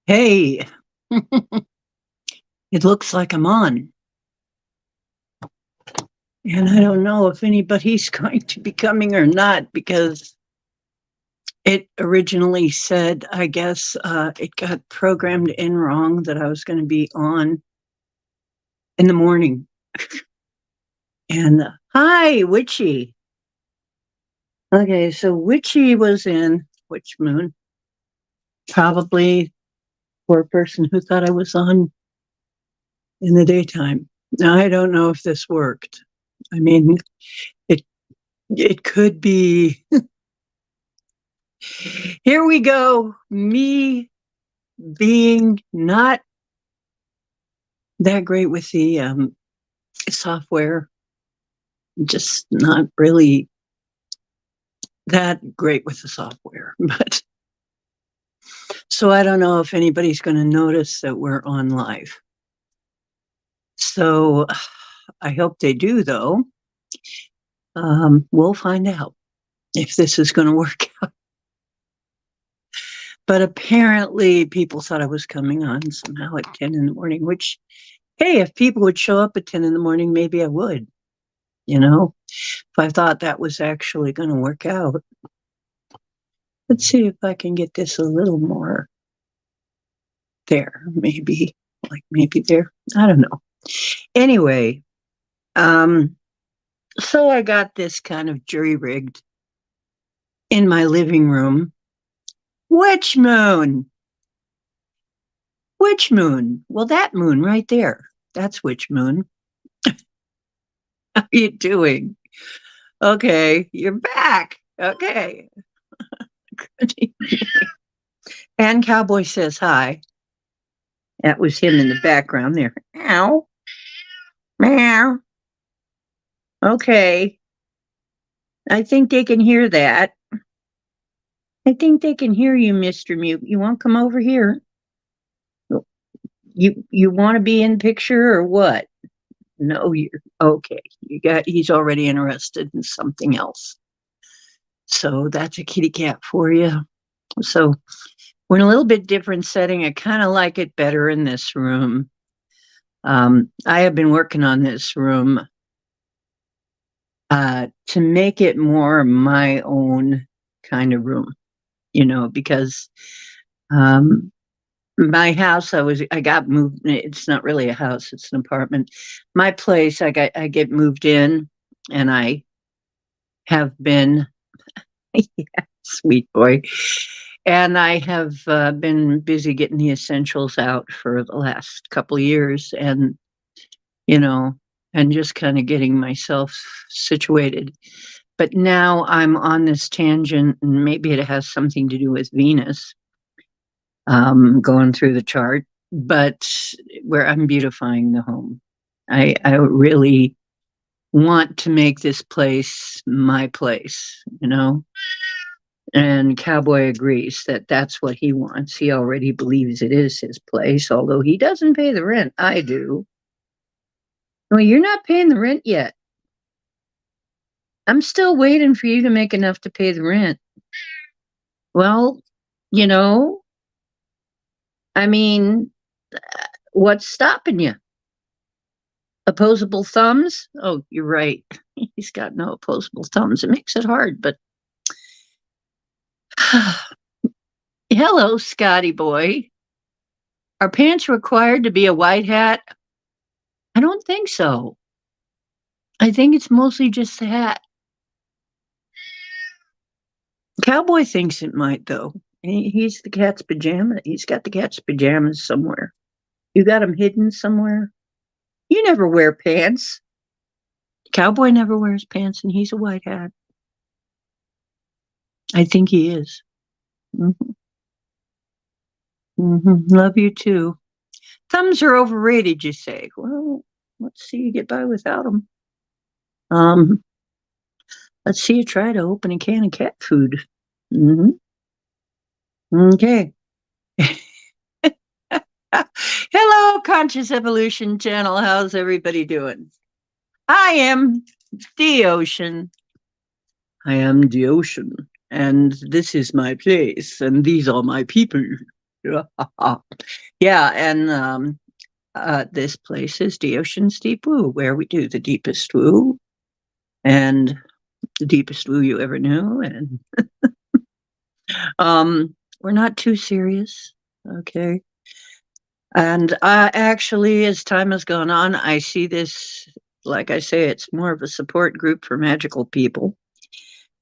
Hey, it looks like I'm on. And I don't know if anybody's going to be coming or not because it originally said, I guess, it got programmed in wrong that I was going to be on in the morning. And hi, Witchy. Okay, so Witchy was in Witch Moon, probably for a person who thought I was on in the daytime. Now, I don't know if this worked. I mean, it it could be. Here we go. Me being not that great with the software, just not really that great with the software. But so I don't know if anybody's going to notice that we're on live. So I hope they do, though. We'll find out if this is going to work out. But apparently, people thought I was coming on somehow at 10 in the morning, which, hey, if people would show up at 10 in the morning, maybe I would. If I thought that was actually going to work out. Let's see if I can get this a little more there, maybe, like maybe there. I don't know. Anyway, um, so I got this kind of jury rigged in my living room. Which moon? Which moon? Well, that moon right there. That's which moon. How you doing? Okay, you're back. Okay. And Cowboy says hi. That was him in the background there. Ow. Meow. Okay. I think they can hear that. I think they can hear you, Mr. Mute. You want to come over here? You want to be in picture or what? No, you're okay. He's already interested in something else. So that's a kitty cat for you. So we're in a little bit different setting. I kind of like it better in this room. I have been working on this room to make it more my own kind of room, because my house, I got moved. It's not really a house; it's an apartment. My place, I get moved in, and I have been, yeah, sweet boy, and I have been busy getting the essentials out for the last couple of years, and you know, and just kind of getting myself situated. But now I'm on this tangent, and maybe it has something to do with Venus going through the chart, but where I'm beautifying the home. I really want to make this place my place, And Cowboy agrees that that's what he wants. He already believes it is his place, although he doesn't pay the rent. I do. Well, you're not paying the rent yet. I'm still waiting for you to make enough to pay the rent. Well, you know, I mean, what's stopping you? Opposable thumbs? Oh, you're right. He's got no opposable thumbs. It makes it hard, but hello, Scotty boy. Are pants required to be a white hat? I don't think so. I think it's mostly just the hat. Cowboy thinks it might, though. He's the cat's pajama. He's got the cat's pajamas somewhere. You got them hidden somewhere? You never wear pants. Cowboy never wears pants, and he's a white hat. I think he is. Mm-hmm. Mm-hmm. Love you too. Thumbs are overrated, you say. Well, let's see you get by without them. Um, let's see you try to open a can of cat food. Mm-hmm. Okay. Hello, Conscious Evolution Channel. How's everybody doing? I am the ocean. I am the ocean, and this is my place, and these are my people. Yeah, and this place is the Ocean's Deep Woo, where we do the deepest woo and the deepest woo you ever knew. And we're not too serious, okay? And actually, as time has gone on, I see this, like I say, it's more of a support group for magical people.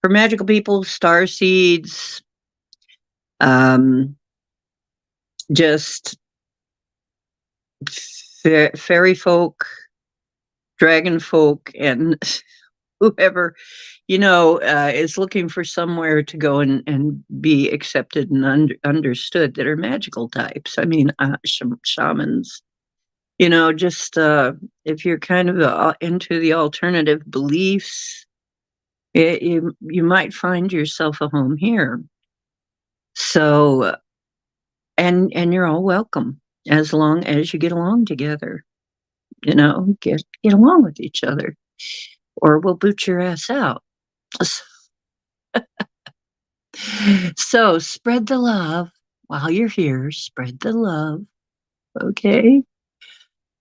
For magical people, star seeds, um, just fairy folk, dragon folk, and whoever is looking for somewhere to go and be accepted and understood that are magical types. I mean, shamans. Just if you're kind of into the alternative beliefs, you might find yourself a home here. So, and you're all welcome as long as you get along together. Get along with each other, or we'll boot your ass out. So spread the love while you're here. Spread the love, okay?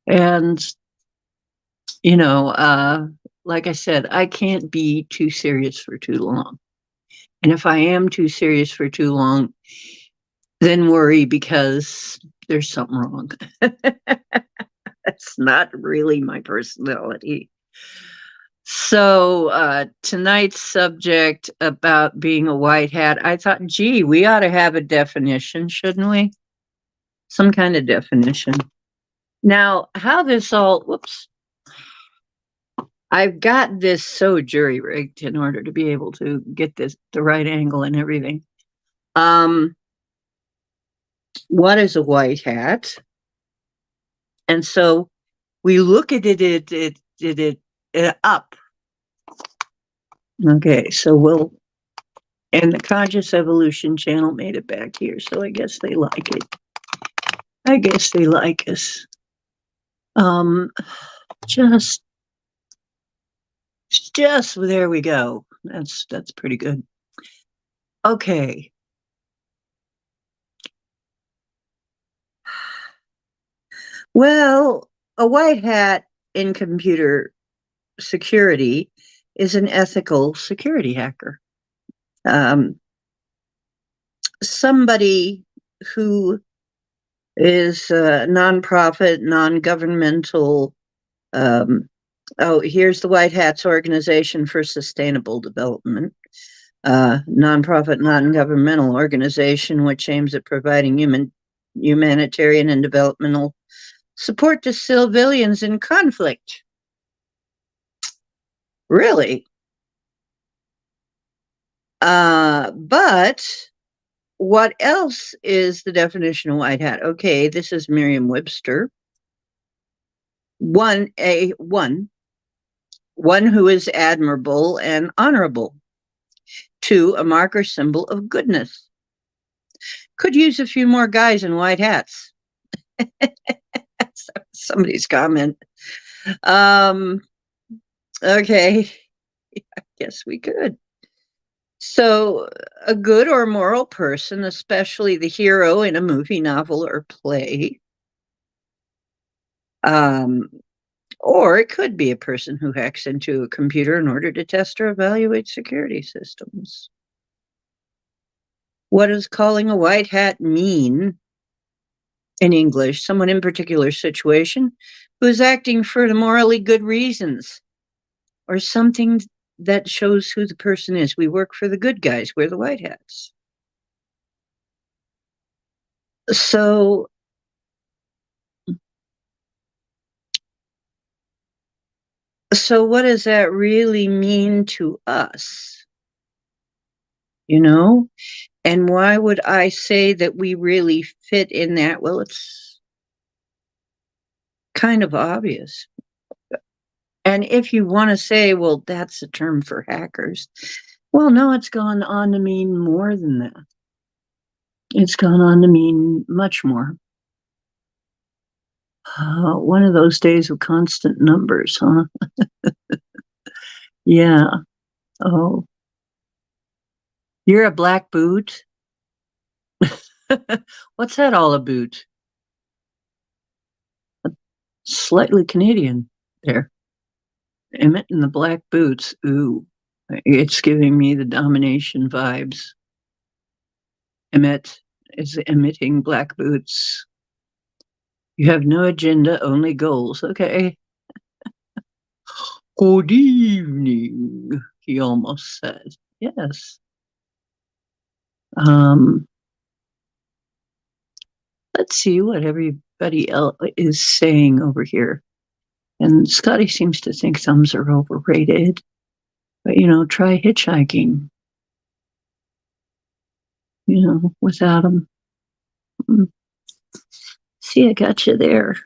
And like I said, I can't be too serious for too long. And if I am too serious for too long, then worry because there's something wrong. That's not really my personality. So tonight's subject about being a white hat, I thought, gee, we ought to have a definition, shouldn't we? Some kind of definition. Now, how this all, whoops, I've got this so jury rigged in order to be able to get the right angle and everything. What is a white hat? And so we look at it up. Okay, so and the Conscious Evolution channel made it back here, so I guess they like it. I guess they like us. Just there we go. That's pretty good. Okay. Well, a white hat in computer security is an ethical security hacker. Somebody who is a nonprofit, non-governmental. Here's the White Hats Organization for Sustainable Development. Nonprofit, non-governmental organization which aims at providing humanitarian and developmental support to civilians in conflict. Really? But what else is the definition of white hat? Okay, this is Merriam-Webster. One who is admirable and honorable. 2, a mark or symbol of goodness. Could use a few more guys in white hats. Somebody's comment. Okay, I guess we could. So, a good or moral person, especially the hero in a movie, novel, or play. Or it could be a person who hacks into a computer in order to test or evaluate security systems. What does calling a white hat mean in English? Someone in particular situation who is acting for the morally good reasons, or something that shows who the person is. We work for the good guys. We're the white hats. So what does that really mean to us? And why would I say that we really fit in that? Well, it's kind of obvious. And if you want to say, well, that's a term for hackers, well, no, it's gone on to mean more than that. It's gone on to mean much more. One of those days of constant numbers, huh? Yeah. Oh. You're a black boot? What's that all about? Slightly Canadian there. Emmett in the black boots. Ooh, it's giving me the domination vibes. Emmett is emitting black boots. You have no agenda, only goals. Okay. Good evening, he almost said. Yes. Um, let's see what everybody else is saying over here. And Scotty seems to think thumbs are overrated. But, try hitchhiking, without them. See, I got you there.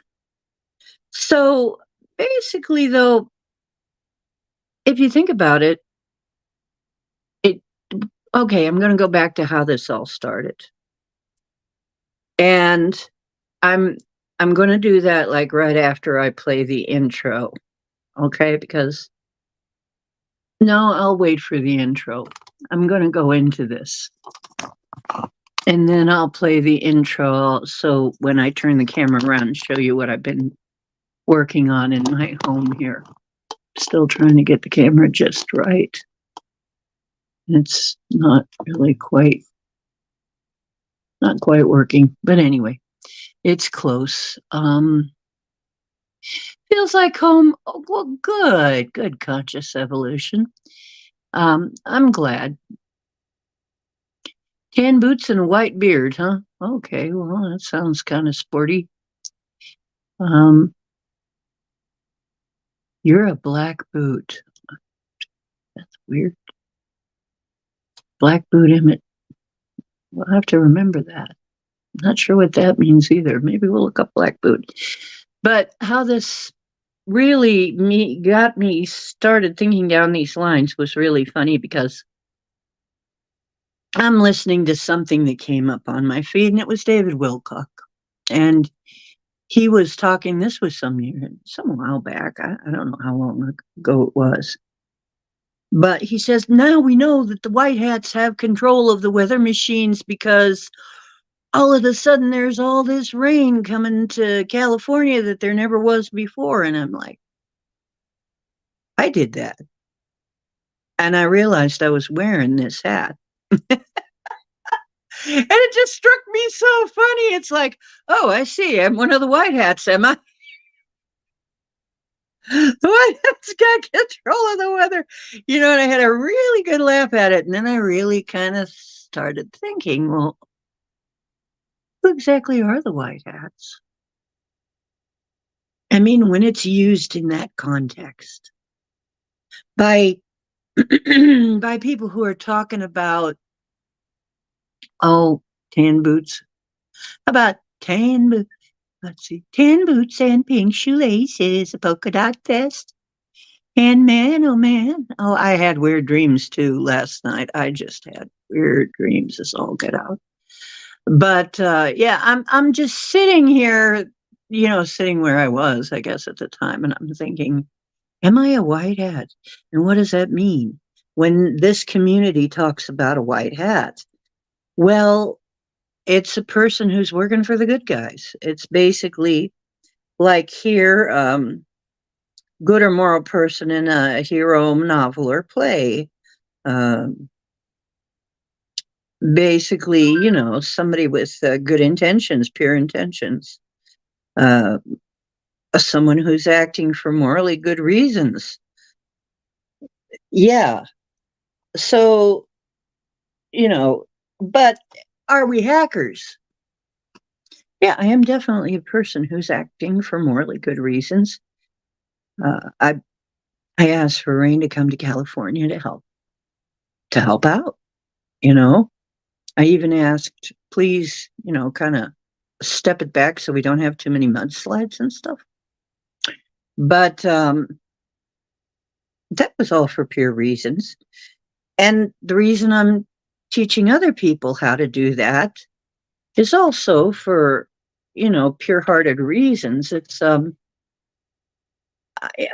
So basically, though, if you think about it, okay, I'm going to go back to how this all started. And I'm going to do that like right after I play the intro. Okay, because no, I'll wait for the intro. I'm going to go into this. And then I'll play the intro. So when I turn the camera around and show you what I've been working on in my home here. Still trying to get the camera just right. It's not really not quite working. But anyway, it's close. Feels like home. Oh, well, good conscious evolution. I'm glad. Tan boots and a white beard, huh? Okay, well, that sounds kind of sporty. You're a black boot. That's weird. Black boot Emmett. We'll have to remember that. I'm not sure what that means either. Maybe we'll look up black boot. But how this really got me started thinking down these lines was really funny because I'm listening to something that came up on my feed, and it was David Wilcock. And he was talking, this was some while back. I don't know how long ago it was. But he says, now we know that the white hats have control of the weather machines because all of a sudden there's all this rain coming to California that there never was before. And I'm like, I did that. And I realized I was wearing this hat. And it just struck me so funny. It's like, oh, I see. I'm one of the white hats, am I? The white hats got control of the weather. And I had a really good laugh at it. And then I really kind of started thinking, well, who exactly are the white hats? I mean, when it's used in that context by by people who are talking about, tan boots, about tan boots. Let's see, tan boots and pink shoelaces, a polka dot vest. And man, oh man, I had weird dreams too last night. I just had weird dreams as all get out. But yeah, I'm just sitting here, sitting where I was, I guess, at the time, and I'm thinking, am I a white hat? And what does that mean when this community talks about a white hat? Well, it's a person who's working for the good guys. It's basically like here, good or moral person in a hero novel or play. Basically, somebody with good intentions, pure intentions. Someone who's acting for morally good reasons. Yeah. So, but are we hackers? Yeah, I am definitely a person who's acting for morally good reasons. I asked for Rain to come to California to help out. I even asked, please, kind of step it back so we don't have too many mudslides and stuff. But that was all for pure reasons. And the reason I'm teaching other people how to do that is also for, pure-hearted reasons. It's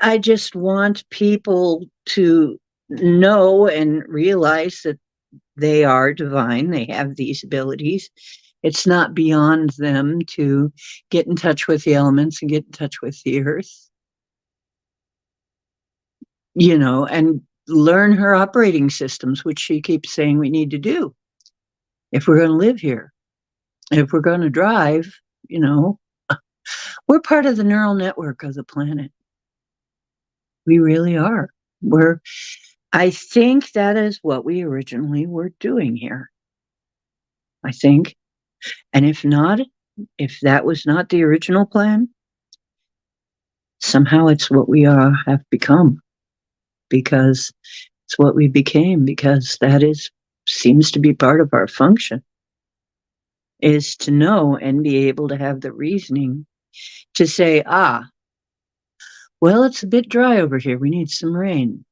I just want people to know and realize that they are divine. They have these abilities. It's not beyond them to get in touch with the elements and get in touch with the earth, and learn her operating systems, which she keeps saying we need to do if we're going to live here. If we're going to drive, we're part of the neural network of the planet. We really are. I think that is what we originally were doing here. I think. And if not, if that was not the original plan, somehow it's what we have become, because it's what we became, because that seems to be part of our function, is to know and be able to have the reasoning to say, well, it's a bit dry over here. We need some rain.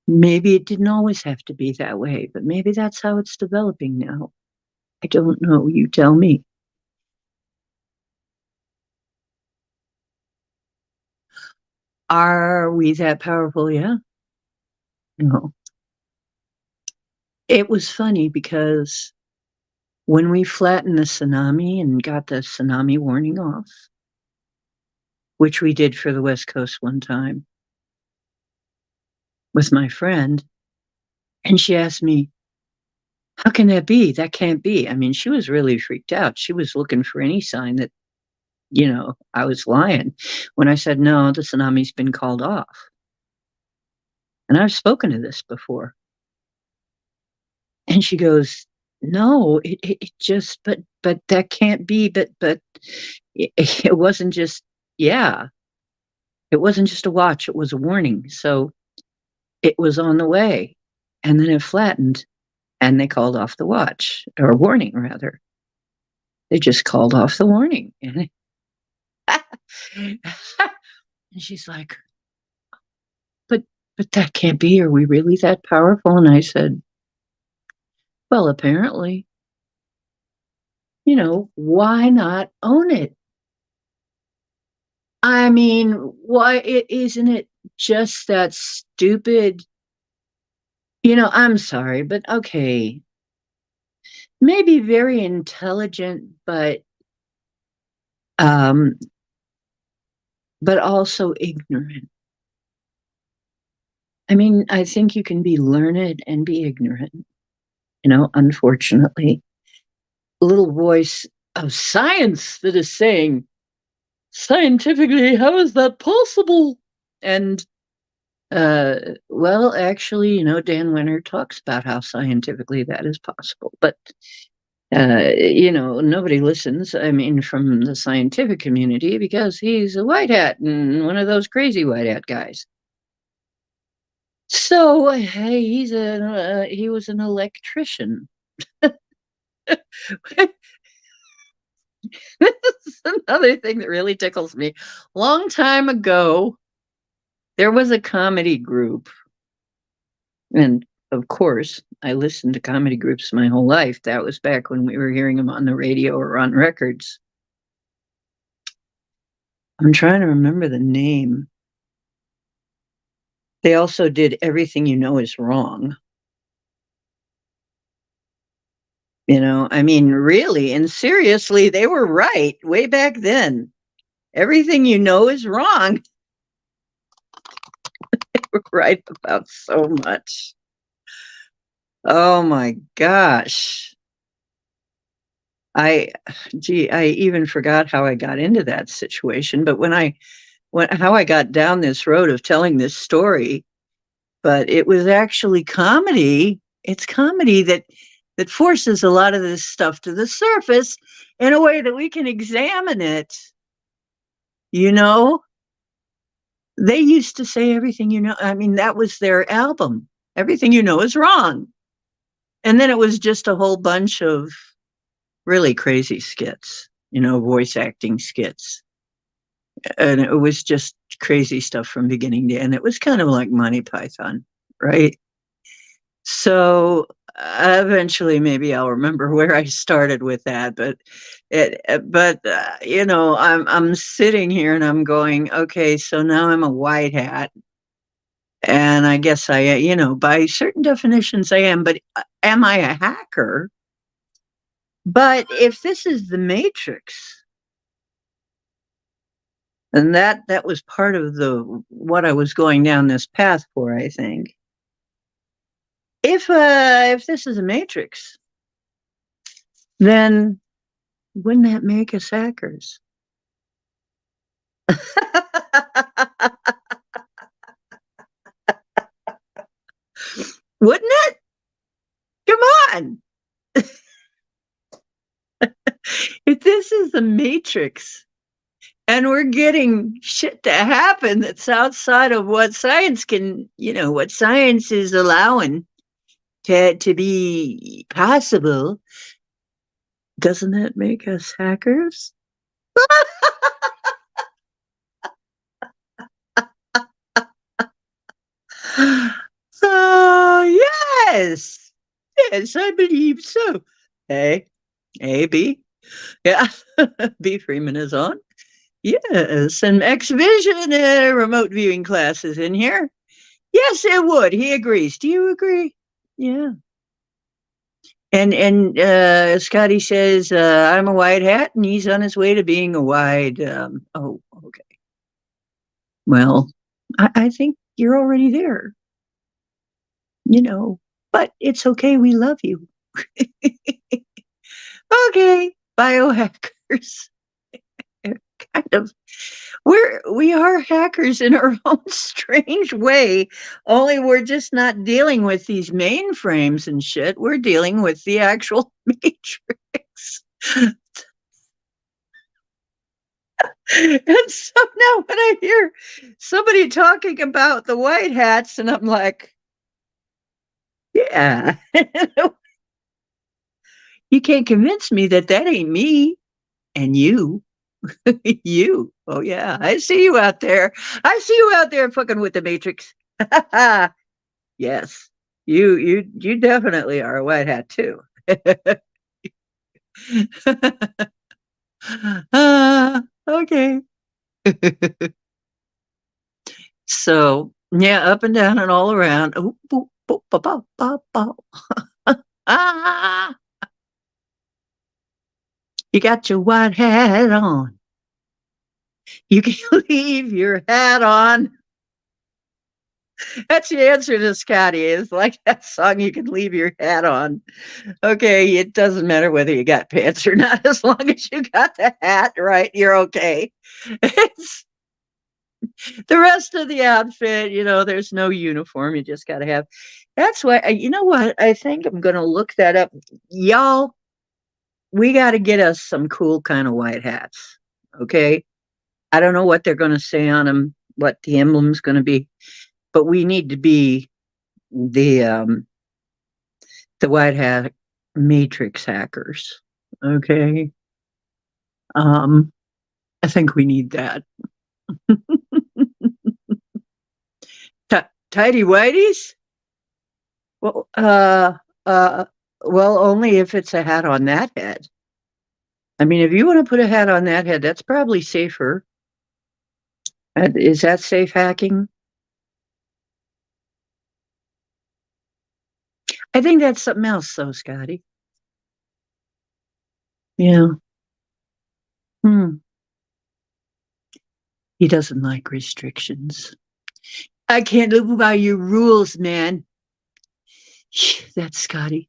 Maybe it didn't always have to be that way, but maybe that's how it's developing now. I don't know. You tell me. Are we that powerful? Yeah. No. It was funny because when we flattened the tsunami and got the tsunami warning off, which we did for the West Coast one time with my friend, and she asked me, how can that be? That can't be. I mean, she was really freaked out. She was looking for any sign that, I was lying when I said, no, the tsunami's been called off. And I've spoken to this before. And she goes, no, it just, but that can't be, but it wasn't just, it wasn't just a watch, it was a warning. So it was on the way, and then it flattened, and they called off the watch, or warning rather. They just called off the warning. And she's like, but that can't be. Are we really that powerful? And I said, well, apparently. Why not own it? I mean, why isn't it just that stupid? I'm sorry, but okay. Maybe very intelligent, but also ignorant. I mean, I think you can be learned and be ignorant, unfortunately. Little voice of science that is saying, scientifically, how is that possible? And, well, actually, Dan Wenner talks about how scientifically that is possible. But, nobody listens, from the scientific community, because he's a white hat and one of those crazy white hat guys. So, hey, he was an electrician. This is another thing that really tickles me. Long time ago, there was a comedy group. And of course, I listened to comedy groups my whole life. That was back when we were hearing them on the radio or on records. I'm trying to remember the name. They also did Everything You Know Is Wrong. Really and seriously, they were right way back then. Everything you know is wrong. They were right about so much. Oh my gosh. I even forgot how I got into that situation, but how I got down this road of telling this story, but it was actually comedy. It's comedy that forces a lot of this stuff to the surface in a way that we can examine it. They used to say Everything You Know. That was their album. Everything You Know Is Wrong. And then it was just a whole bunch of really crazy skits, voice acting skits. And it was just crazy stuff from beginning to end. It was kind of like Monty Python, right? So eventually, maybe I'll remember where I started with that. But I'm sitting here and I'm going, okay, so now I'm a white hat, and I guess by certain definitions I am. But am I a hacker? But if this is the Matrix, and that was part of the what I was going down this path for, I think. If this is a Matrix, then wouldn't that make us hackers? Wouldn't it? Come on. If this is the Matrix and we're getting shit to happen that's outside of what science can, what science is allowing to be possible, doesn't that make us hackers? Yes. Yes, I believe so. A, B. Yeah. B. Freeman is on. Yes. And X Vision remote viewing classes in here. Yes, it would. He agrees. Do you agree? Yeah. And Scotty says, I'm a white hat, and he's on his way to being a wide. Oh, okay. Well, I think you're already there, but it's okay. We love you. Okay, biohackers. Kind of. We are hackers in our own strange way, only we're just not dealing with these mainframes and shit. We're dealing with the actual matrix. And so now when I hear somebody talking about the white hats, and I'm like, yeah, you can't convince me that ain't me and you. You. Oh yeah, I see you out there. I see you out there fucking with the Matrix. Yes, you definitely are a white hat too. Okay. So yeah, up and down and all around. Ooh, boop, boop, ba, ba, ba, ba. Ah, you got your white hat on. You can leave your hat on. That's the answer to Scotty. Is like that song you can leave your hat on. Okay, it doesn't matter whether you got pants or not, as long as you got the hat right, you're okay. It's the rest of the outfit, there's no uniform. You just got to have. That's why, you know what? I think I'm going to look that up. Y'all, we got to get us some cool kind of white hats. Okay. I don't know what they're going to say on them, what the emblem's going to be, but we need to be the white hat matrix hackers. Okay. Um, I think we need that. Tidy whiteys? Well, well, only if it's a hat on that head. I mean, if you want to put a hat on that head, that's probably safer. Is that safe hacking? I think that's something else, though, Scotty. Yeah. Hmm. He doesn't like restrictions. I can't live by your rules, man. That's Scotty.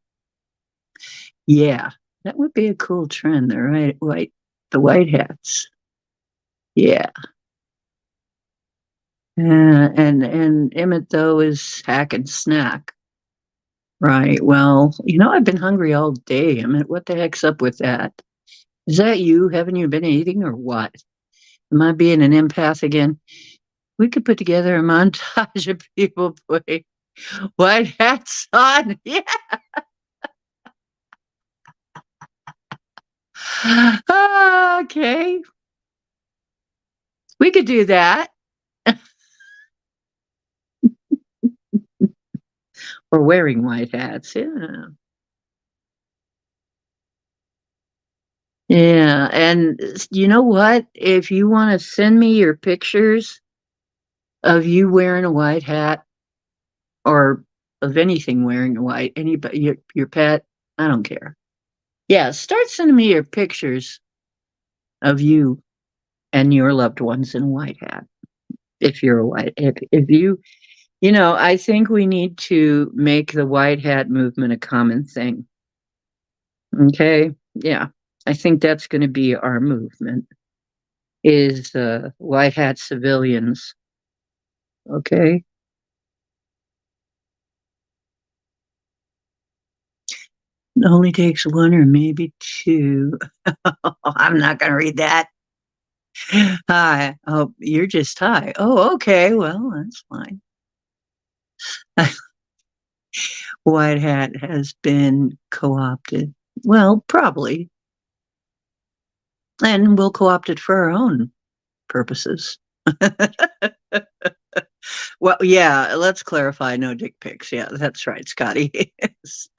Yeah, that would be a cool trend. The white hats. Yeah. And Emmett though is hack and snack. Right. Well, I've been hungry all day. I mean, what the heck's up with that? Is that you? Haven't you been eating or what? Am I being an empath again? We could put together a montage of people putting white hats on. Yeah. Okay. We could do that. Or wearing white hats. Yeah. Yeah. And you know what? If you want to send me your pictures of you wearing a white hat or of anything wearing a white, anybody, your pet, I don't care. Yeah, start sending me your pictures of you and your loved ones in a white hat. If you're a white, if you, I think we need to make the white hat movement a common thing. Okay. Yeah. I think that's going to be our movement is white hat civilians. Okay. It only takes one or maybe two. I'm not going to read that. Hi. Oh, you're just hi. Oh, okay. Well, that's fine. White hat has been co opted. Well, probably. And we'll co opt it for our own purposes. Well, yeah, let's clarify no dick pics. Yeah, that's right, Scotty. Yes.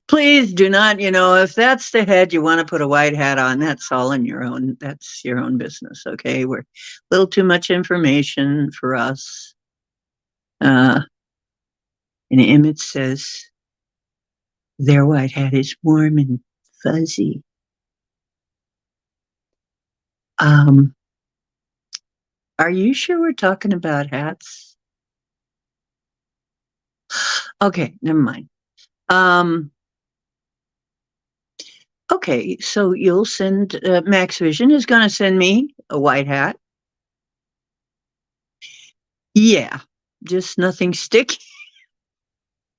Please do not, if that's the head you want to put a white hat on, that's all in that's your own business. Okay. We're a little too much information for us. And Emmett says their white hat is warm and fuzzy. Um, are you sure we're talking about hats? Okay, never mind. Okay, so you'll send Max Vision is going to send me a white hat. Yeah, just nothing sticky.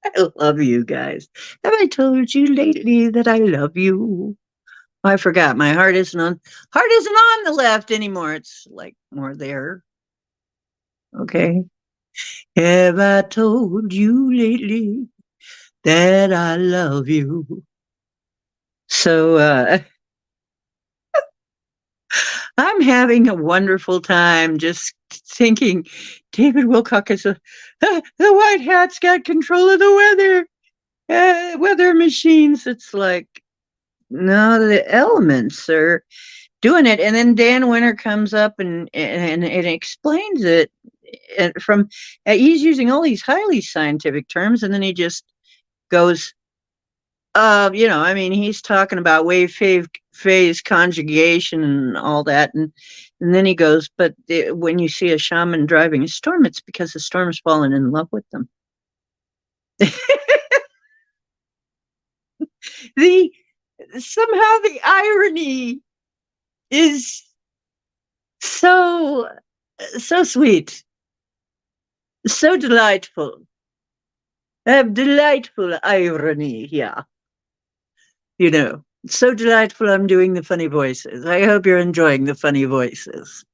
I love you guys. Have I told you lately that I love you? I forgot. My heart isn't on the left anymore. It's like more there. Okay. Have I told you lately that I love you? So I'm having a wonderful time just thinking David Wilcock is the white hat's got control of the weather machines. It's like, no, the elements are doing it. And then Dan Winter comes up and it explains it and he's using all these highly scientific terms. And then he just goes, I mean, he's talking about phase conjugation and all that. And then he goes, but when you see a shaman driving a storm, it's because the storm's fallen in love with them. Somehow the irony is so, so sweet, so delightful. Delightful irony, yeah. So delightful I'm doing the funny voices. I hope you're enjoying the funny voices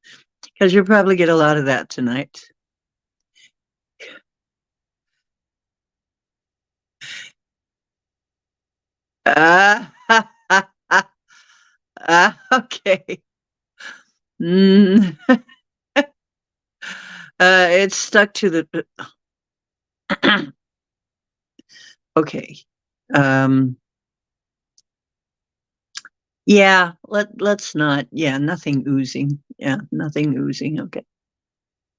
because you'll probably get a lot of that tonight. Okay. Mm. It's stuck to the. Okay. Yeah. Let's not. Yeah. Nothing oozing. Yeah. Nothing oozing. Okay.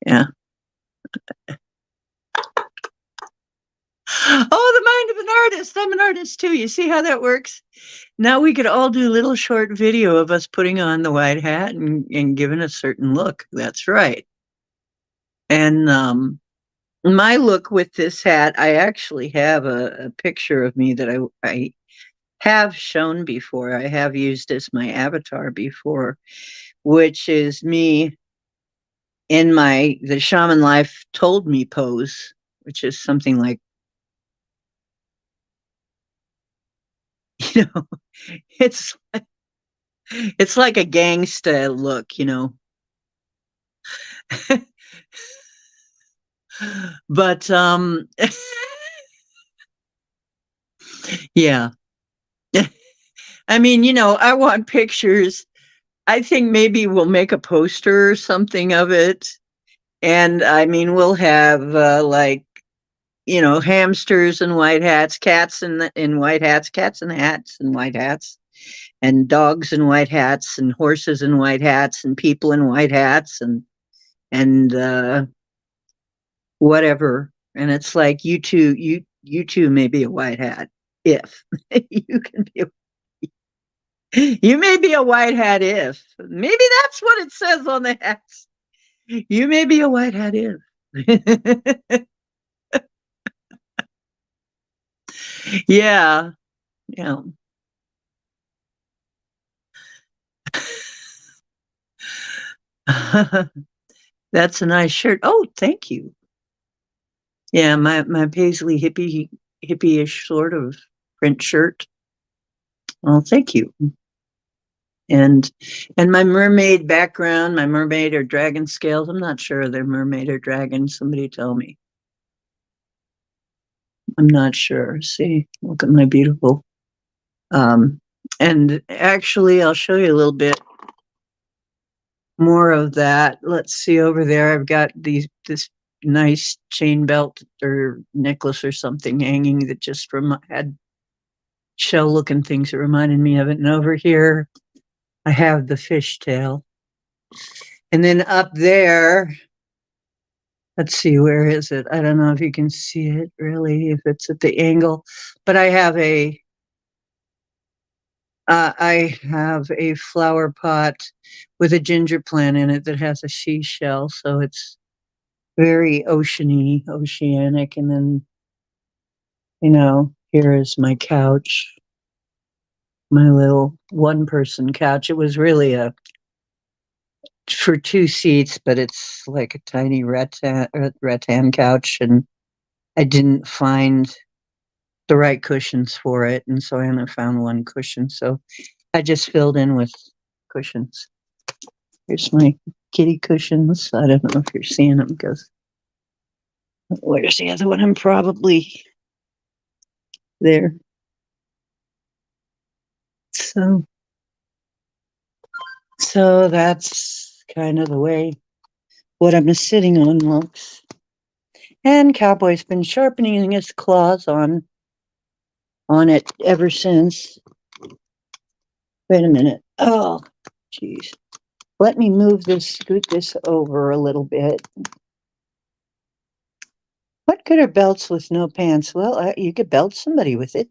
Yeah. Oh, the mind of an artist. I'm an artist too. You see how that works? Now we could all do a little short video of us putting on the white hat and giving a certain look. That's right. And my look with this hat, I actually have a picture of me that I have shown before. I have used as my avatar before, which is me in the shaman life told me pose, which is something like, you know, it's it's like a gangsta look, but yeah. I mean, I want pictures. I think maybe we'll make a poster or something of it. And I mean, we'll have hamsters and white hats, cats in white hats, cats in hats and white hats, and dogs in white hats, and horses in white hats, and people in white hats, and whatever. And it's like you too may be a white hat if you can be. You may be a white hat if. Maybe that's what it says on the hats. You may be a white hat if. Yeah. Yeah. That's a nice shirt. Oh, thank you. Yeah, my paisley hippie-ish sort of print shirt. Oh, thank you. And my mermaid background, my mermaid or dragon scales. I'm not sure they're mermaid or dragon. Somebody tell me. I'm not sure. See, look at my beautiful. Um, and actually, I'll show you a little bit more of that. Let's see over there. I've got this nice chain belt or necklace or something hanging that just had shell looking things that reminded me of it. And over here, I have the fishtail. And then up there, let's see, where is it? I don't know if you can see it really, if it's at the angle, but I have a flower pot with a ginger plant in it that has a seashell. So it's very oceanic. And then, here is my couch, my little one person couch. It was really for 2 seats, but it's like a tiny rattan couch. And I didn't find the right cushions for it. And so I only found one cushion. So I just filled in with cushions. Here's my kitty cushions. I don't know if you're seeing them because where's the other one? I'm probably there. So that's kind of the way what I'm sitting on looks. And Cowboy's been sharpening his claws on it ever since. Wait a minute. Oh, geez. Let me scoot this over a little bit. What good are belts with no pants? Well, you could belt somebody with it.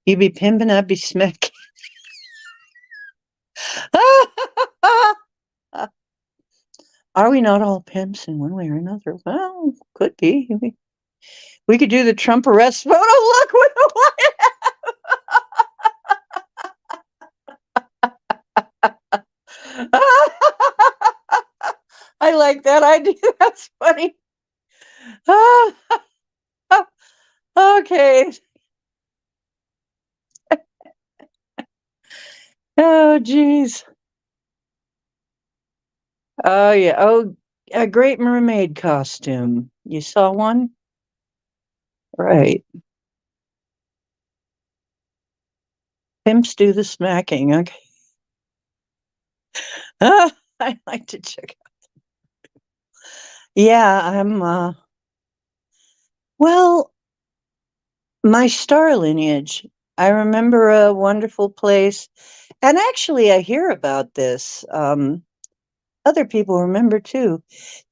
You be pimping, I'd be smacking. Are we not all pimps in one way or another? Well, could be. We could do the Trump arrest photo. Look, I like that idea. That's funny. Okay. Oh, geez. Oh, yeah. Oh, a great mermaid costume. You saw one? Right. Pimps do the smacking. Okay. I like to check out. Yeah, well, my star lineage. I remember a wonderful place. And actually, I hear about this. Other people remember too.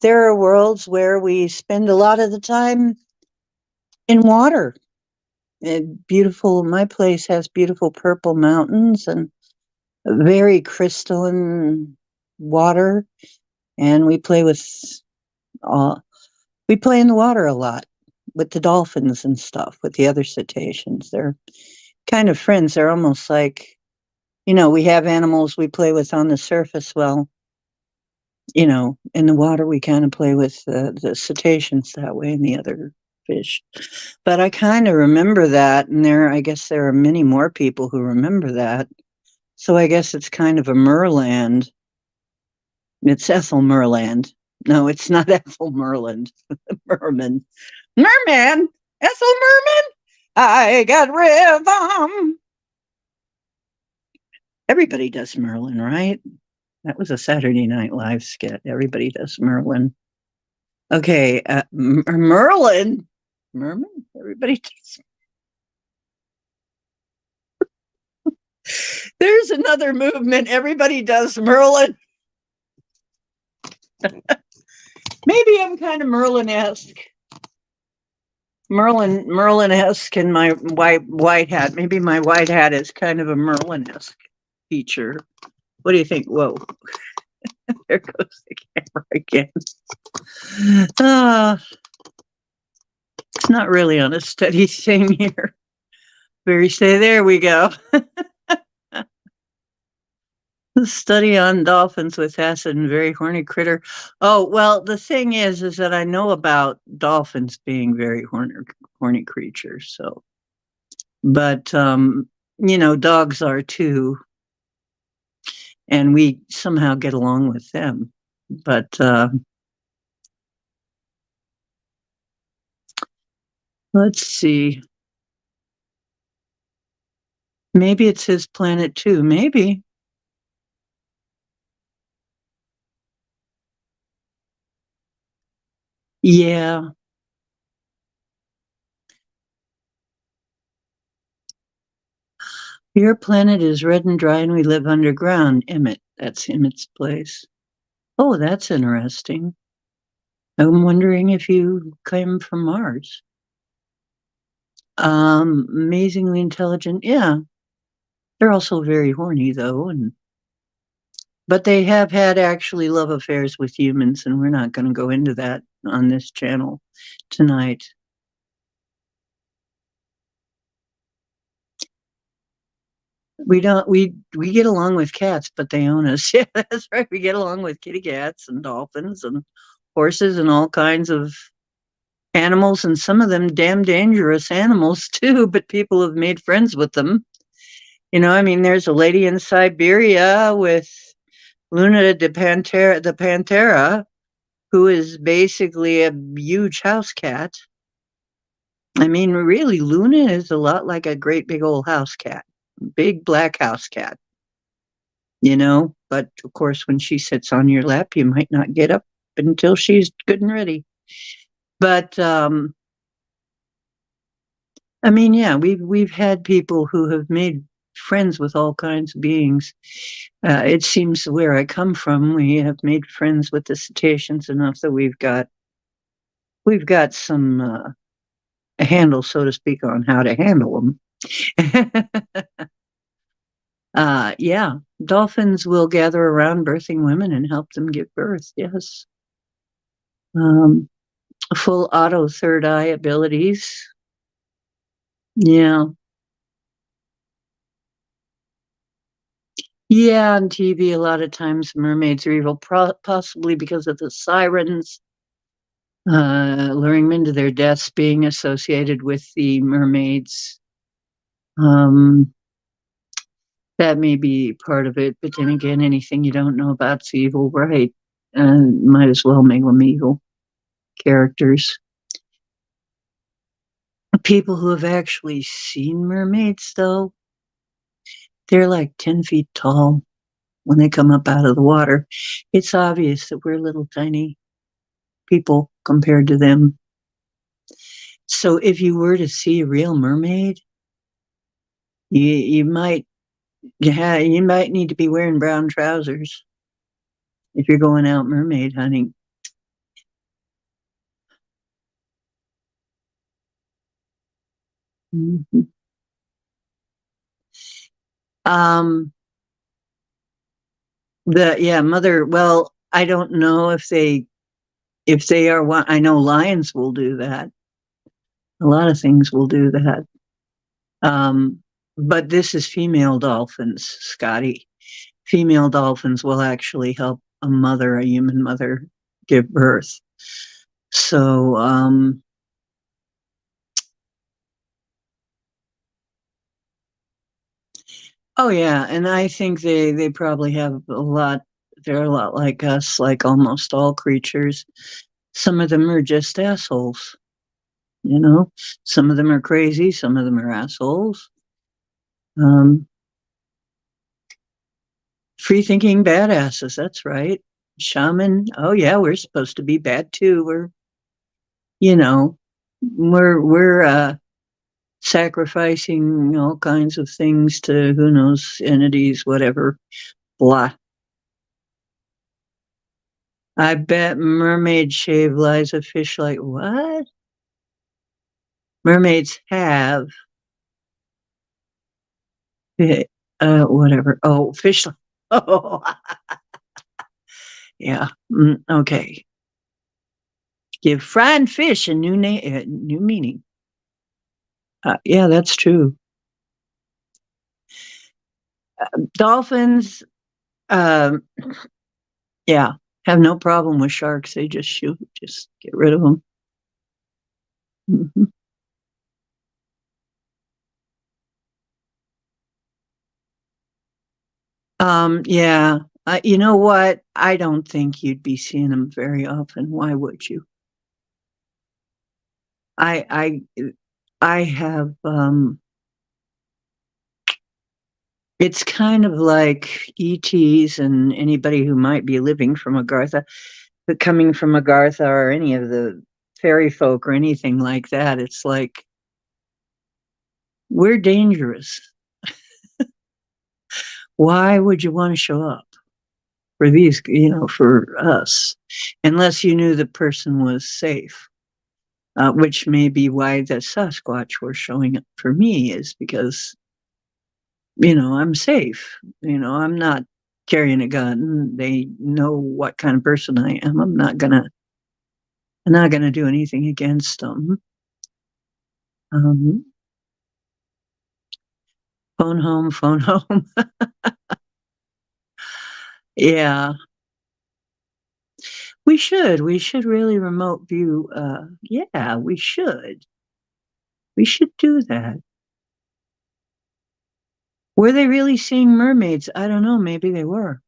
There are worlds where we spend a lot of the time in water. Beautiful. My place has beautiful purple mountains and very crystalline water, and we play in the water a lot with the dolphins and stuff, with the other cetaceans. They're kind of friends. They're almost like, we have animals we play with on the surface. Well, in the water we kind of play with the cetaceans that way and the other fish. But I kind of remember that, and I guess there are many more people who remember that. So I guess it's kind of a Merland. It's Ethel Merland. No, it's not Ethel Merland. Merman. Merman! Ethel Merman! I got rhythm. Everybody does Merlin, right? That was a Saturday Night Live skit. Everybody does Merlin. Okay, Merlin. Merman? Everybody does. There's another movement. Everybody does Merlin. Maybe I'm kind of Merlin-esque. Merlin-esque in my white hat. Maybe my white hat is kind of a Merlin-esque feature. What do you think? Whoa, there goes the camera again. It's not really on a steady thing here. Very steady. There we go. Study on dolphins with acid and very horny critter. Oh, well, the thing is that I know about dolphins being very horny creatures. So, but, dogs are too, and we somehow get along with them. But, let's see. Maybe it's his planet too. Maybe. Yeah. Your planet is red and dry and we live underground. Emmett. That's Emmett's place. Oh, that's interesting. I'm wondering if you came from Mars. Amazingly intelligent. Yeah. They're also very horny though, but they have had actually love affairs with humans, and we're not going to go into that on this channel tonight. We don't we get along with cats, but they own us. Yeah, that's right. We get along with kitty cats and dolphins and horses and all kinds of animals, and some of them damn dangerous animals too, but people have made friends with them. I mean, there's a lady in Siberia with Luna de Pantera, the Pantera, who is basically a huge house cat. I mean, really, Luna is a lot like a great big old house cat, big black house cat, But of course, when she sits on your lap, you might not get up until she's good and ready. But I mean, yeah, we've had people who have made friends with all kinds of beings. It seems where I come from, we have made friends with the cetaceans enough that we've got some a handle, so to speak, on how to handle them. Yeah, dolphins will gather around birthing women and help them give birth. Yes. Full auto third eye abilities. Yeah. Yeah, on TV, a lot of times mermaids are evil, possibly because of the sirens luring them into their deaths being associated with the mermaids. That may be part of it, but then again, anything you don't know about's evil, right? Might as well make them evil characters. People who have actually seen mermaids, though, they're like 10 feet tall when they come up out of the water. It's obvious that we're little tiny people compared to them. So if you were to see a real mermaid, you might you might need to be wearing brown trousers if you're going out mermaid hunting. Mm-hmm. Um, mother. Well, I don't know if they are one. I know lions will do that. A lot of things will do that. Um, but this is female dolphins, Scotty. Female dolphins will actually help a human mother, give birth. So, oh yeah, and I think they probably have a lot. They're a lot like us, like almost all creatures. Some of them are just assholes, you know. Some of them are crazy. Some of them are assholes. Um, Free thinking badasses. That's right. Shaman. Oh yeah, we're supposed to be bad too. You know, we're sacrificing all kinds of things to who knows entities, whatever. Blah. I bet mermaid shave lies a fish like what? Mermaids have whatever. Oh, fish. Oh, yeah. Okay. Give frying fish a new meaning. Yeah, that's true. Dolphins, um, yeah, have no problem with sharks. They just shoot, just get rid of them. Mhm. Yeah. You know what? I don't think you'd be seeing them very often. Why would you? I I have it's kind of like ETs and anybody who might be living from Agartha, but coming from Agartha or any of the fairy folk or anything like that. It's like we're dangerous. Why would you want to show up for these, for us, unless you knew the person was safe? Which may be why the Sasquatch were showing up for me, is because I'm safe. I'm not carrying a gun. They know what kind of person I am. I'm not gonna do anything against them. Um, phone home, phone home. Yeah, we should. We should really remote view. Yeah, we should. We should do that. Were they really seeing mermaids? I don't know. Maybe they were.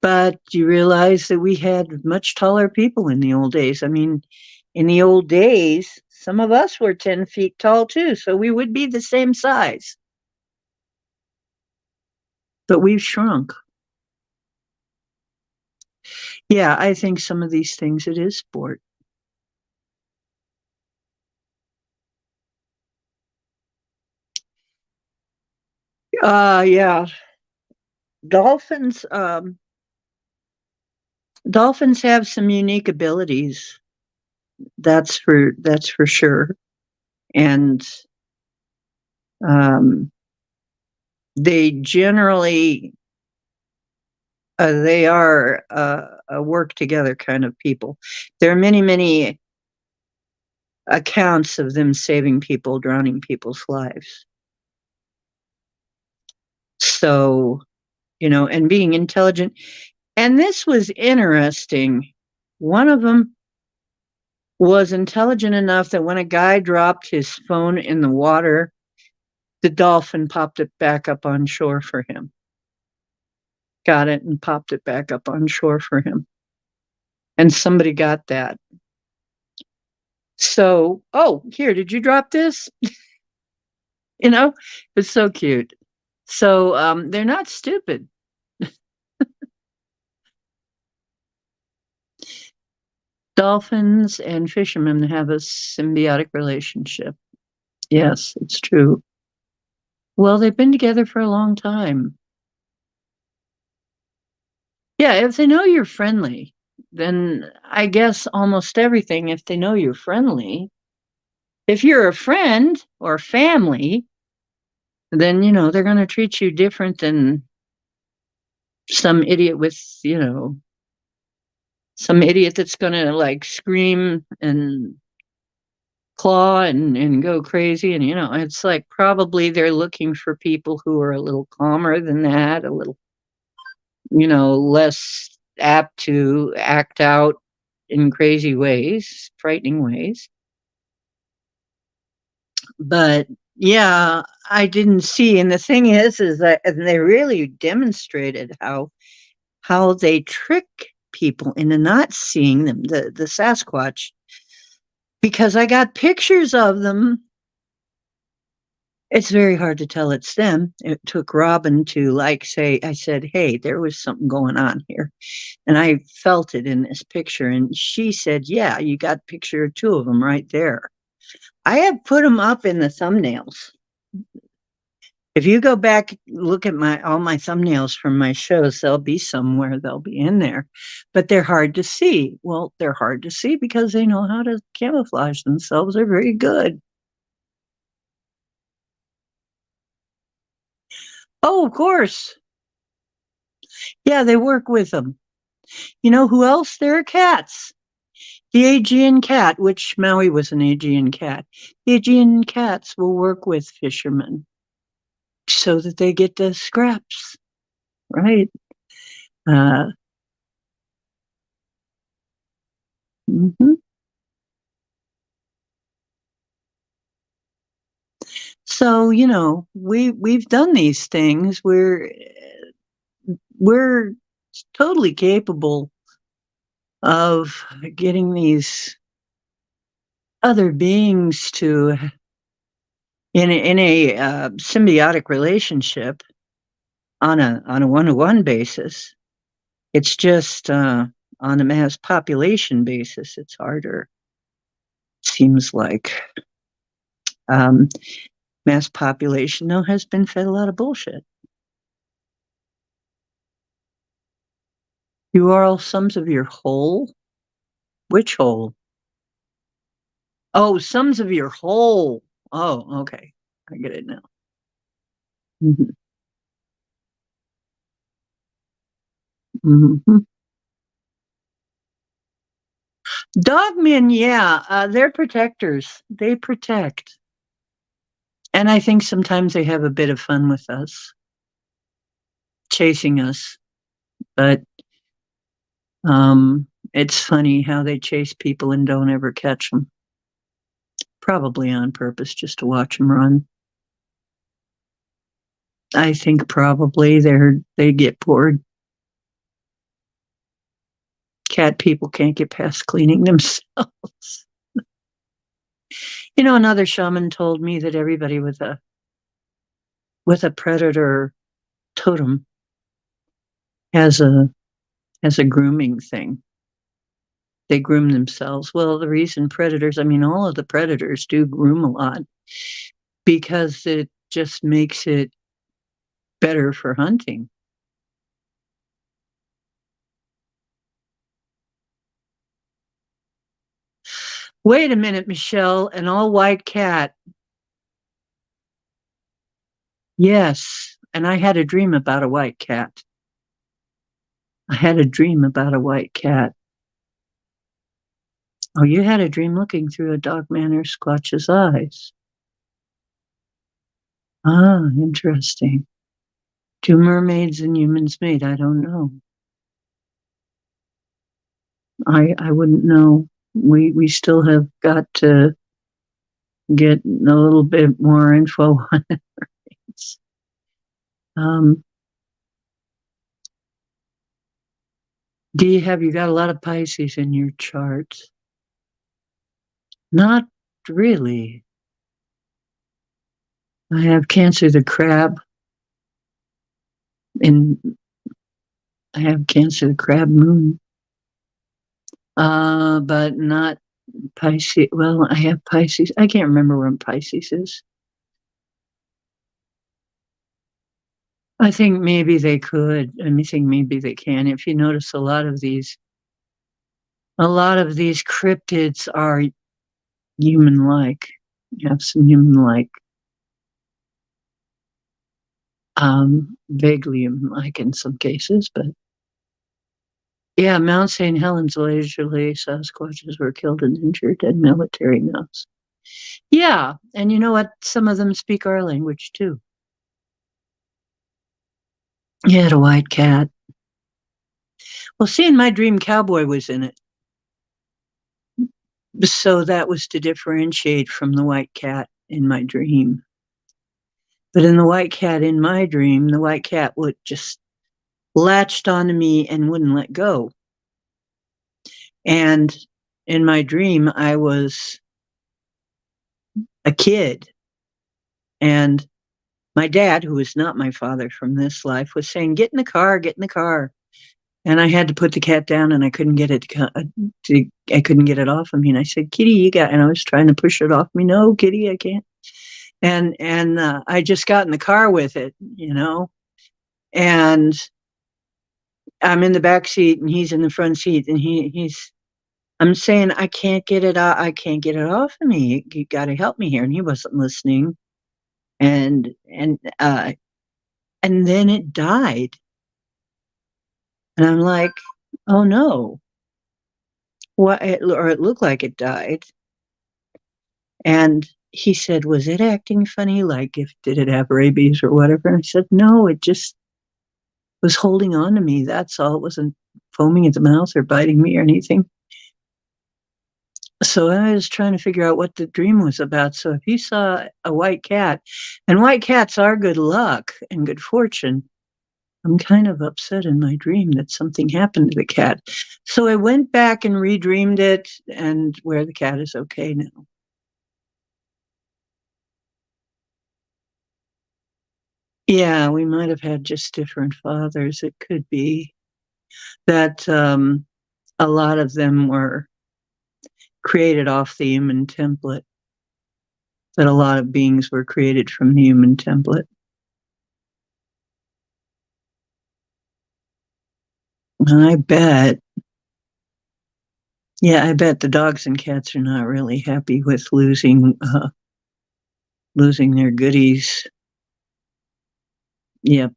But you realize that we had much taller people in the old days. I mean, in the old days, some of us were 10 feet tall too, so we would be the same size. But we've shrunk. Yeah, I think some of these things it is sport. Yeah. Dolphins, dolphins have some unique abilities. That's for sure. And um, they generally they are a work together kind of people. There are many, many accounts of them saving people, drowning people's lives. So, and being intelligent. And this was interesting. One of them was intelligent enough that when a guy dropped his phone in the water, the dolphin popped it back up on shore for him. Got it and popped it back up on shore for him. And somebody got that. So, oh, here, did you drop this? It's so cute. So, they're not stupid. Dolphins and fishermen have a symbiotic relationship. Yes, it's true. Well, they've been together for a long time. Yeah, if they know you're friendly, then I guess almost everything, if they know you're friendly. If you're a friend or family, then, they're going to treat you different than some idiot with, some idiot that's going to like scream and claw and go crazy. And, it's like probably they're looking for people who are a little calmer than that, a little, less apt to act out in crazy ways, frightening ways. But yeah, I didn't see. And the thing is that they really demonstrated how they trick people into not seeing them, the Sasquatch, because I got pictures of them. It's very hard to tell it's them. It took Robin to say, I said, hey, there was something going on here. And I felt it in this picture. And she said, yeah, you got a picture of two of them right there. I have put them up in the thumbnails. If you go back, look at all my thumbnails from my shows, they'll be somewhere, they'll be in there, but they're hard to see. Well, they're hard to see because they know how to camouflage themselves. They're very good. Oh, of course. Yeah, they work with them. You know who else? There are cats. The Aegean cat, which Maui was an Aegean cat. The Aegean cats will work with fishermen so that they get the scraps, right? Uh, mhm. So, we've done these things. We're totally capable of getting these other beings to in a symbiotic relationship on a one-to-one basis. It's just on a mass population basis, it's harder. Seems like um, mass population now has been fed a lot of bullshit. You are all sums of your whole. Which whole? Oh, sums of your whole. Oh, okay. I get it now. Mhm. Mhm. Dogmen, yeah, they're protectors. They protect. And I think sometimes they have a bit of fun with us, chasing us. But it's funny how they chase people and don't ever catch them. Probably on purpose, just to watch them run. I think probably they get bored. Cat people can't get past cleaning themselves. Another shaman told me that everybody with a predator totem has a grooming thing. They groom themselves. Well, the reason predators, I mean, all of the predators do groom a lot because it just makes it better for hunting. Wait a minute, Michelle, an all white cat. Yes. And I had a dream about a white cat. I had a dream about a white cat. Oh, you had a dream looking through a dog manor Squatch's eyes. Ah, interesting. Do mermaids and humans mate? I don't know. I wouldn't know. We still have got to get a little bit more info on it. Um, you got a lot of Pisces in your chart? Not really. I have Cancer the crab, and I have Cancer the crab moon. But not Pisces. Well, I have Pisces. I can't remember where Pisces is. I think maybe they could. I think maybe they can. If you notice, a lot of these cryptids are human-like. You have some human-like, vaguely human-like in some cases, but yeah, Mount St. Helens allegedly Sasquatches were killed and injured at military mounts. Yeah, and you know what? Some of them speak our language too. He had a white cat. Well, see, in my dream, Cowboy was in it. So that was to differentiate from the white cat in my dream. But in the white cat in my dream, the white cat would just latched onto me and wouldn't let go. And in my dream, I was a kid. And my dad, who was not my father from this life, was saying, "Get in the car, get in the car." And I had to put the cat down, and I couldn't get it I couldn't get it off of me. And I said, "Kitty, you got," and I was trying to push it off me. "No, Kitty, I can't." And I just got in the car with it, and I'm in the back seat and he's in the front seat, and he's I'm saying, I can't get it out. I can't get it off of me. You got to help me here. And he wasn't listening. And and then it died. And I'm like, oh no, or it looked like it died. And he said, was it acting funny? Like, did it have rabies or whatever? And I said, no, it just was holding on to me. That's all. It wasn't foaming at the mouth or biting me or anything. So I was trying to figure out what the dream was about. So if you saw a white cat, and white cats are good luck and good fortune, I'm kind of upset in my dream that something happened to the cat. So I went back and redreamed it, and where the cat is okay now. Yeah, we might have had just different fathers. It could be that a lot of them were created off the human template, that a lot of beings were created from the human template. I bet. Yeah, I bet the dogs and cats are not really happy with losing their goodies. Yep,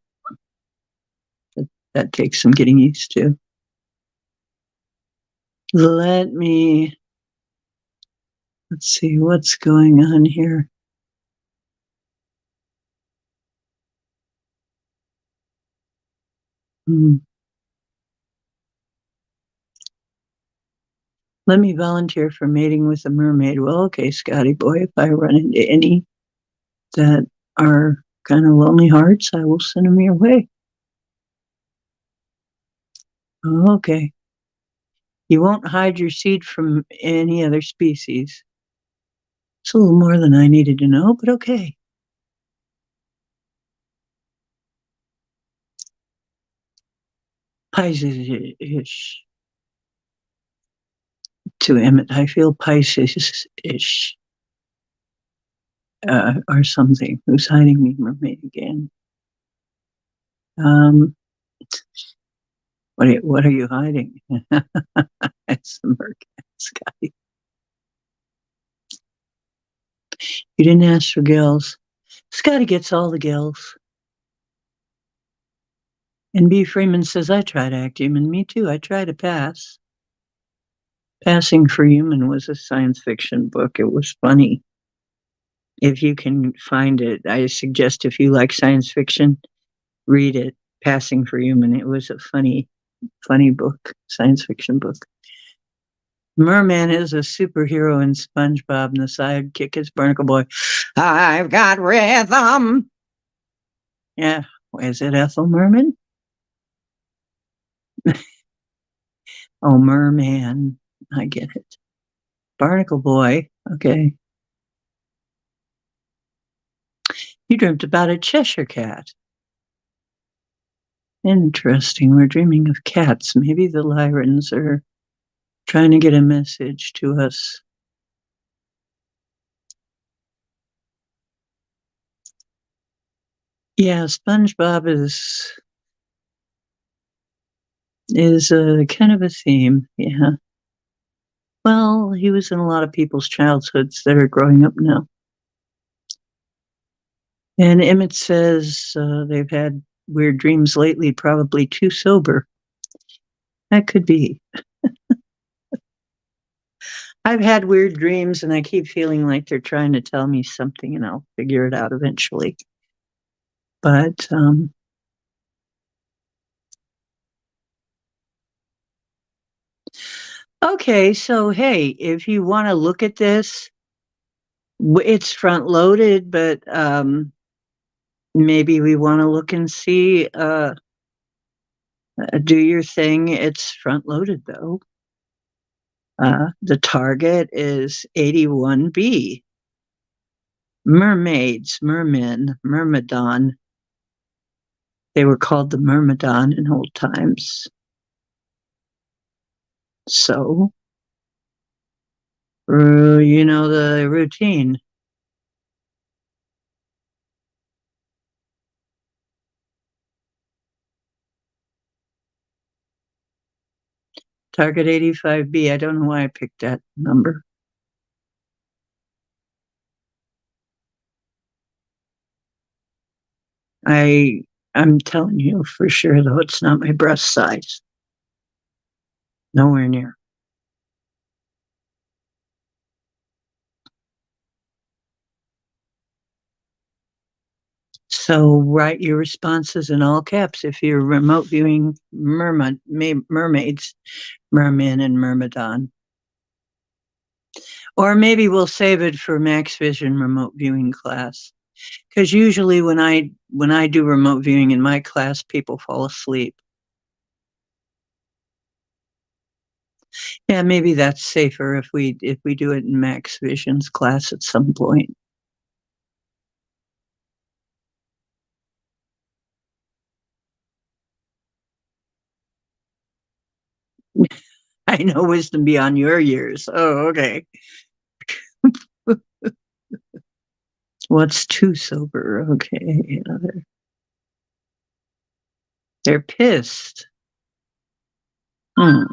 that takes some getting used to. Let's see what's going on here. Hmm. Let me volunteer for mating with a mermaid. Well, okay, Scotty boy, if I run into any that are kind of lonely hearts, I will send them your way. Okay. You won't hide your seed from any other species. It's a little more than I needed to know, but okay. Pisces-ish. To Emmett, I feel Pisces-ish. Or something. Who's hiding me from me again? What are you hiding? It's the Mercat Scotty. You didn't ask for gills. Scotty gets all the gills. And B. Freeman says, I try to act human. Me too. I try to pass. Passing for Human was a science fiction book. It was funny. If you can find it, I suggest if you like science fiction, read it. Passing for Human. It was a funny book, science fiction book. Merman is a superhero in SpongeBob, and the sidekick is Barnacle Boy. I've got rhythm. Yeah, is it Ethel Merman? Oh, Merman. I get it. Barnacle Boy. Okay. You dreamt about a Cheshire cat. Interesting. We're dreaming of cats. Maybe the Lyrans are trying to get a message to us. Yeah, SpongeBob is kind of a theme. Yeah. Well, he was in a lot of people's childhoods that are growing up now. And Emmett says they've had weird dreams lately, probably too sober. That could be. I've had weird dreams and I keep feeling like they're trying to tell me something, and I'll figure it out eventually. But okay, so hey, if you want to look at this, it's front loaded, but maybe we want to look and see. Do your thing. It's front loaded though. The target is 81B. Mermaids, mermen, myrmidon. They were called the myrmidon in old times. So, you know the routine. Target 85B. I don't know why I picked that number. I'm telling you for sure, though, it's not my breast size. Nowhere near. So write your responses in all caps if you're remote viewing mermaids, merman and myrmidon. Or maybe we'll save it for Max Vision remote viewing class. Because usually when I do remote viewing in my class, people fall asleep. Yeah, maybe that's safer if we do it in Max Vision's class at some point. I know wisdom beyond your years. Oh, okay. What's too sober? Okay. They're pissed. Hmm.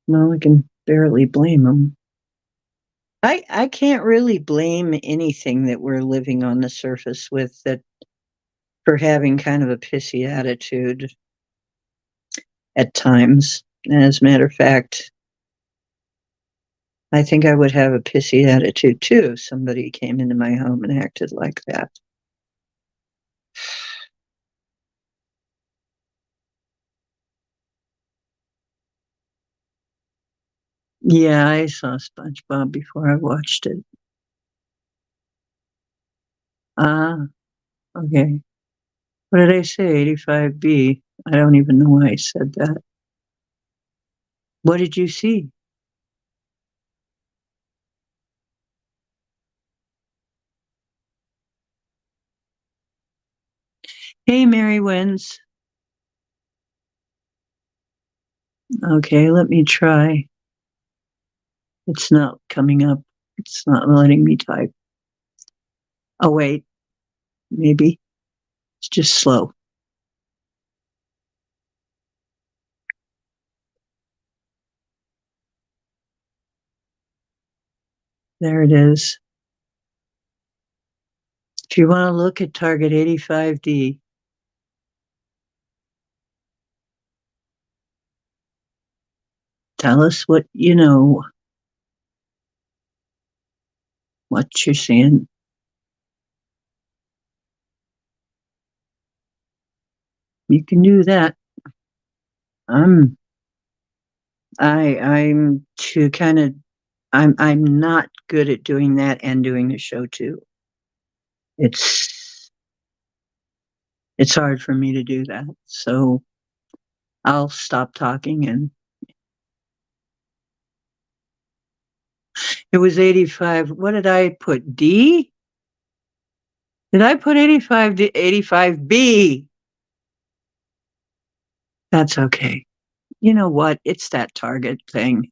Well, I can barely blame them. I can't really blame anything that we're living on the surface with that for having kind of a pissy attitude at times. And as a matter of fact, I think I would have a pissy attitude too if somebody came into my home and acted like that. Yeah, I saw SpongeBob before I watched it. Ah, okay. What did I say? 85B. I don't even know why I said that. What did you see? Hey, Mary Wins. Okay, let me try. It's not coming up. It's not letting me type. Oh, wait. Maybe. It's just slow. There it is. If you want to look at target 85D, tell us what you know, what you're seeing. You can do that. I'm to kind of I'm not good at doing that and doing the show too. It's hard for me to do that. So I'll stop talking and it was 85. What did I put? D? Did I put 85 D 85B? That's okay. You know what? It's that Target thing.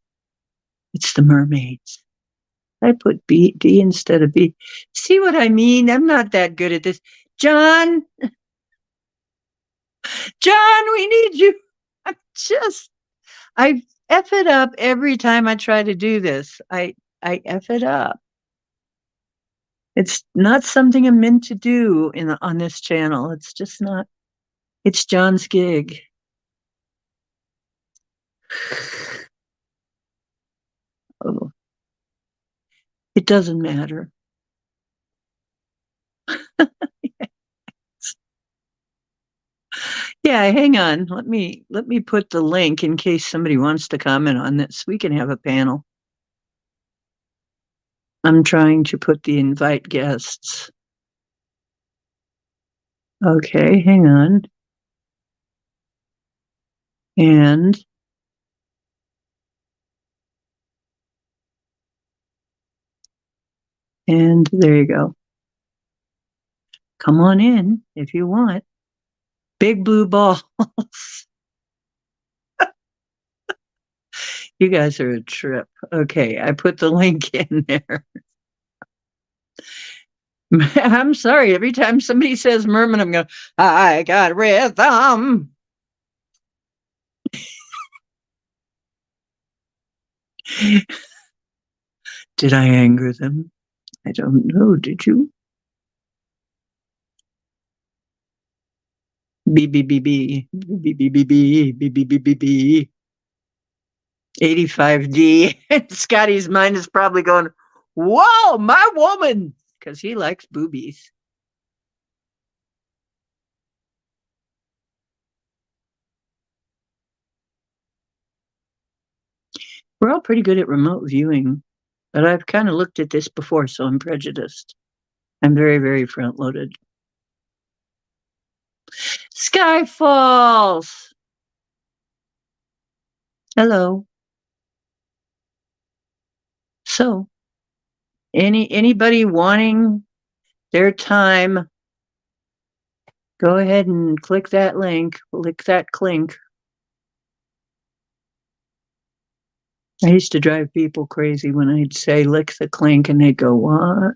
It's the mermaids. I put D instead of B. See what I mean? I'm not that good at this. John, we need you. I'm just, I F it up every time I try to do this. I F it up. It's not something I'm meant to do on this channel. It's just not. It's John's gig. Oh, it doesn't matter. Yeah, hang on. Let me put the link in case somebody wants to comment on this. We can have a panel. I'm trying to put the invite guests. Okay, hang on. And there you go. Come on in if you want. Big blue balls. You guys are a trip. Okay, I put the link in there. I'm sorry. Every time somebody says merman, I'm going, I got rhythm. Did I anger them? I don't know. Did you? B B B B B B B B B B B B B 85D. Scotty's mind is probably going, whoa, my woman, because he likes boobies. We're all pretty good at remote viewing, but I've kind of looked at this before, so I'm prejudiced. I'm very, very front loaded. Sky Falls. Hello. So, anybody wanting their time, go ahead and click that link, lick that clink. I used to drive people crazy when I'd say lick the clink and they'd go, what?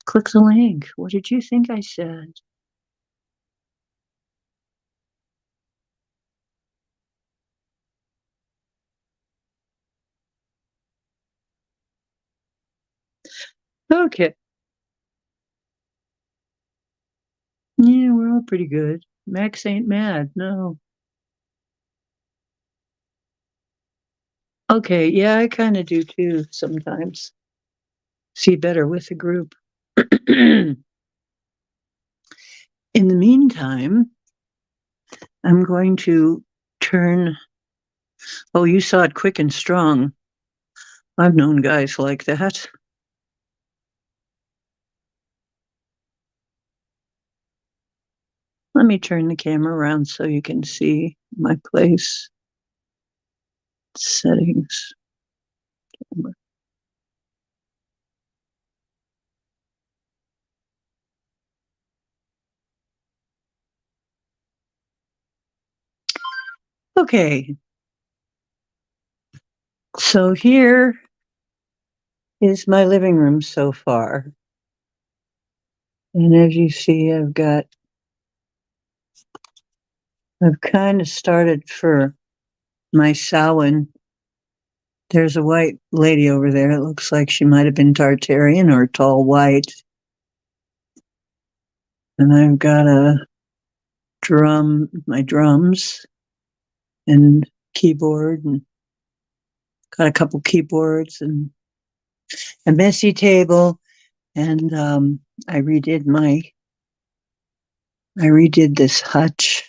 Click the link. What did you think I said? Okay. Yeah, we're all pretty good. Max ain't mad. No. Okay. Yeah, I kind of do too sometimes. See better with a group. In the meantime, I'm going to turn. Oh, you saw it quick and strong. I've known guys like that. Let me turn the camera around so you can see my place. Settings. Okay. So here is my living room so far. And as you see, I've kind of started for my Samhain. There's a white lady over there. It looks like she might have been Tartarian or tall white. And I've got my drums and keyboard, and got a couple keyboards and a messy table. And I redid this hutch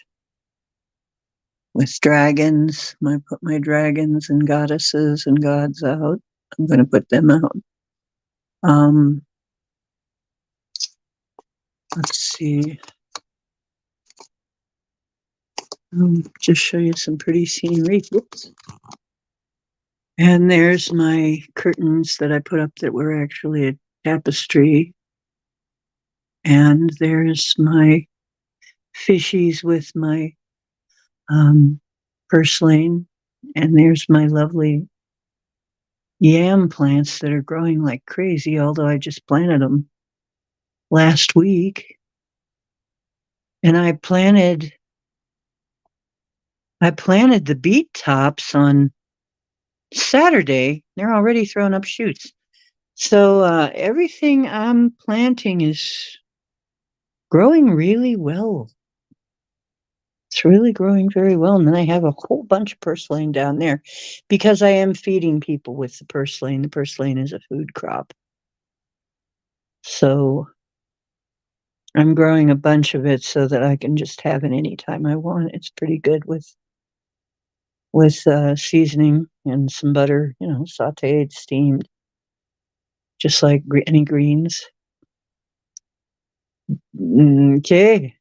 with dragons. I put my dragons and goddesses and gods out. I'm going to put them out. Let's see. Just show you some pretty scenery. Whoops. And there's my curtains that I put up that were actually a tapestry. And there's my fishies with my purslane. And there's my lovely yam plants that are growing like crazy, although I just planted them last week. And I planted the beet tops on Saturday. They're already throwing up shoots. So everything I'm planting is growing really well. It's really growing very well. And then I have a whole bunch of purslane down there because I am feeding people with the purslane. The purslane is a food crop. So I'm growing a bunch of it so that I can just have it anytime I want. It's pretty good with seasoning and some butter, sauteed, steamed, just like any greens. Okay.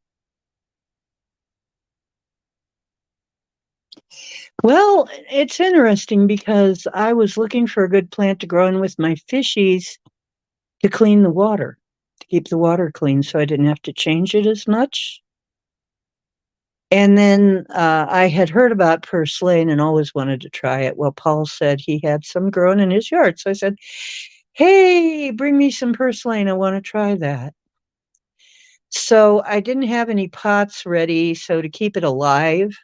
Well, it's interesting because I was looking for a good plant to grow in with my fishies to clean the water, to keep the water clean so I didn't have to change it as much. And then I had heard about purslane and always wanted to try it. Well, Paul said he had some growing in his yard. So I said, hey, bring me some purslane. I want to try that. So I didn't have any pots ready. So to keep it alive,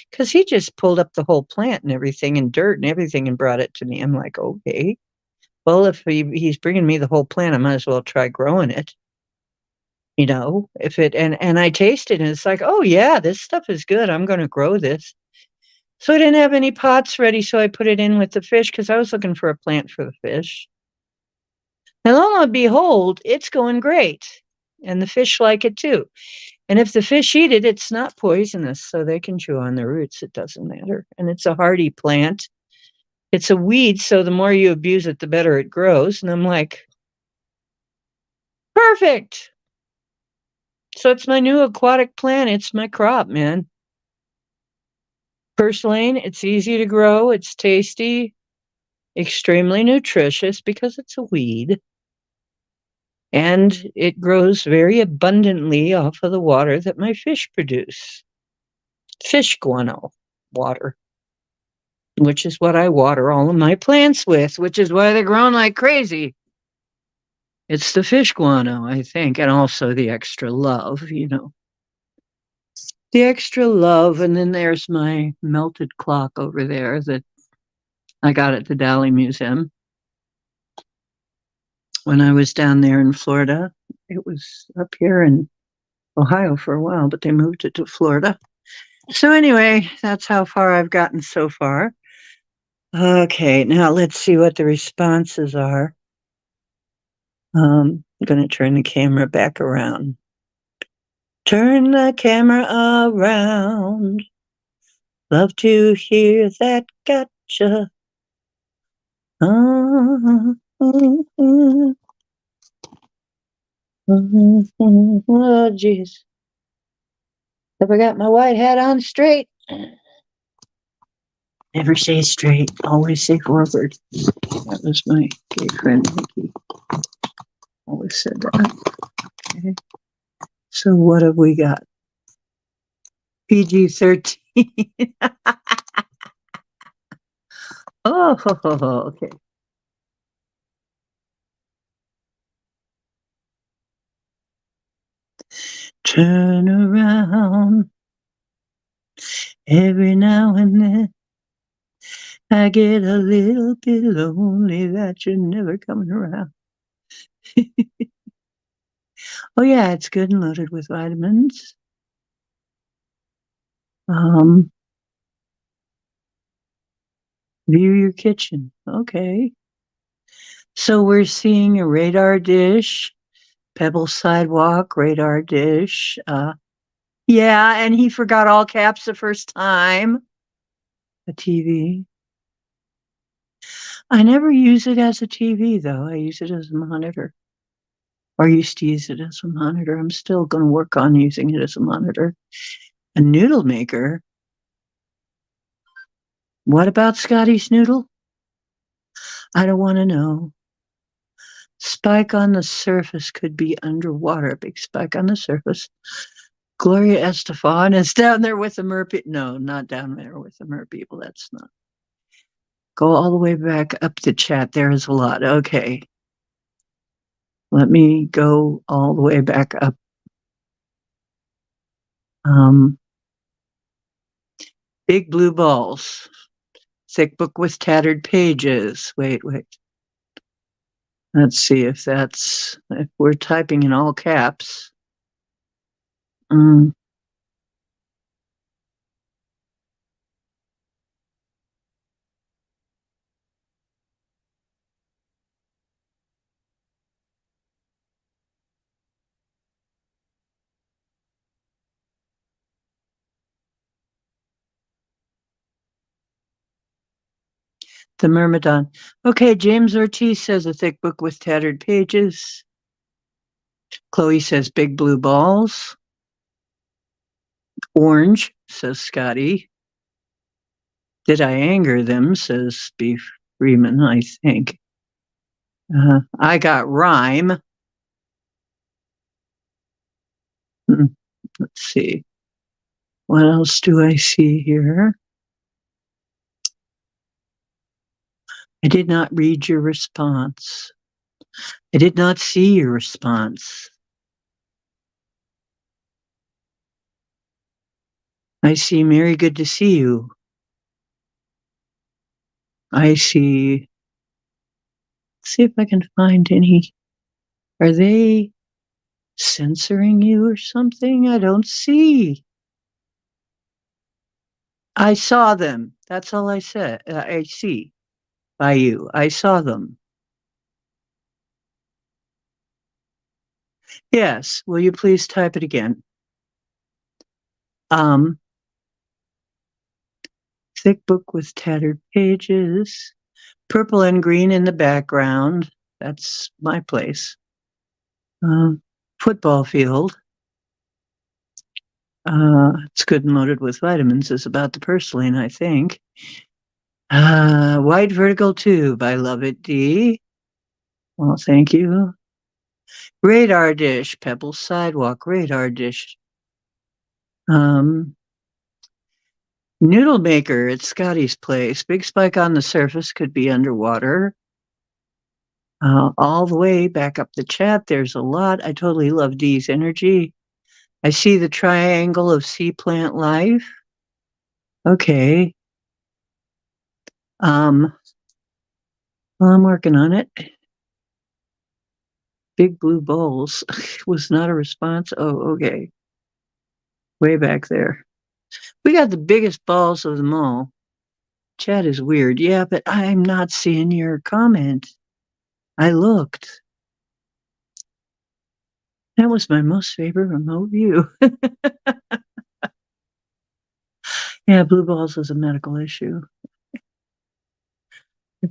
Because he just pulled up the whole plant and everything and dirt and everything and brought it to me. I'm like, okay, well, if he's bringing me the whole plant, I might as well try growing it. If it, and I tasted it and it's like, oh yeah, this stuff is good. I'm going to grow this. So I didn't have any pots ready. So I put it in with the fish because I was looking for a plant for the fish. And lo and behold, it's going great. And the fish like it too. And if the fish eat it, it's not poisonous. So they can chew on the roots. It doesn't matter. And it's a hardy plant. It's a weed. So the more you abuse it, the better it grows. And I'm like, perfect. So it's my new aquatic plant. It's my crop, man. Purslane, it's easy to grow. It's tasty, extremely nutritious because it's a weed. And it grows very abundantly off of the water that my fish produce. Fish guano water, which is what I water all of my plants with, which is why they're growing like crazy. It's the fish guano, I think, and also the extra love, The extra love, and then there's my melted clock over there that I got at the Dali Museum. When I was down there in Florida, it was up here in Ohio for a while, but they moved it to Florida. So anyway, that's how far I've gotten so far. Okay, now let's see what the responses are. I'm going to turn the camera back around. Turn the camera around. Love to hear that gotcha. Oh, jeez. Have I got my white hat on straight? Never say straight, always say forward. That was my gay friend, Nikki. Always said that. Okay. So what have we got? PG-13. Oh, okay. Turn around. Every now and then I get a little bit lonely that you're never coming around. Oh yeah, it's good and loaded with vitamins. View your kitchen. Okay. So we're seeing a radar dish, pebble sidewalk, radar dish. Yeah, and he forgot all caps the first time. A TV. I never use it as a TV though. I use it as a monitor. Or used to use it as a monitor. I'm still going to work on using it as a monitor. A noodle maker. What about Scotty's noodle? I don't want to know. Spike on the surface could be underwater. Big spike on the surface. Gloria Estefan is down there with the mer people. No, not down there with the mer people. That's not. Go all the way back up the chat. There is a lot. Okay. Let me go all the way back up. Big blue balls. Thick book with tattered pages. Wait. Let's see if we're typing in all caps. The Myrmidon. Okay, James Ortiz says a thick book with tattered pages. Chloe says big blue balls. Orange, says Scotty. Did I anger them, says Beef Freeman, I think. I got rhyme. Let's see. What else do I see here? I did not read your response. I did not see your response. I see Mary, good to see you. I see. See if I can find any. Are they censoring you or something? I don't see. I saw them. That's all I said. I see by you. I saw them. Yes. Will you please type it again? Um, thick book with tattered pages, purple and green in the background. That's my place. Uh, football field. It's good and loaded with vitamins is about the purslane, I think. White vertical tube. I love it, D. Well, thank you. Radar dish, Pebble sidewalk, radar dish. Um, noodle maker at Scotty's place. Big spike on the surface could be underwater. All the way back up the chat, there's a lot. I totally love Dee's energy. I see the triangle of sea plant life. Okay. Well, I'm working on it. Big blue bowls was not a response. Oh, okay. Way back there. We got the biggest balls of them all. Chat is weird. Yeah, but I'm not seeing your comment. I looked. That was my most favorite remote view. Yeah, blue balls is a medical issue.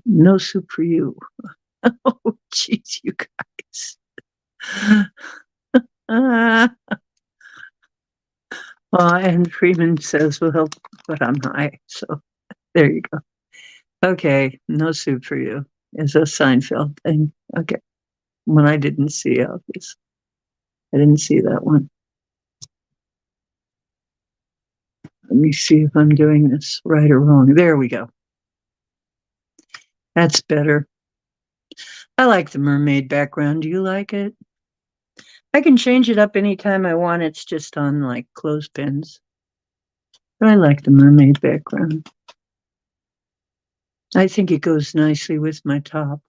No soup for you. Oh, jeez, you guys. Ah. And Freeman says, well, but I'm high. So there you go. Okay, no soup for you is a Seinfeld thing. Okay, one I didn't see, obviously. I didn't see that one. Let me see if I'm doing this right or wrong. There we go. That's better. I like the mermaid background. Do you like it? I can change it up anytime I want. It's just on like clothespins. But I like the mermaid background. I think it goes nicely with my top.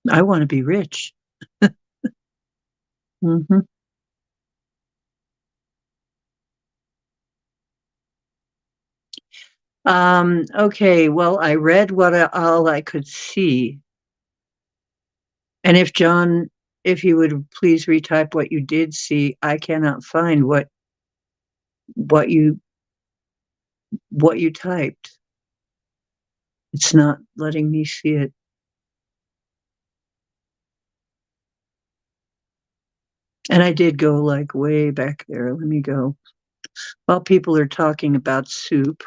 I want to be rich. Mm-hmm. Okay, well, I read all I could see. And if John, if you would please retype what you did see, I cannot find what you what you typed. It's not letting me see it. And I did go like way back there. Let me go. While people are talking about soup,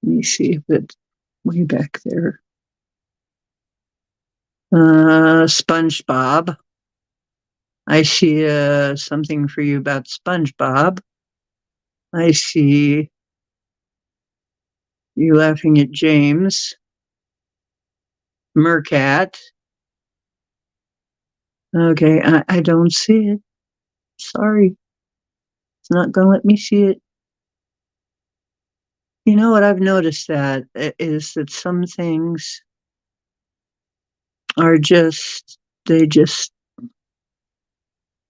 let me see if it's way back there. SpongeBob. I see something for you about SpongeBob. I see you laughing at James. Mercat. Okay, I don't see it. Sorry. It's not going to let me see it. You know what I've noticed that is that some things are just, they just,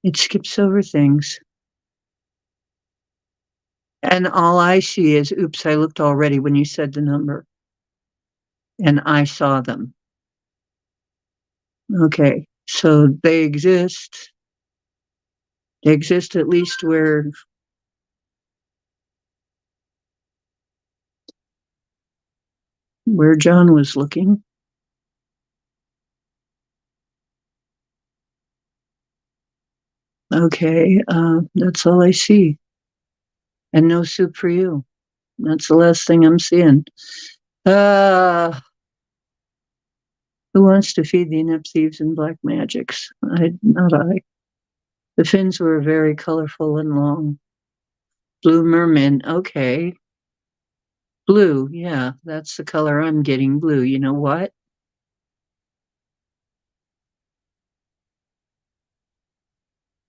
it skips over things. And all I see is, oops, I looked already when you said the number. And I saw them. Okay, so they exist. They exist at least where John was looking. Okay, that's all I see. And no soup for you. That's the last thing I'm seeing. Uh, who wants to feed the inept thieves and black magics? Not I. The fins were very colorful and long. Blue merman. Okay. Blue. Yeah, that's the color I'm getting. Blue. You know what?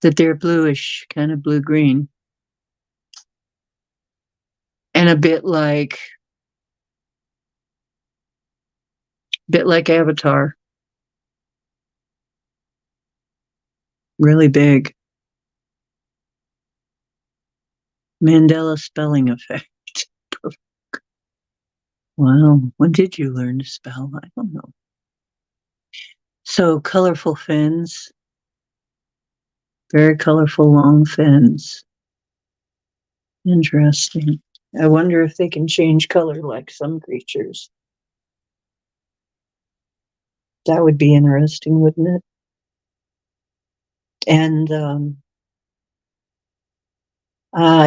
that they're bluish, kind of blue-green. And a bit like Avatar. Really big. Mandela spelling effect. Wow. When did you learn to spell? I don't know. So colorful fins. Very colorful long fins. Interesting. I wonder if they can change color like some creatures. That would be interesting, wouldn't it? And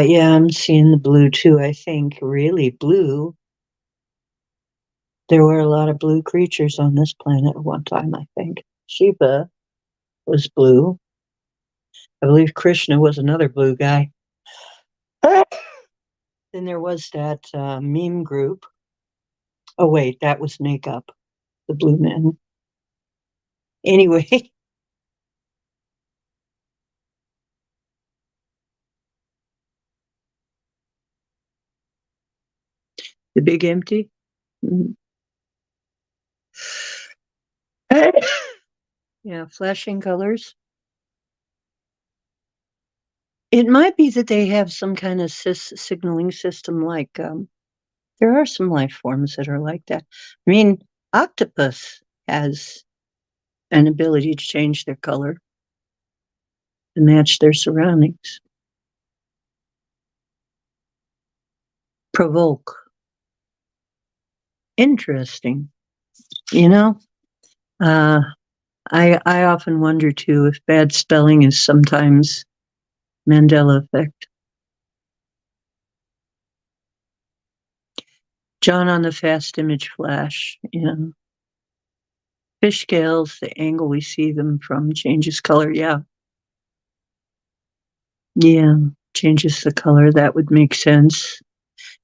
yeah, I'm seeing the blue too. I think really blue. There were a lot of blue creatures on this planet at one time, I think. Shiva was blue. I believe Krishna was another blue guy. Then there was that meme group. Oh, wait, that was Makeup, the blue men. Anyway, the big empty. Mhm. Yeah, flashing colors. It might be that they have some kind of signaling system like there are some life forms that are like that. I mean, octopus has an ability to change their color to match their surroundings. Provoke. Interesting. You know, uh, I often wonder too if bad spelling is sometimes Mandela effect. John on the fast image flash. Fish scales, the angle we see them from changes color. Yeah. Yeah. Changes the color. That would make sense.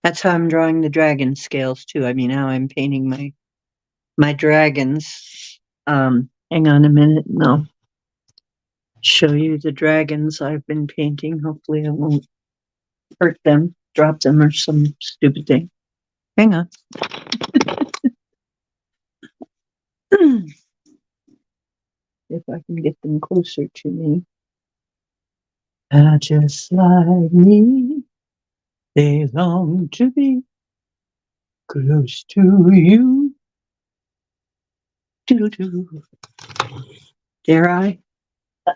That's how I'm drawing the dragon scales too. I mean, now I'm painting my dragons. Hang on a minute and I'll show you the dragons I've been painting. Hopefully I won't hurt them, drop them or some stupid thing. Hang on. If I can get them closer to me. Just like me, they long to be close to you. Doo-doo-doo. Dare I?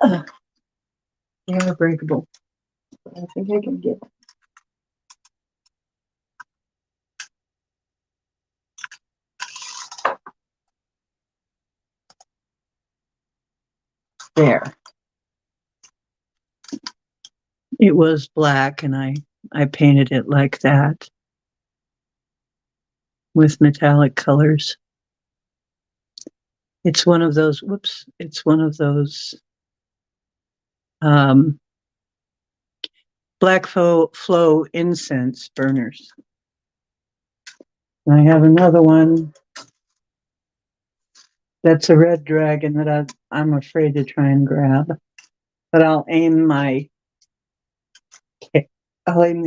They are breakable. I think I can get there. It was black and I painted it like that with metallic colors. It's one of those, it's one of those um, black flow incense burners. And I have another one that's a red dragon that I'm afraid to try and grab. But I'll aim the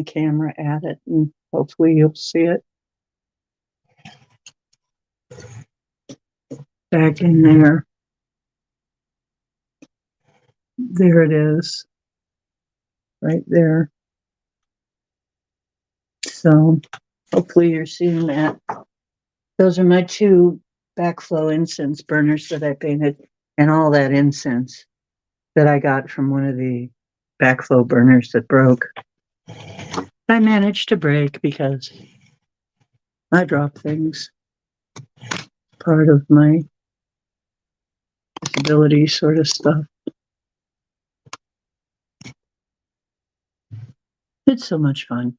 camera at it and hopefully you'll see it. Back in there. There it is. Right there. So hopefully you're seeing that. Those are my two backflow incense burners that I painted, and all that incense that I got from one of the backflow burners that broke. I managed to break because I drop things. Part of my disability sort of stuff. It's so much fun.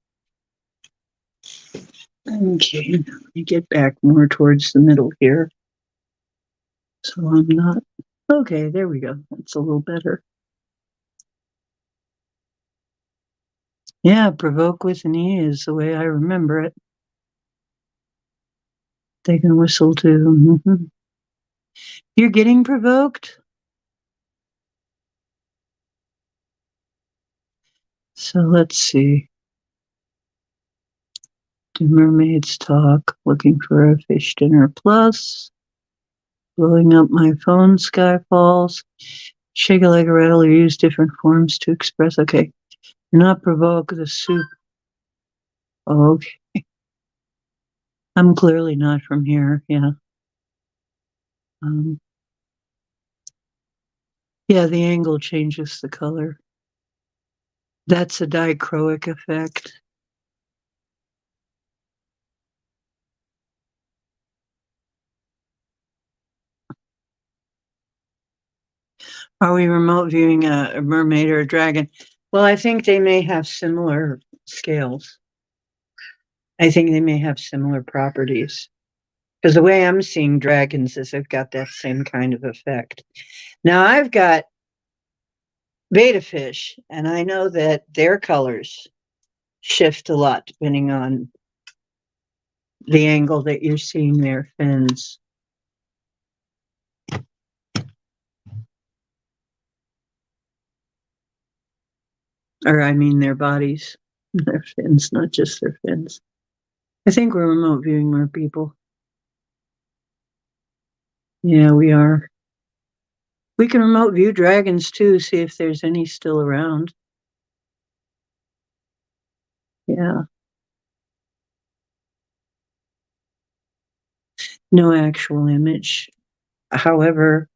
Okay, let me get back more towards the middle here. So I'm not. Okay, there we go. That's a little better. Yeah, provoke with an E is the way I remember it. They can whistle too. Mm-hmm. You're getting provoked? So let's see. Do mermaids talk? Looking for a fish dinner plus. Blowing up my phone, sky falls. Shake it like a rattle or use different forms to express. Okay. Not provoke the soup. Okay. I'm clearly not from here. Yeah. Um, yeah, the angle changes the color. That's a dichroic effect. Are we remote viewing a mermaid or a dragon? Well, I think they may have similar scales. I think they may have similar properties. Because the way I'm seeing dragons is they've got that same kind of effect. Now I've got betta fish, and I know that their colors shift a lot depending on the angle that you're seeing their fins. Or I mean their bodies, their fins, not just their fins. I think we're remote viewing more people. Yeah, we are. We can remote view dragons too, see if there's any still around. Yeah. No actual image. However,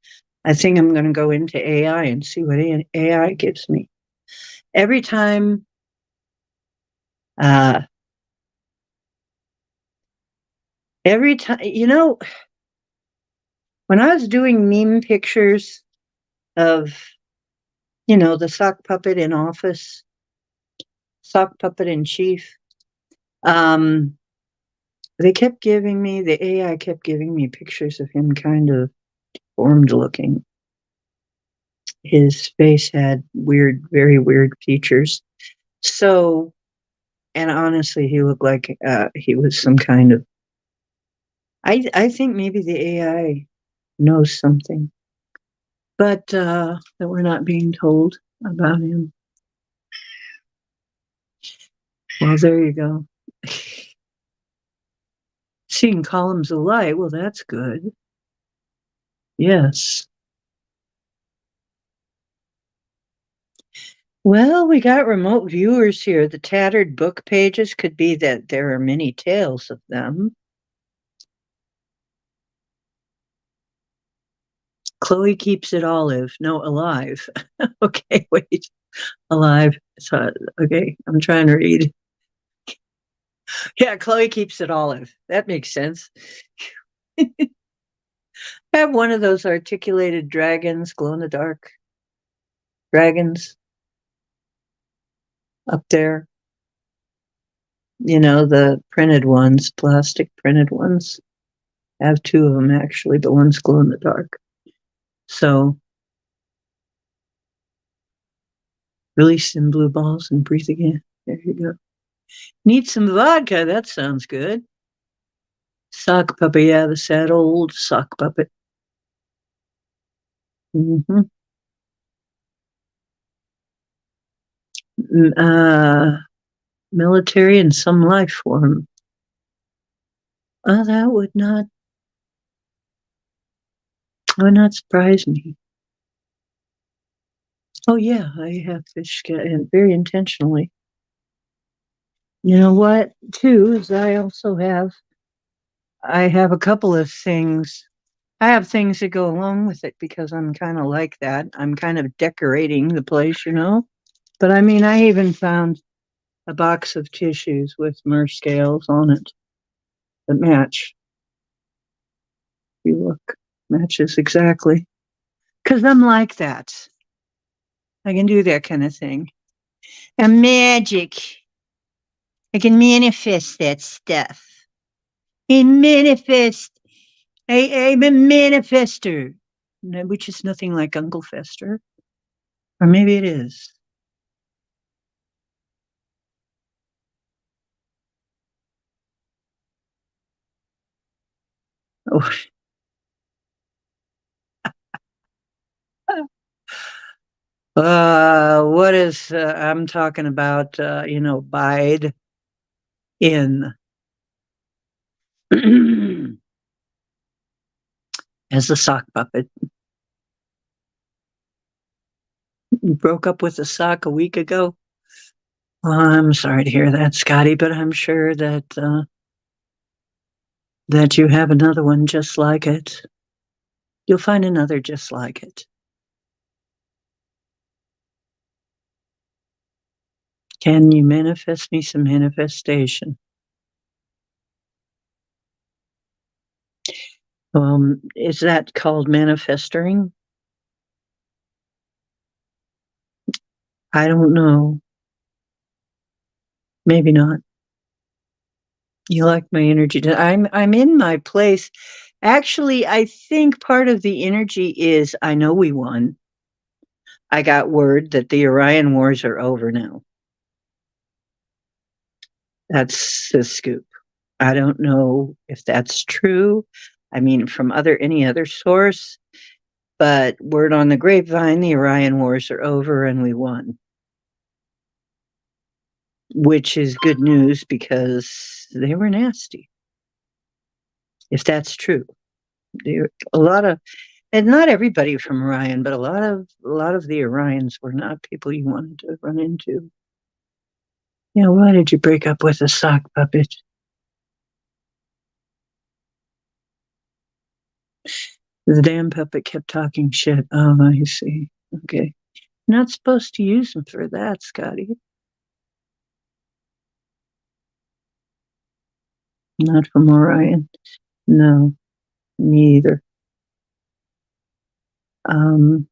I think I'm going to go into AI and see what AI gives me. Every time, uh, when I was doing meme pictures of, the sock puppet in office, sock puppet in chief, um, the AI kept giving me pictures of him kind of formed looking. His face had weird, very weird features. So, and honestly, he looked like he was some kind of. I think maybe the AI knows something, but that we're not being told about him. Well, there you go. Seeing columns of light. Well, that's good. Yes. Well, we got remote viewers here. The tattered book pages could be that there are many tales of them. Chloe keeps it olive. No, alive. Okay, wait. Alive. So, okay, I'm trying to read. Yeah, Chloe keeps it olive. That makes sense. I have one of those articulated dragons, glow in the dark dragons up there. The printed ones, plastic printed ones. I have two of them actually, but one's glow in the dark. So release some blue balls and breathe again. There you go. Need some vodka. That sounds good. Sock puppet. Yeah, the sad old sock puppet. Mm-hmm. Military in some life form. That would not surprise me. Oh yeah, I have fish and very intentionally. You know what? Too is I have a couple of things. I have things that go along with it because I'm kind of like that. I'm kind of decorating the place. But I mean, I even found a box of tissues with mer scales on it that match. If you look, matches exactly. Because I'm like that. I can do that kind of thing. I'm magic. I can manifest that stuff. And manifest. I'm a manifester. Which is nothing like Uncle Fester. Or maybe it is. Oh, I'm talking about, Bide in as a sock puppet. You broke up with a sock a week ago. Well, I'm sorry to hear that, Scotty, but I'm sure that you have another one just like it. You'll find another just like it. Can you manifest me some manifestation? Is that called manifesting? I don't know. Maybe not. You like my energy. I'm in my place. Actually, I think part of the energy is I know we won. I got word that the Orion Wars are over now. That's the scoop. I don't know if that's true. I mean, from any other source, but word on the grapevine, the Orion Wars are over and we won. Which is good news because they were nasty. If that's true, a lot of, and not everybody from Orion, but a lot of the Orions were not people you wanted to run into. Why did you break up with a sock puppet? The damn puppet kept talking shit. Oh, I see. Okay. Not supposed to use them for that, Scotty. Not from Orion. No, neither. Um,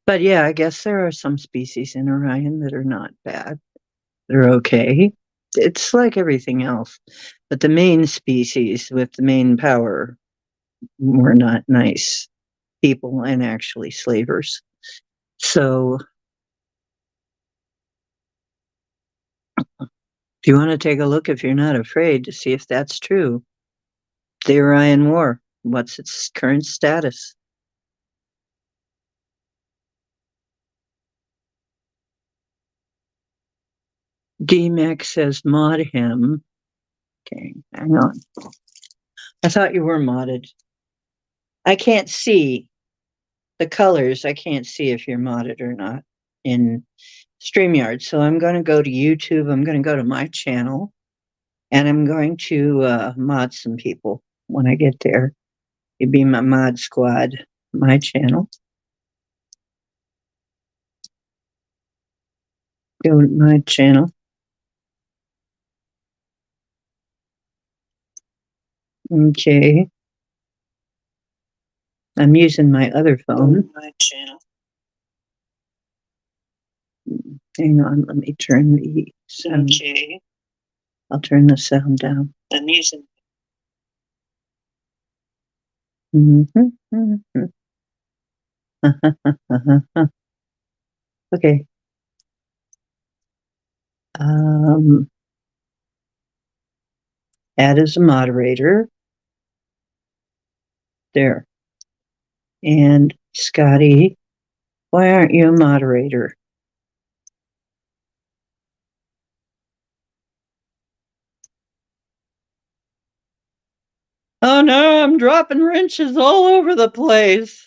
but yeah, I guess there are some species in Orion that are not bad. They're okay. It's like everything else. But the main species with the main power were not nice people and actually slavers. So if you want to take a look, if you're not afraid, to see if that's true, the Orion War, what's its current status? DMAX says mod him. Okay, hang on. I thought you were modded. I can't see the colors. I can't see if you're modded or not in StreamYard. So I'm going to go to YouTube. I'm going to go to my channel and I'm going to mod some people when I get there. It'd be my mod squad, my channel. Go to my channel. Okay. I'm using my other phone. My channel. Hang on, let me turn the sound. Okay. I'll turn the sound down. I'm using. Okay. Add as a moderator. There. And Scotty, why aren't you a moderator? Oh no, I'm dropping wrenches all over the place.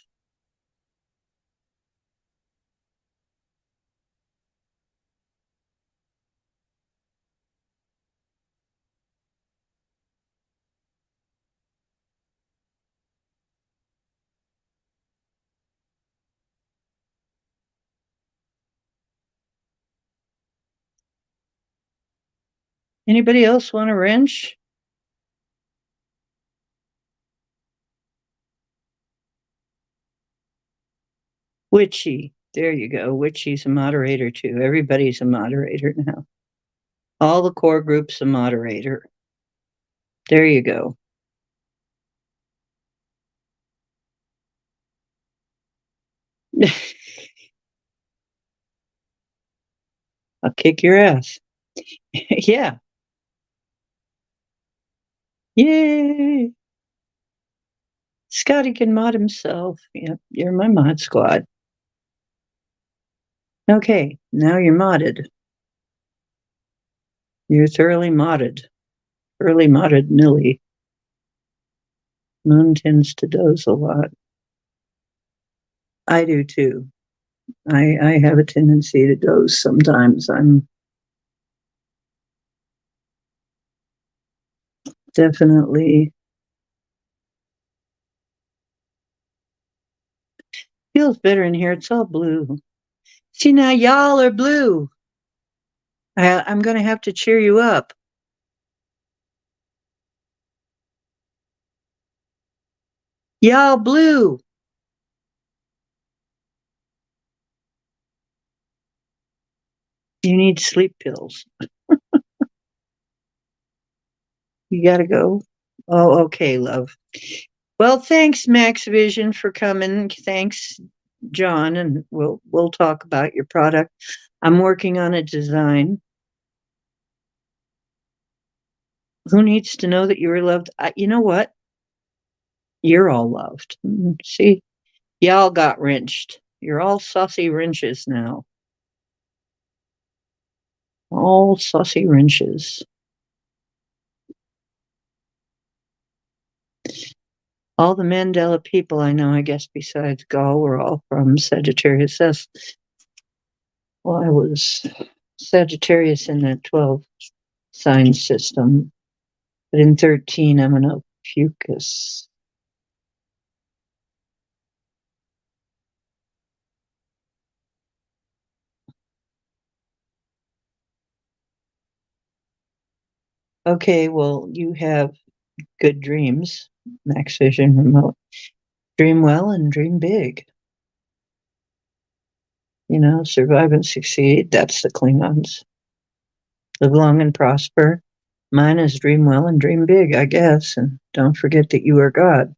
Anybody else want a wrench? Witchy. There you go. Witchy's a moderator too. Everybody's a moderator now. All the core groups a moderator. There you go. I'll kick your ass. Yeah. Yay. Scotty can mod himself. Yep, you're my mod squad. Okay, now you're modded. You're thoroughly modded. Thoroughly modded Millie. Moon tends to doze a lot. I do too. I have a tendency to doze sometimes. I'm definitely feels better in here. It's all blue. See, now y'all are blue. I'm going to have to cheer you up. Y'all blue. You need sleep pills. You got to go. Oh, okay, love. Well, thanks, Max Vision, for coming. Thanks, John, and we'll talk about your product. I'm working on a design. Who needs to know that you were loved? You know what? You're all loved. See, y'all got wrenched. You're all saucy wrenches now. All saucy wrenches. All the Mandela people I know, I guess, besides Gaul, were all from Sagittarius S. Well, I was Sagittarius in that 12 sign system, but in 13, I'm an Ophiuchus. Okay, well, you have good dreams, Max Vision Remote. Dream well and dream big. You know, survive and succeed. That's the Klingons. Live long and prosper. Mine is dream well and dream big, I guess. And don't forget that you are God.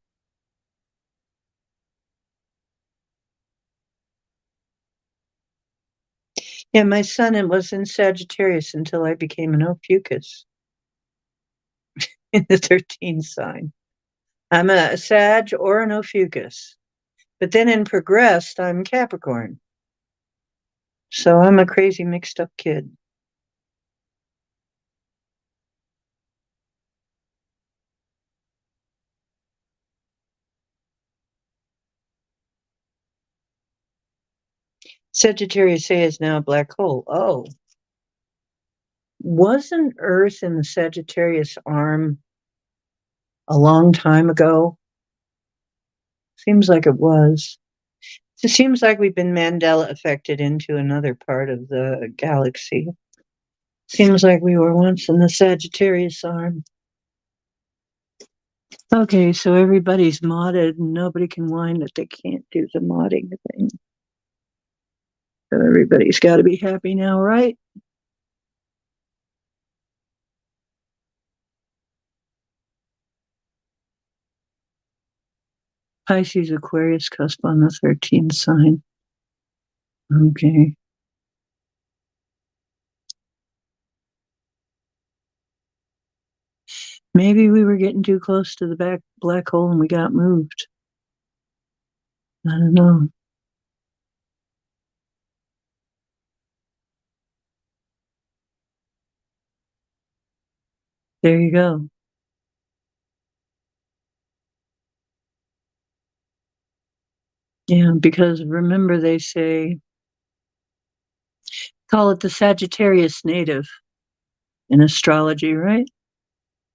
Yeah, my sun was in Sagittarius until I became an Ophiuchus in the 13th sign. I'm a Sag or an Ophiuchus. But then in progressed, I'm Capricorn. So I'm a crazy mixed up kid. Sagittarius A is now a black hole. Oh, wasn't Earth in the Sagittarius arm a long time ago? Seems like it was. It seems like we've been Mandela affected into another part of the galaxy. Seems like we were once in the Sagittarius arm. Okay, so everybody's modded and nobody can whine that they can't do the modding thing. So everybody's got to be happy now, right? Pisces Aquarius cusp on the 13th sign. Okay. Maybe we were getting too close to the back black hole and we got moved. I don't know. There you go. Yeah, because remember they say call it the Sagittarius native in astrology, right?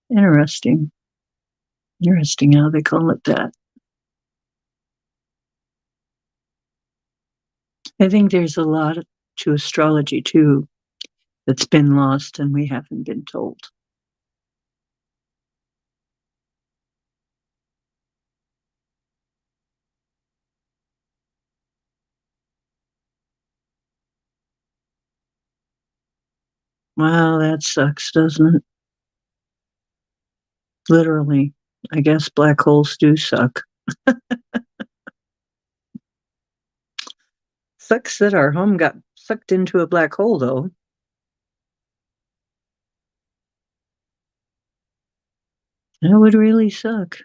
Interesting. Interesting how they call it that. I think there's a lot to astrology too that's been lost and we haven't been told. Wow, that sucks, doesn't it? Literally. I guess black holes do suck. Sucks that our home got sucked into a black hole, though. That would really suck.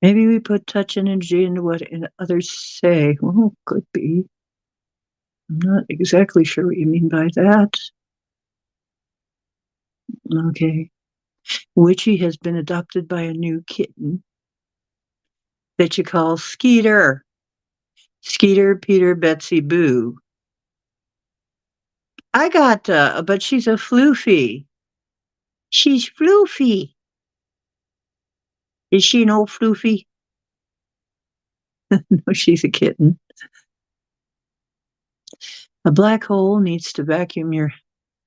Maybe we put touch energy into what others say. Well, could be. I'm not exactly sure what you mean by that. Okay. Witchy has been adopted by a new kitten that you call Skeeter. Skeeter, Peter, Betsy, Boo. I got, but she's a floofy. She's floofy. Is she an old floofy? No, she's a kitten. A black hole needs to vacuum your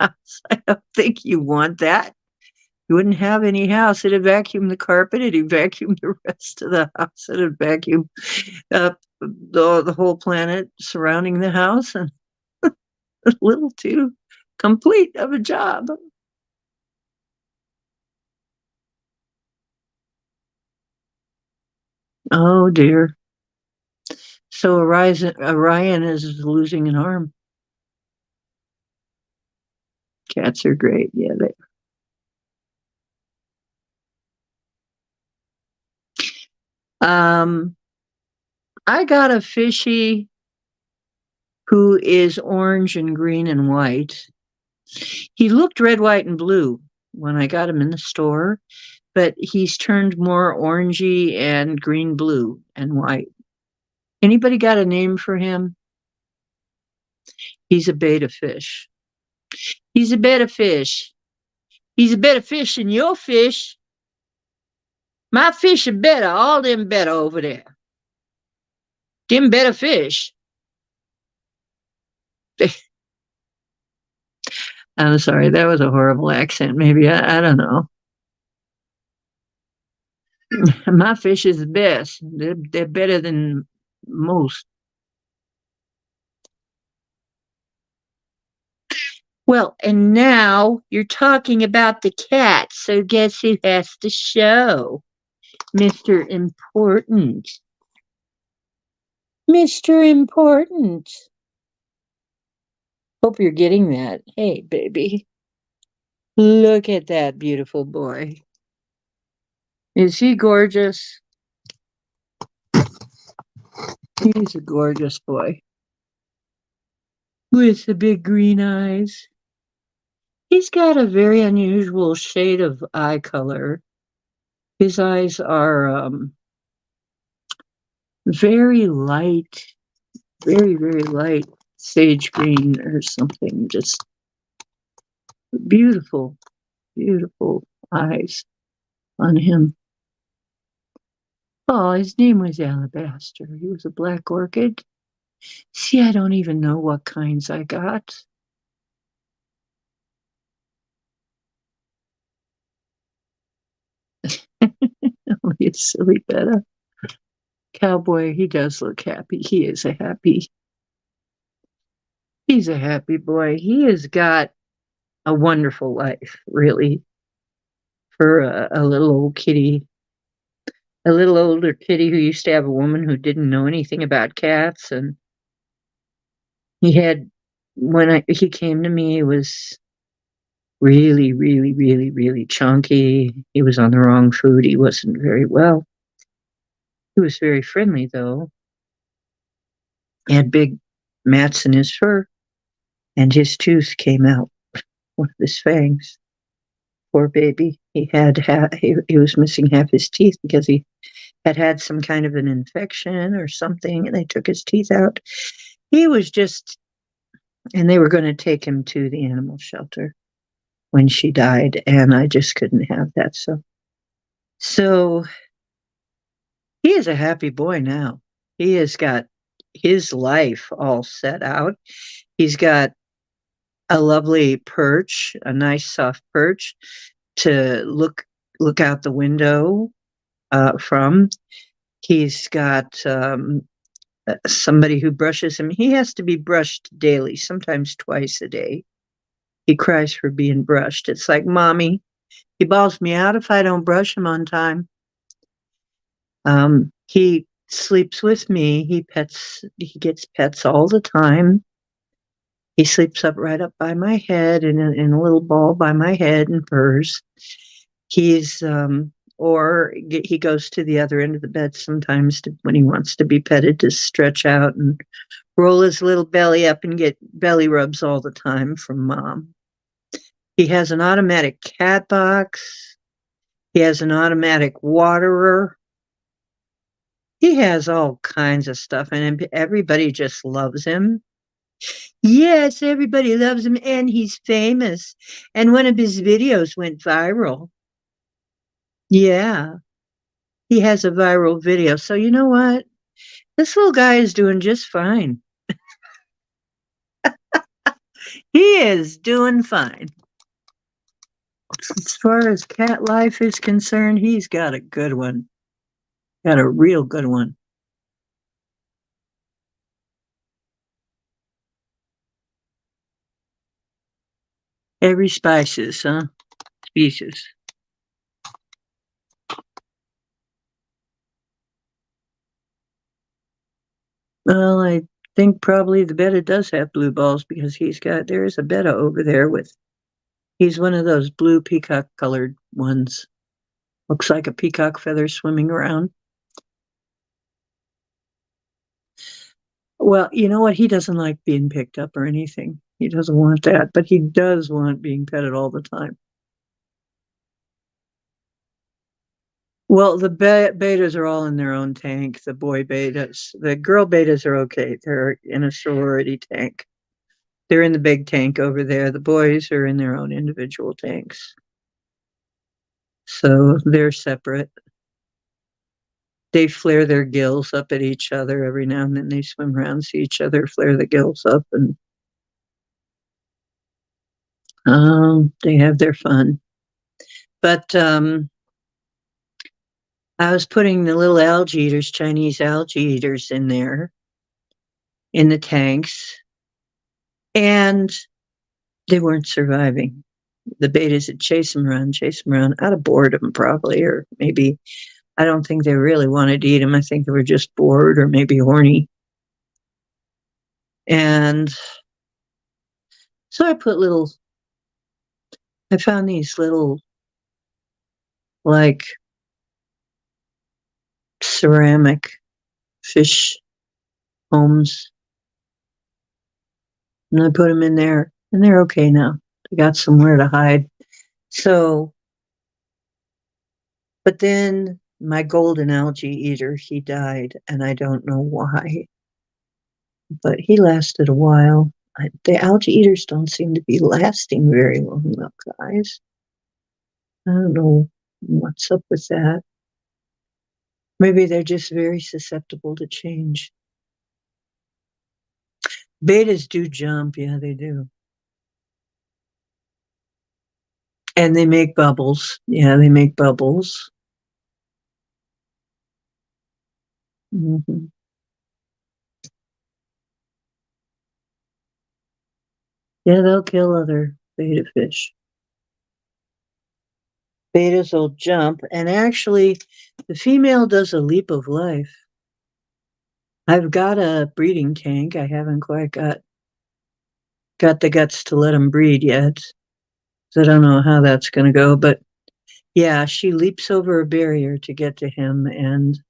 house. I don't think you want that. You wouldn't have any house. It'd vacuum the carpet. It'd vacuum the rest of the house. It'd vacuum up the whole planet surrounding the house, and a little too complete of a job. Oh dear. So Orion is losing an arm. Cats are great. Yeah. Um, I got a fishy who is orange and green and white. He looked red, white, and blue when I got him in the store, but he's turned more orangey and green, blue, and white. Anybody got a name for him? He's a betta fish. He's a betta fish. He's a better fish than your fish. My fish are better. All them better over there. Them better fish. I'm sorry, that was a horrible accent. Maybe I don't know. My fish is the best. They're better than most. Well, and now you're talking about the cat, so guess who has to show? Mr. Important. Mr. Important. Hope you're getting that. Hey, baby. Look at that beautiful boy. Is he gorgeous? He's a gorgeous boy. With the big green eyes. He's got a very unusual shade of eye color. His eyes are very light, very, very light sage green or something. Just beautiful, beautiful eyes on him. Oh, his name was Alabaster. He was a black orchid. See, I don't even know what kinds I got. Only a silly betta. Cowboy, he does look happy. He's a happy boy. He has got a wonderful life, really, for a little old kitty, a little older kitty who used to have a woman who didn't know anything about cats. And he had, he came to me, he was really, really, really, really chunky. He was on the wrong food. He wasn't very well. He was very friendly, though. He had big mats in his fur, and his tooth came out, one of his fangs. Poor baby. He was missing half his teeth because he had some kind of an infection or something, and they took his teeth out. He was just, and they were going to take him to the animal shelter when she died, and I just couldn't have that. So he is a happy boy now. He has got his life all set out. He's got a lovely perch, a nice soft perch to look out the window from. He's got somebody who brushes him. He has to be brushed daily, sometimes twice a day. He cries for being brushed. It's like, Mommy, he bawls me out if I don't brush him on time. He sleeps with me. He gets pets all the time. He sleeps right up by my head in a little ball by my head and purrs. He's or he goes to the other end of the bed sometimes when he wants to be petted to stretch out and roll his little belly up and get belly rubs all the time from mom. He has an automatic cat box. He has an automatic waterer. He has all kinds of stuff, and everybody just loves him. Yes, everybody loves him, and he's famous. And one of his videos went viral. Yeah, he has a viral video. So you know what? This little guy is doing just fine. He is doing fine. As far as cat life is concerned, he's got a good one. Got a real good one. Every species, huh? Species. Well, I think probably the betta does have blue balls because there's a betta over there he's one of those blue peacock colored ones. Looks like a peacock feather swimming around. Well, you know what? He doesn't like being picked up or anything. He doesn't want that, but he does want being petted all the time. Well, the betas are all in their own tank, the boy betas. The girl betas are okay. They're in a sorority tank. They're in the big tank over there. The boys are in their own individual tanks. So they're separate. They flare their gills up at each other every now and then. They swim around, see each other, flare the gills up, and they have their fun. But I was putting the little algae eaters, Chinese algae eaters, in there in the tanks, and they weren't surviving. The betas would chase them around out of boredom, probably, or maybe I don't think they really wanted to eat them. I think they were just bored or maybe horny. And so I found these little, like, ceramic fish homes. And I put them in there, and they're okay now. They got somewhere to hide. So, but then my golden algae eater, he died, and I don't know why. But he lasted a while. The algae eaters don't seem to be lasting very long, though, guys. I don't know what's up with that. Maybe they're just very susceptible to change. Betas do jump, yeah, they do. And they make bubbles. Yeah, they make bubbles. Mm-hmm. Yeah, they'll kill other beta fish. Betas will jump, and actually, the female does a leap of life. I've got a breeding tank. I haven't quite got the guts to let them breed yet. So I don't know how that's going to go, but yeah, she leaps over a barrier to get to him, and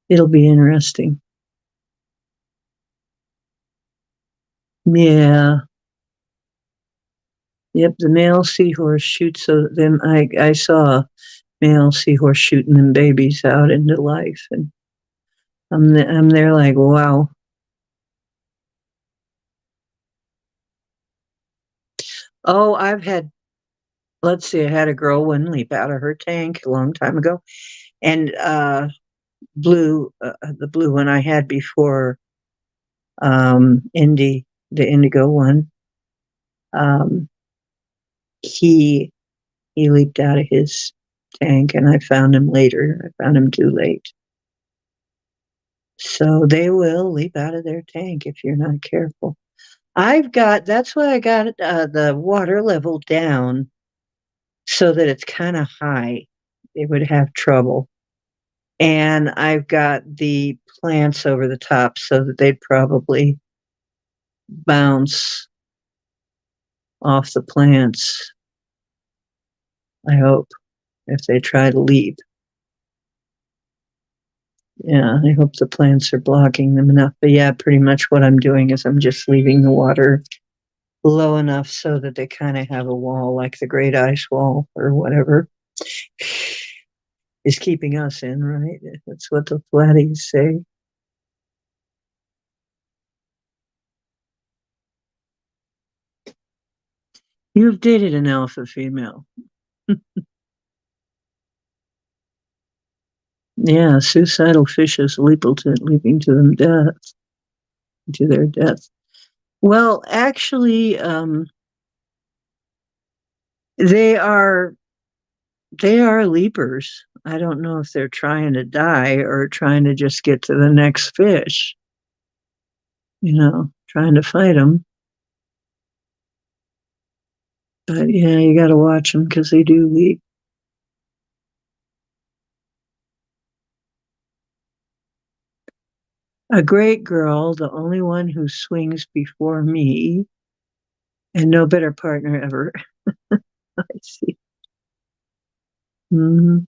it'll be interesting. Yeah. Yep, the male seahorse shoots them. I saw a male seahorse shooting them babies out into life, and I'm there like, wow. Oh, let's see, I had a girl one leap out of her tank a long time ago, and the blue one I had before, the indigo one, um, he leaped out of his tank, and I found him later. I found him too late. So they will leap out of their tank if you're not careful. That's why I got the water level down so that it's kind of high. They would have trouble. And I've got the plants over the top so that they'd probably bounce off the plants. I hope, if they try to leap. Yeah, I hope the plants are blocking them enough. But yeah, pretty much what I'm doing is I'm just leaving the water low enough so that they kind of have a wall like the Great Ice Wall or whatever is keeping us in, right? That's what the flatties say. You've dated an alpha female. Yeah, suicidal fishes leaping to them death, to their death. Well, actually, they are leapers. I don't know if they're trying to die or trying to just get to the next fish. Trying to fight them. But yeah, you got to watch them because they do leap. A great girl, the only one who swings before me, and no better partner ever. I see. Mm-hmm.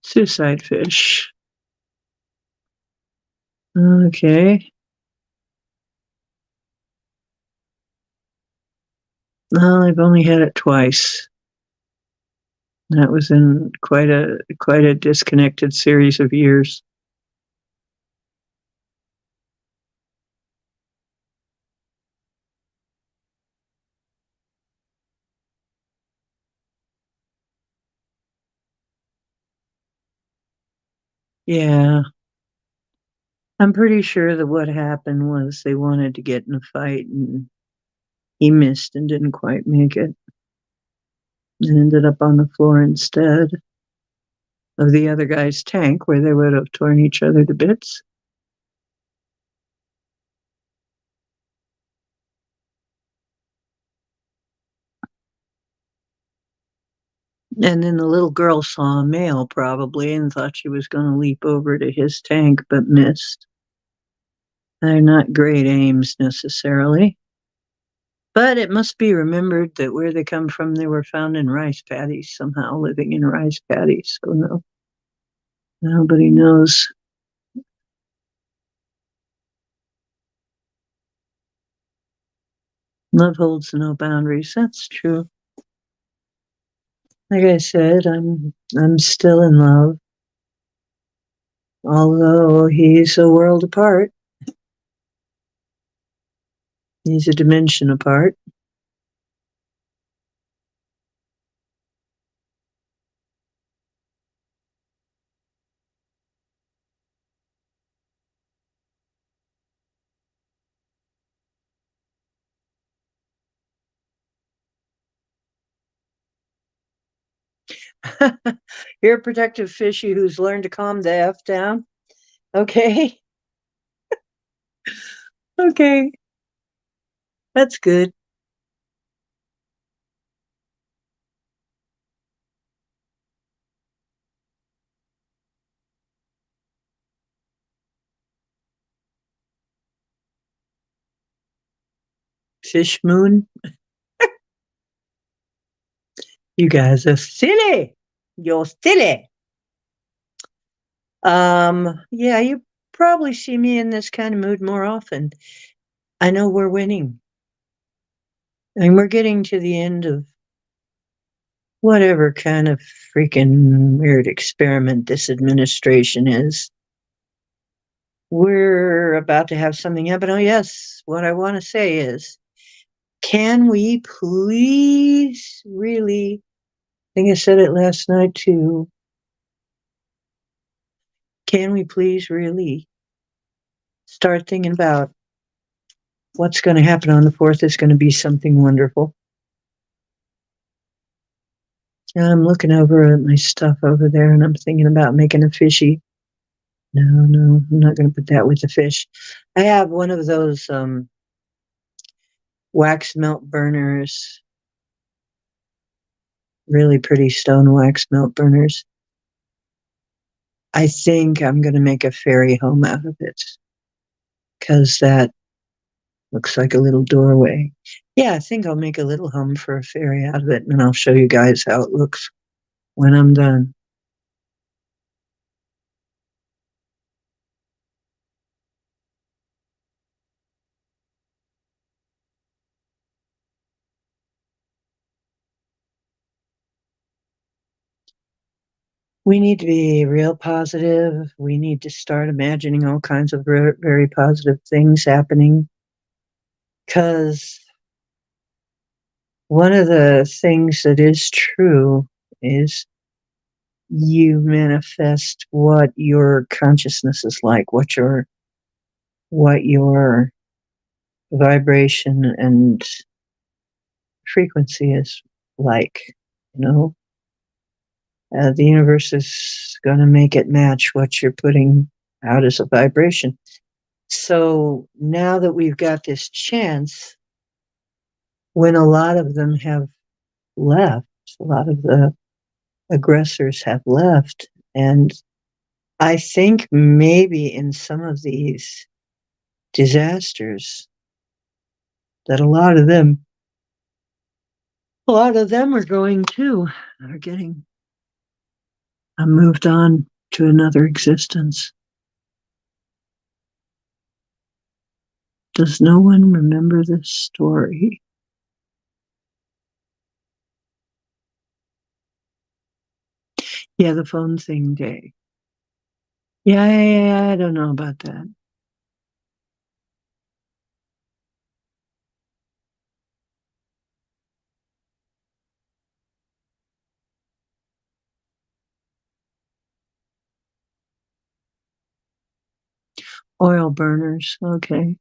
Suicide fish. Okay. No, I've only had it twice. That was in quite a disconnected series of years. Yeah. I'm pretty sure that what happened was they wanted to get in a fight and he missed and didn't quite make it and ended up on the floor instead of the other guy's tank where they would have torn each other to bits. And then the little girl saw a male probably and thought she was going to leap over to his tank but missed. They're not great aims necessarily. But it must be remembered that where they come from, they were found in rice paddies, somehow living in rice paddies. So no, nobody knows. Love holds no boundaries. That's true. Like I said, I'm still in love, although he's a world apart. He's a dimension apart. You're a protective fishy who's learned to calm the F down. Okay. Okay. That's good. Fish moon. You guys are silly. You're silly. Yeah, you probably see me in this kind of mood more often. I know we're winning. And we're getting to the end of whatever kind of freaking weird experiment this administration is. We're about to have something happen. Oh, yes. What I want to say is, can we please really, I think I said it last night too, can we please really start thinking about what's going to happen on the 4th is going to be something wonderful. And I'm looking over at my stuff over there and I'm thinking about making a fishy. No, I'm not going to put that with the fish. I have one of those wax melt burners, really pretty stone wax melt burners. I think I'm going to make a fairy home out of it because that Looks like a little doorway. Yeah, I think I'll make a little home for a fairy out of it, and I'll show you guys how it looks when I'm done. We need to be real positive. We need to start imagining all kinds of very positive things happening. Because one of the things that is true is you manifest what your consciousness is like, what your vibration and frequency is like. You know, the universe is going to make it match what you're putting out as a vibration. So now that we've got this chance, when a lot of them have left, a lot of the aggressors have left, and I think maybe in some of these disasters that a lot of them are going too, are getting moved on to another existence. Does no one remember this story? Yeah, the phone thing day. Yeah, I don't know about that. Oil burners. Okay.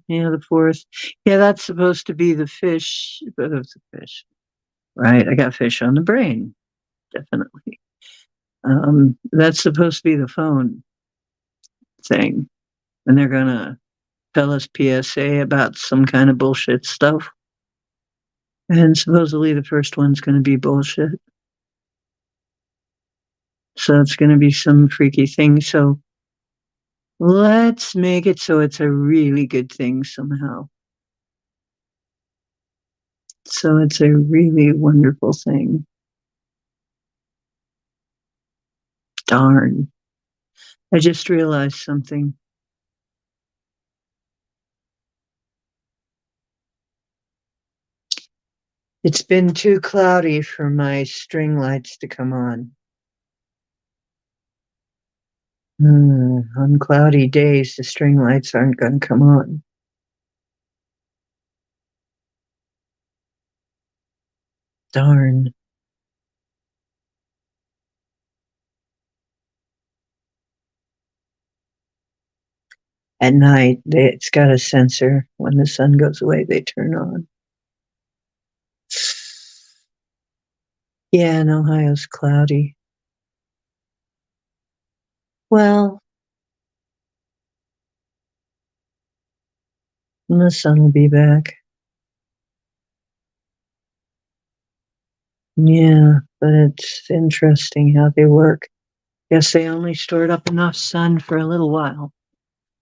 Yeah, the fourth. Yeah, that's supposed to be the fish, but it's a fish. Right. I got fish on the brain. Definitely. That's supposed to be the phone thing. And they're going to tell us PSA about some kind of bullshit stuff. And supposedly the first one's going to be bullshit. So it's going to be some freaky thing. So let's make it so it's a really good thing somehow. So it's a really wonderful thing. Darn. I just realized something. It's been too cloudy for my string lights to come on. On cloudy days, the string lights aren't going to come on. Darn. At night, it's got a sensor. When the sun goes away, they turn on. Yeah, and Ohio's cloudy. Well, the sun will be back. Yeah, but it's interesting how they work. Guess they only stored up enough sun for a little while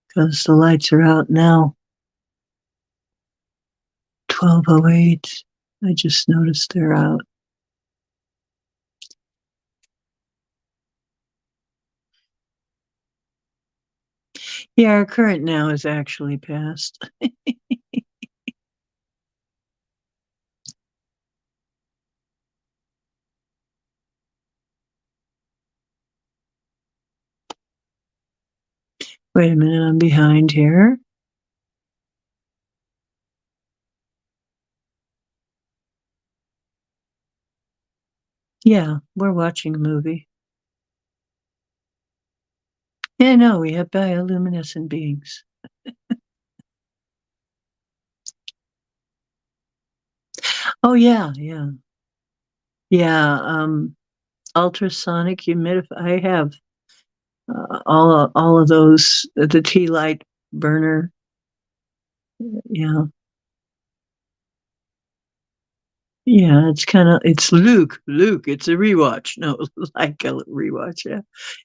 because the lights are out now. 12:08. I just noticed they're out. Yeah, our current now is actually past. Wait a minute, I'm behind here. Yeah, we're watching a movie. Yeah, no, we have bioluminescent beings. Oh yeah, yeah. Yeah, ultrasonic I have all of those, the tea light burner Yeah. Yeah, it's Luke. Luke, it's a rewatch. No, like a rewatch, yeah.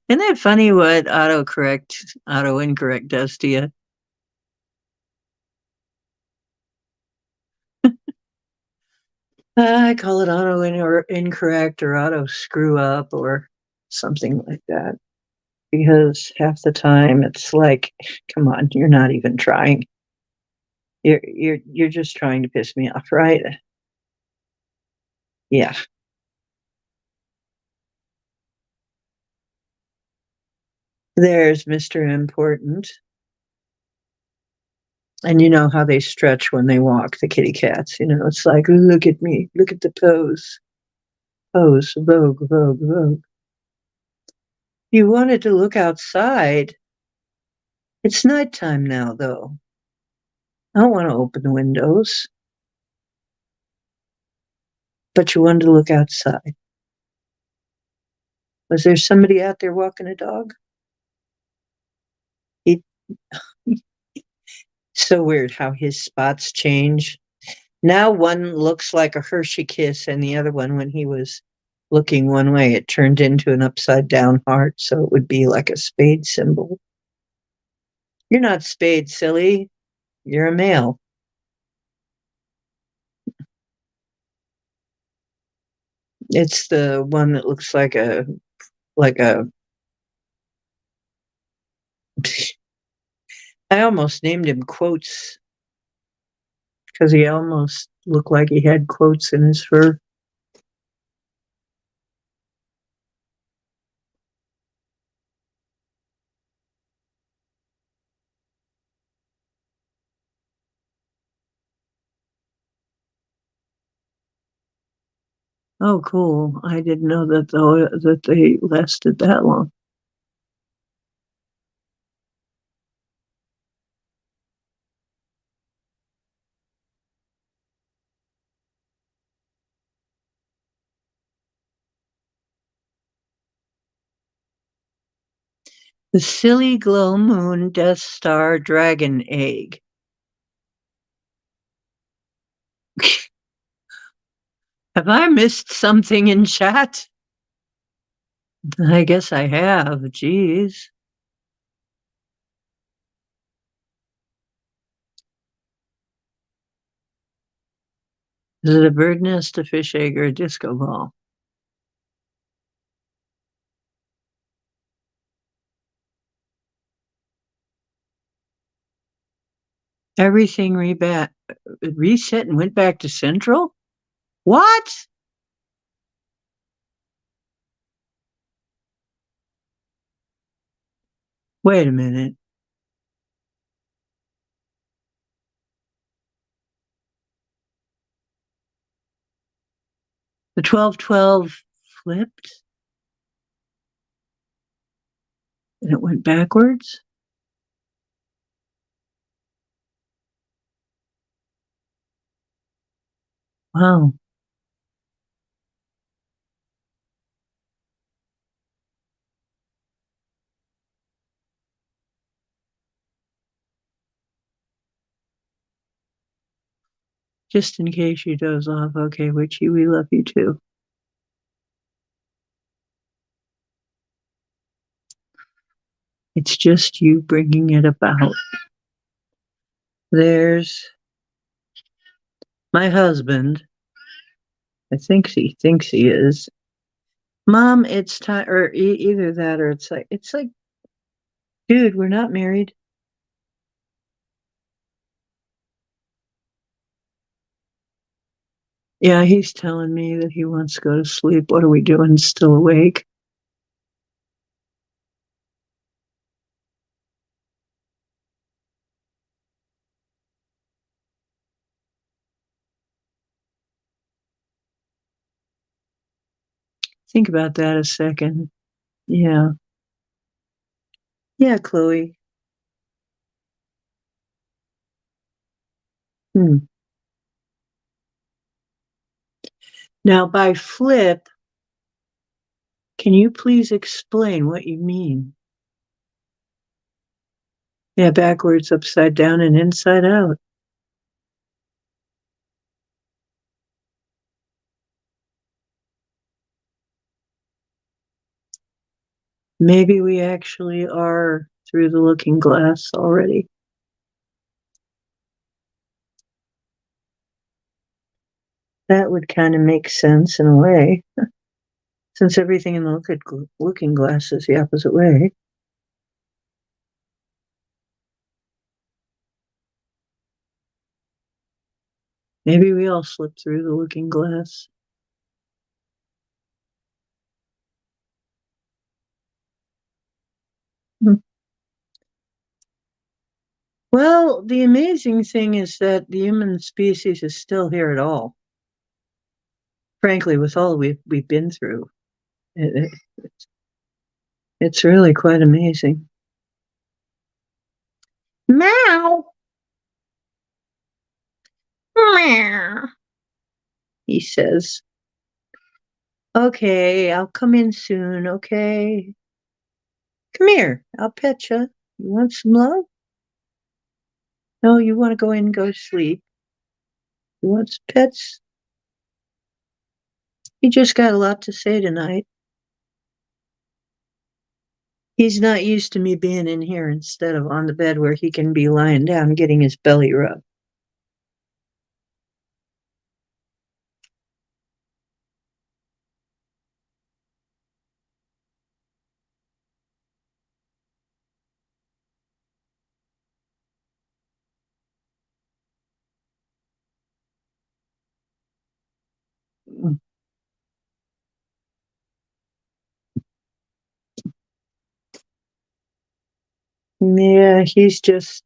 Isn't that funny what auto incorrect does to you? I call it incorrect or auto screw up or something like that. Because half the time it's like, come on, you're not even trying. You're just trying to piss me off, right? Yeah. There's Mr. Important. And you know how they stretch when they walk, the kitty cats. It's like, look at me, look at the pose. Pose, vogue, vogue, vogue. You wanted to look outside. It's nighttime now, though. I don't want to open the windows, but you wanted to look outside. Was there somebody out there walking a dog? He, so weird how his spots change. Now one looks like a Hershey kiss, and the other one, when he was looking one way, it turned into an upside down heart, so it would be like a spade symbol. You're not spade, silly. You're a male. It's the one that looks like a. I almost named him Quotes because he almost looked like he had quotes in his fur. Oh, cool! I didn't know that they lasted that long. The silly glow moon Death Star dragon egg. Have I missed something in chat? I guess I have. Jeez. Is it a bird nest, a fish egg, or a disco ball? Everything reset and went back to central? What? Wait a minute. The 1212 flipped and it went backwards? Wow. Just in case you doze off. Okay, Witchy, we love you too. It's just you bringing it about. There's my husband. I think he thinks he is. Mom, it's time, or either that, or it's like, dude, we're not married. Yeah, he's telling me that he wants to go to sleep. What are we doing? Still awake? Think about that a second. Yeah. Yeah, Chloe. Hmm. Now, by flip, can you please explain what you mean? Yeah, backwards, upside down, and inside out. Maybe we actually are through the looking glass already. That would kind of make sense in a way, since everything in the looking glass is the opposite way. Maybe we all slip through the looking glass. Hmm. Well, the amazing thing is that the human species is still here at all. Frankly, with all we've been through, it, it's really quite amazing. Meow, meow, he says. Okay, I'll come in soon, okay? Come here, I'll pet you. You want some love? No, you want to go in and go to sleep. You want some pets? He just got a lot to say tonight. He's not used to me being in here instead of on the bed where he can be lying down getting his belly rubbed. Yeah, he's just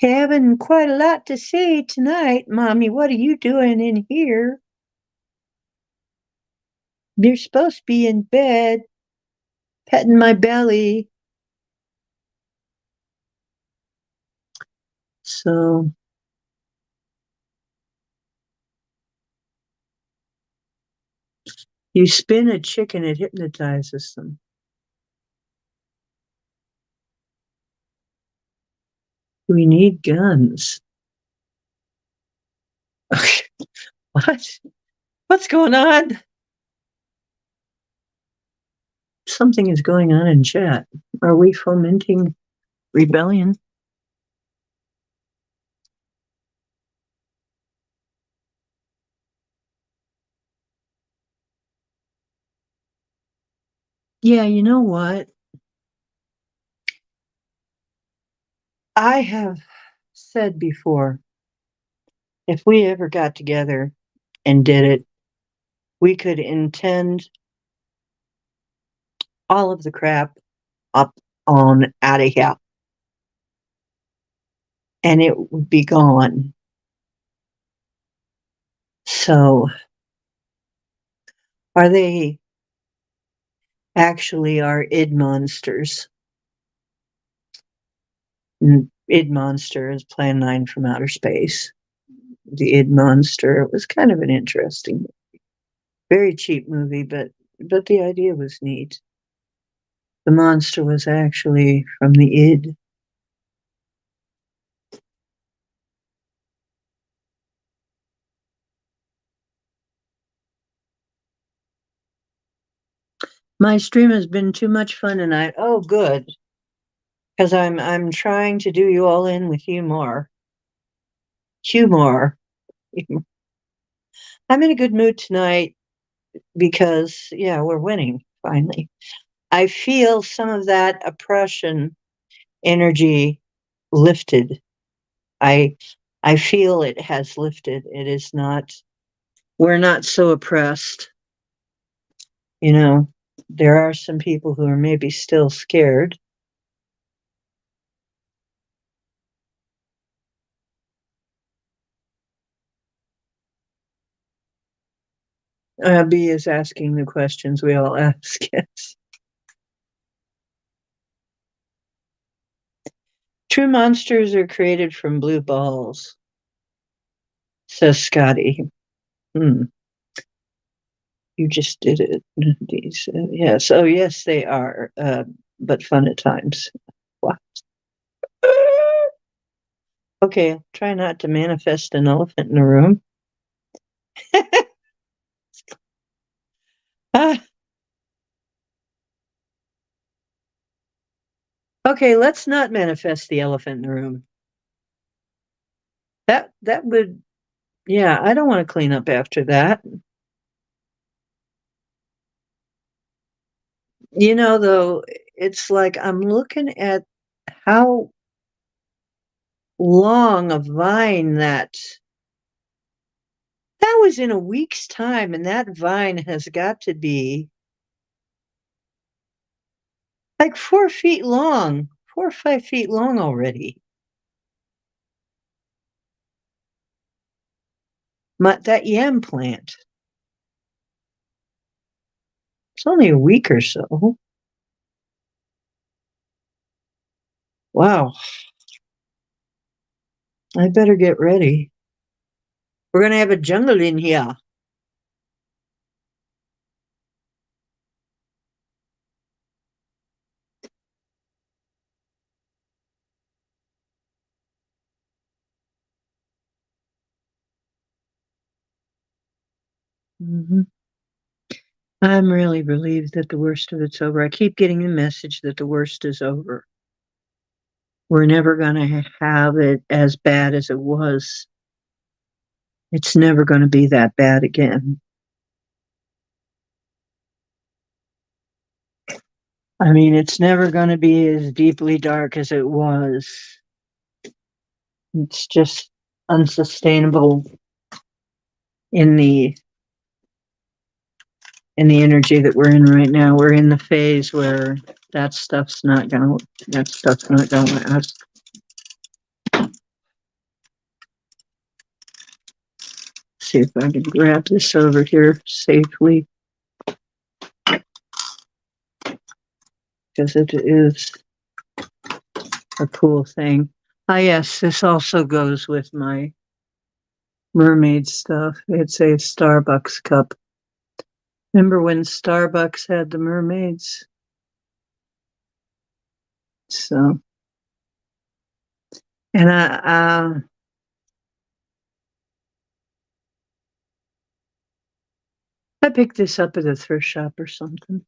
having quite a lot to say tonight. Mommy, what are you doing in here? You're supposed to be in bed, petting my belly. So, you spin a chicken, it hypnotizes them. We need guns. What? What's going on? Something is going on in chat. Are we fomenting rebellion? Yeah, you know what? I have said before, if we ever got together and did it, we could intend all of the crap up on out of here and it would be gone. So, are they actually our id monsters? Id Monster is Plan 9 from Outer Space. The Id Monster was kind of an interesting, very cheap movie, but the idea was neat. The monster was actually from the id. My stream has been too much fun tonight. Oh, good, because I'm trying to do you all in with humor. Humor. I'm in a good mood tonight because yeah, we're winning finally. I feel some of that oppression energy lifted. I I feel it has lifted. It is not, we're not so oppressed. You know, there are some people who are maybe still scared. B is asking the questions we all ask. Yes. True monsters are created from blue balls, says Scotty. Hmm. You just did it. These, yes. Oh, yes, they are. But fun at times. What? Okay, try not to manifest an elephant in the room. Ah, Okay, let's not manifest the elephant in the room. That would, yeah, I don't want to clean up after that. Though, it's like I'm looking at how long a vine that was in a week's time, and that vine has got to be like 4 feet long, 4 or 5 feet long already. That yam plant. It's only a week or so. Wow. I better get ready. We're gonna have a jungle in here. Hmm. I'm really relieved that the worst of it's over. I keep getting the message that the worst is over. We're never going to have it as bad as it was. It's never going to be that bad again. I mean, it's never going to be as deeply dark as it was. It's just unsustainable in the energy that we're in right now. We're in the phase where that stuff's not gonna last. See if I can grab this over here safely, because it is a cool thing. Ah, yes, this also goes with my mermaid stuff. It's a Starbucks cup. Remember when Starbucks had the mermaids? So, and I picked this up at a thrift shop or something.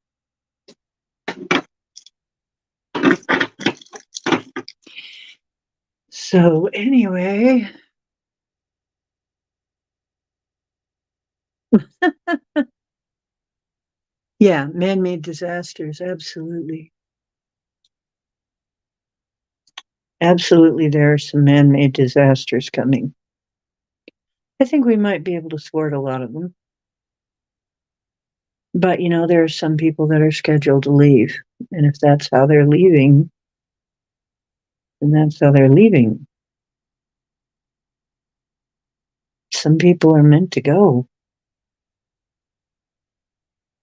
So anyway, yeah, man-made disasters, absolutely. Absolutely, there are some man-made disasters coming. I think we might be able to thwart a lot of them. But there are some people that are scheduled to leave. And if that's how they're leaving, then that's how they're leaving. Some people are meant to go.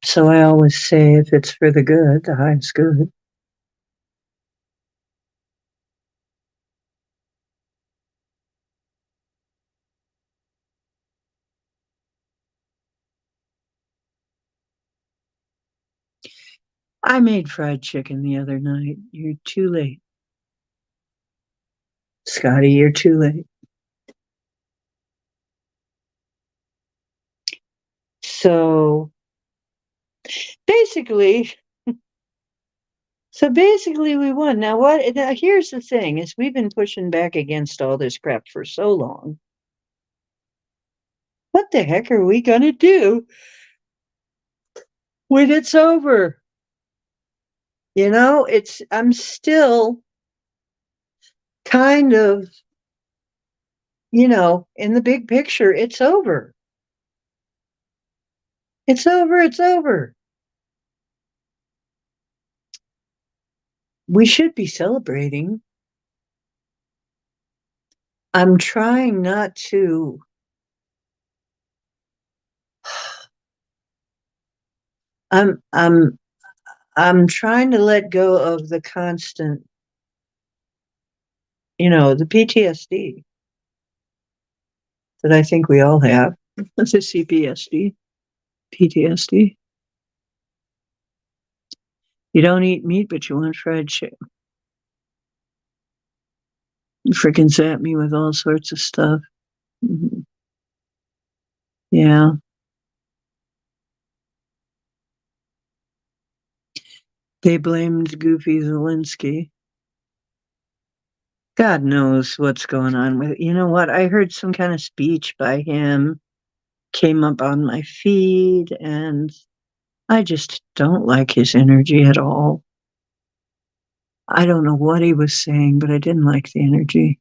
So I always say if it's for the good, the highest good. I made fried chicken the other night. You're too late. Scotty, you're too late. So basically, we won. Now what now here's the thing is we've been pushing back against all this crap for so long. What the heck are we gonna do when it's over? I'm still kind of, in the big picture, it's over. It's over, it's over. We should be celebrating. I'm trying not to. I'm I'm I'm trying to let go of the constant, the PTSD that I think we all have. That's a CPSD, PTSD. You don't eat meat, but you want fried chicken. You freaking zap me with all sorts of stuff. Hmm. Yeah. They blamed Goofy Zelensky. God knows what's going on with it. You know what? I heard some kind of speech by him came up on my feed, and I just don't like his energy at all. I don't know what he was saying, but I didn't like the energy.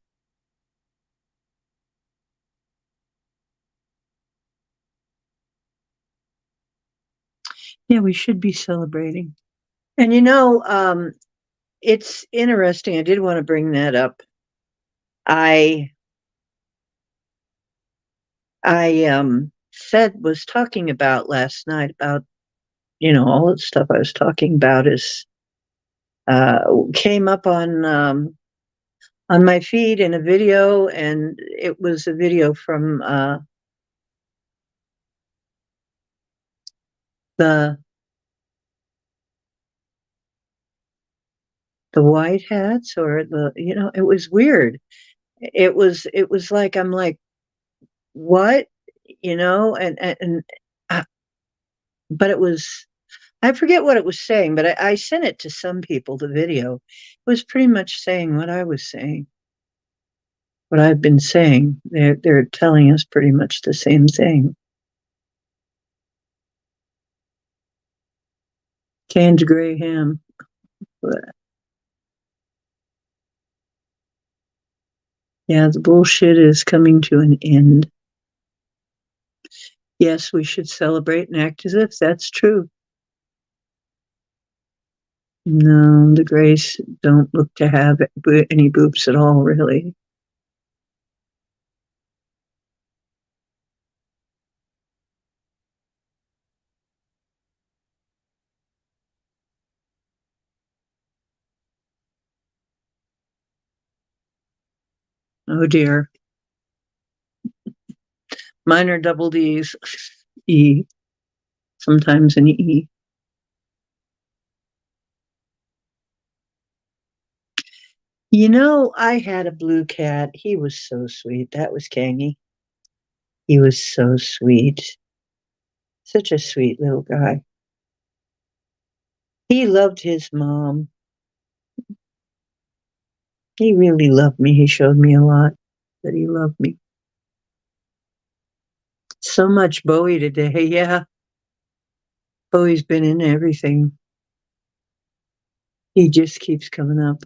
Yeah, we should be celebrating. And it's interesting. I did want to bring that up. I I said was talking about last night about all the stuff I was talking about is came up on my feed in a video, and it was a video from the White Hats, or it was weird. It was like, I'm like, what, and uh, but it was, I forget what it was saying, but I sent it to some people. The video, it was pretty much saying what I was saying, what I've been saying. They're telling us pretty much the same thing. Canned gray ham. Yeah, the bullshit is coming to an end. Yes, we should celebrate and act as if that's true. No, the Grays don't look to have any boobs at all, really. Oh dear. Mine are double D's. E. Sometimes an E. I had a blue cat. He was so sweet. That was Kangy. He was so sweet. Such a sweet little guy. He loved his mom. He really loved me. He showed me a lot that he loved me. So much Bowie today. Yeah. Bowie's been in everything. He just keeps coming up.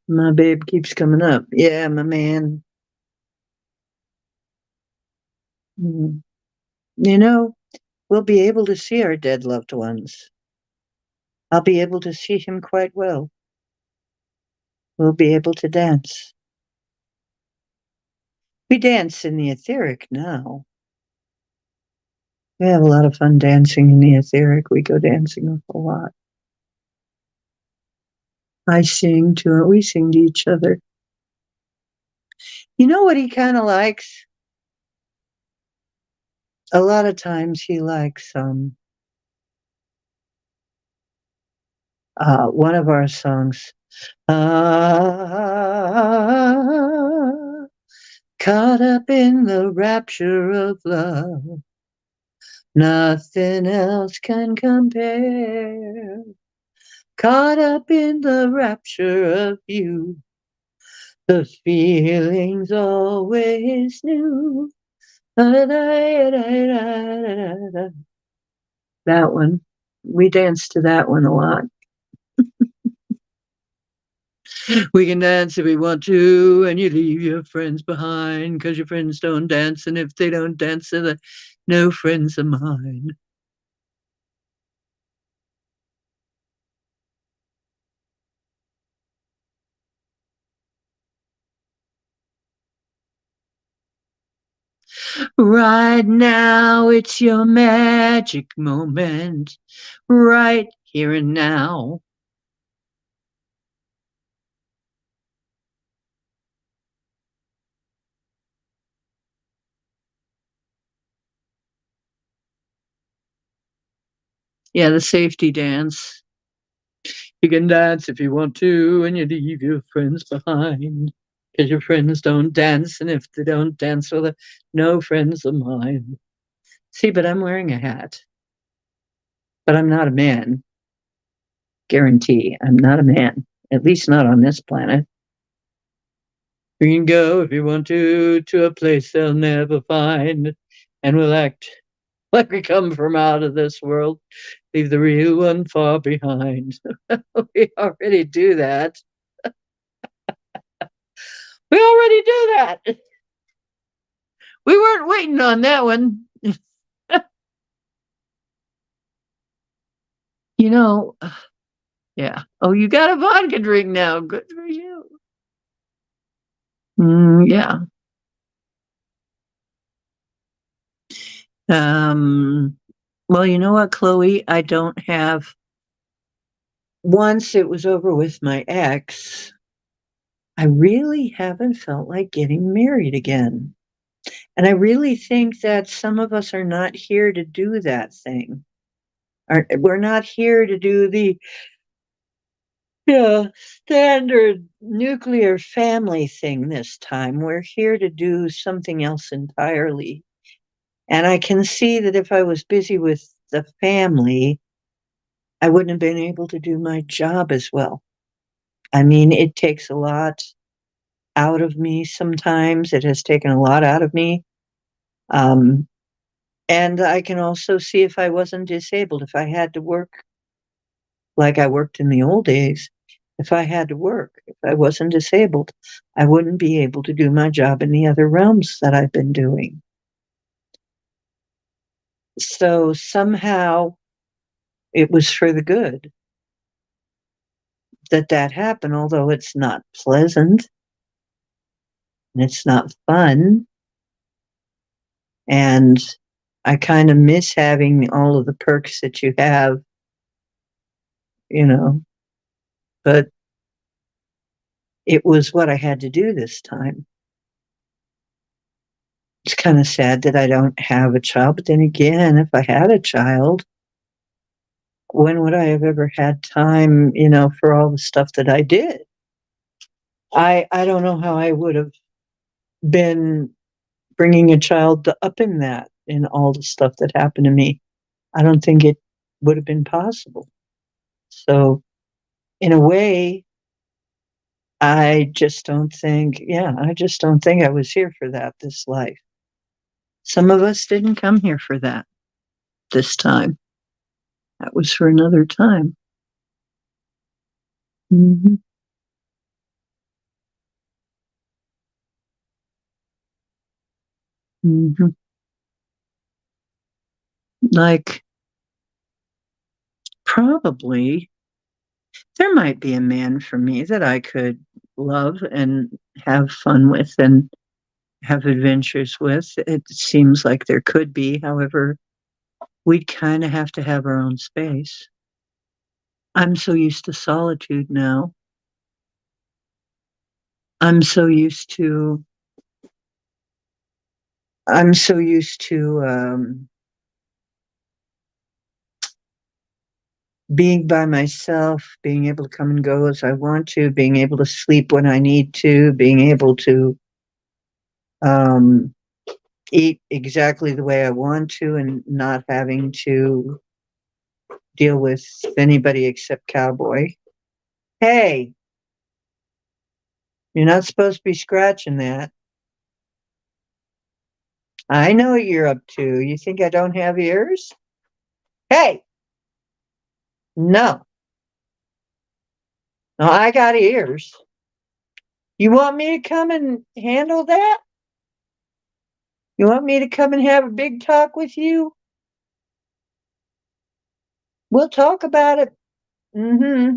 My babe keeps coming up. Yeah, my man. Mm. We'll be able to see our dead loved ones. I'll be able to see him quite well. We'll be able to dance. We dance in the etheric now. We have a lot of fun dancing in the etheric. We go dancing a whole lot. I sing to her. We sing to each other. You know what he kind of likes? A lot of times he likes one of our songs. Caught up in the rapture of love. Nothing else can compare. Caught up in the rapture of you. The feeling's always new. That one. We dance to that one a lot. We can dance if we want to, and you leave your friends behind, 'cause your friends don't dance, and if they don't dance, they're no friends of mine. Right now, it's your magic moment. Right here and now. Yeah, the safety dance. You can dance if you want to, and you leave your friends behind. 'Cause your friends don't dance, and if they don't dance, well, they're no friends of mine. See, but I'm wearing a hat. But I'm not a man. Guarantee, I'm not a man. At least not on this planet. We can go if you want to a place they'll never find, and we'll act like we come from out of this world. Leave the real one far behind. We already do that. We already do that. We weren't waiting on that one. You know, yeah. Oh, you got a vodka drink now. Good for you. Yeah. Well, you know what, Chloe? I don't have. Once it was over with my ex, I really haven't felt like getting married again. And I really think that some of us are not here to do that thing. We're not here to do the standard nuclear family thing this time. We're here to do something else entirely. And I can see that if I was busy with the family, I wouldn't have been able to do my job as well. I mean, it takes a lot out of me sometimes. It has taken a lot out of me. And I can also see if I wasn't disabled, if I had to work like I worked in the old days, if I had to work, if I wasn't disabled, I wouldn't be able to do my job in the other realms that I've been doing. So somehow it was for the good that happened, although it's not pleasant and it's not fun. And I kind of miss having all of the perks that you have, but it was what I had to do this time. It's kind of sad that I don't have a child, but then again, if I had a child, when would I have ever had time, for all the stuff that I did? I don't know how I would have been bringing a child up in that, in all the stuff that happened to me. I don't think it would have been possible. So, in a way, I just don't think I was here for that this life. Some of us didn't come here for that this time. That was for another time. Mm-hmm. Mm-hmm. Like, probably there might be a man for me that I could love and have fun with and have adventures with. It seems like there could be. However, we'd kind of have to have our own space. I'm so used to solitude now. I'm so used to I'm so used to being by myself, being able to come and go as I want to, being able to sleep when I need to, being able to um, eat exactly the way I want to, and not having to deal with anybody except Cowboy. Hey, you're not supposed to be scratching that. I know what you're up to. You think I don't have ears? Hey, no. No, I got ears. You want me to come and handle that? You want me to come and have a big talk with you? We'll talk about it. Mm-hmm.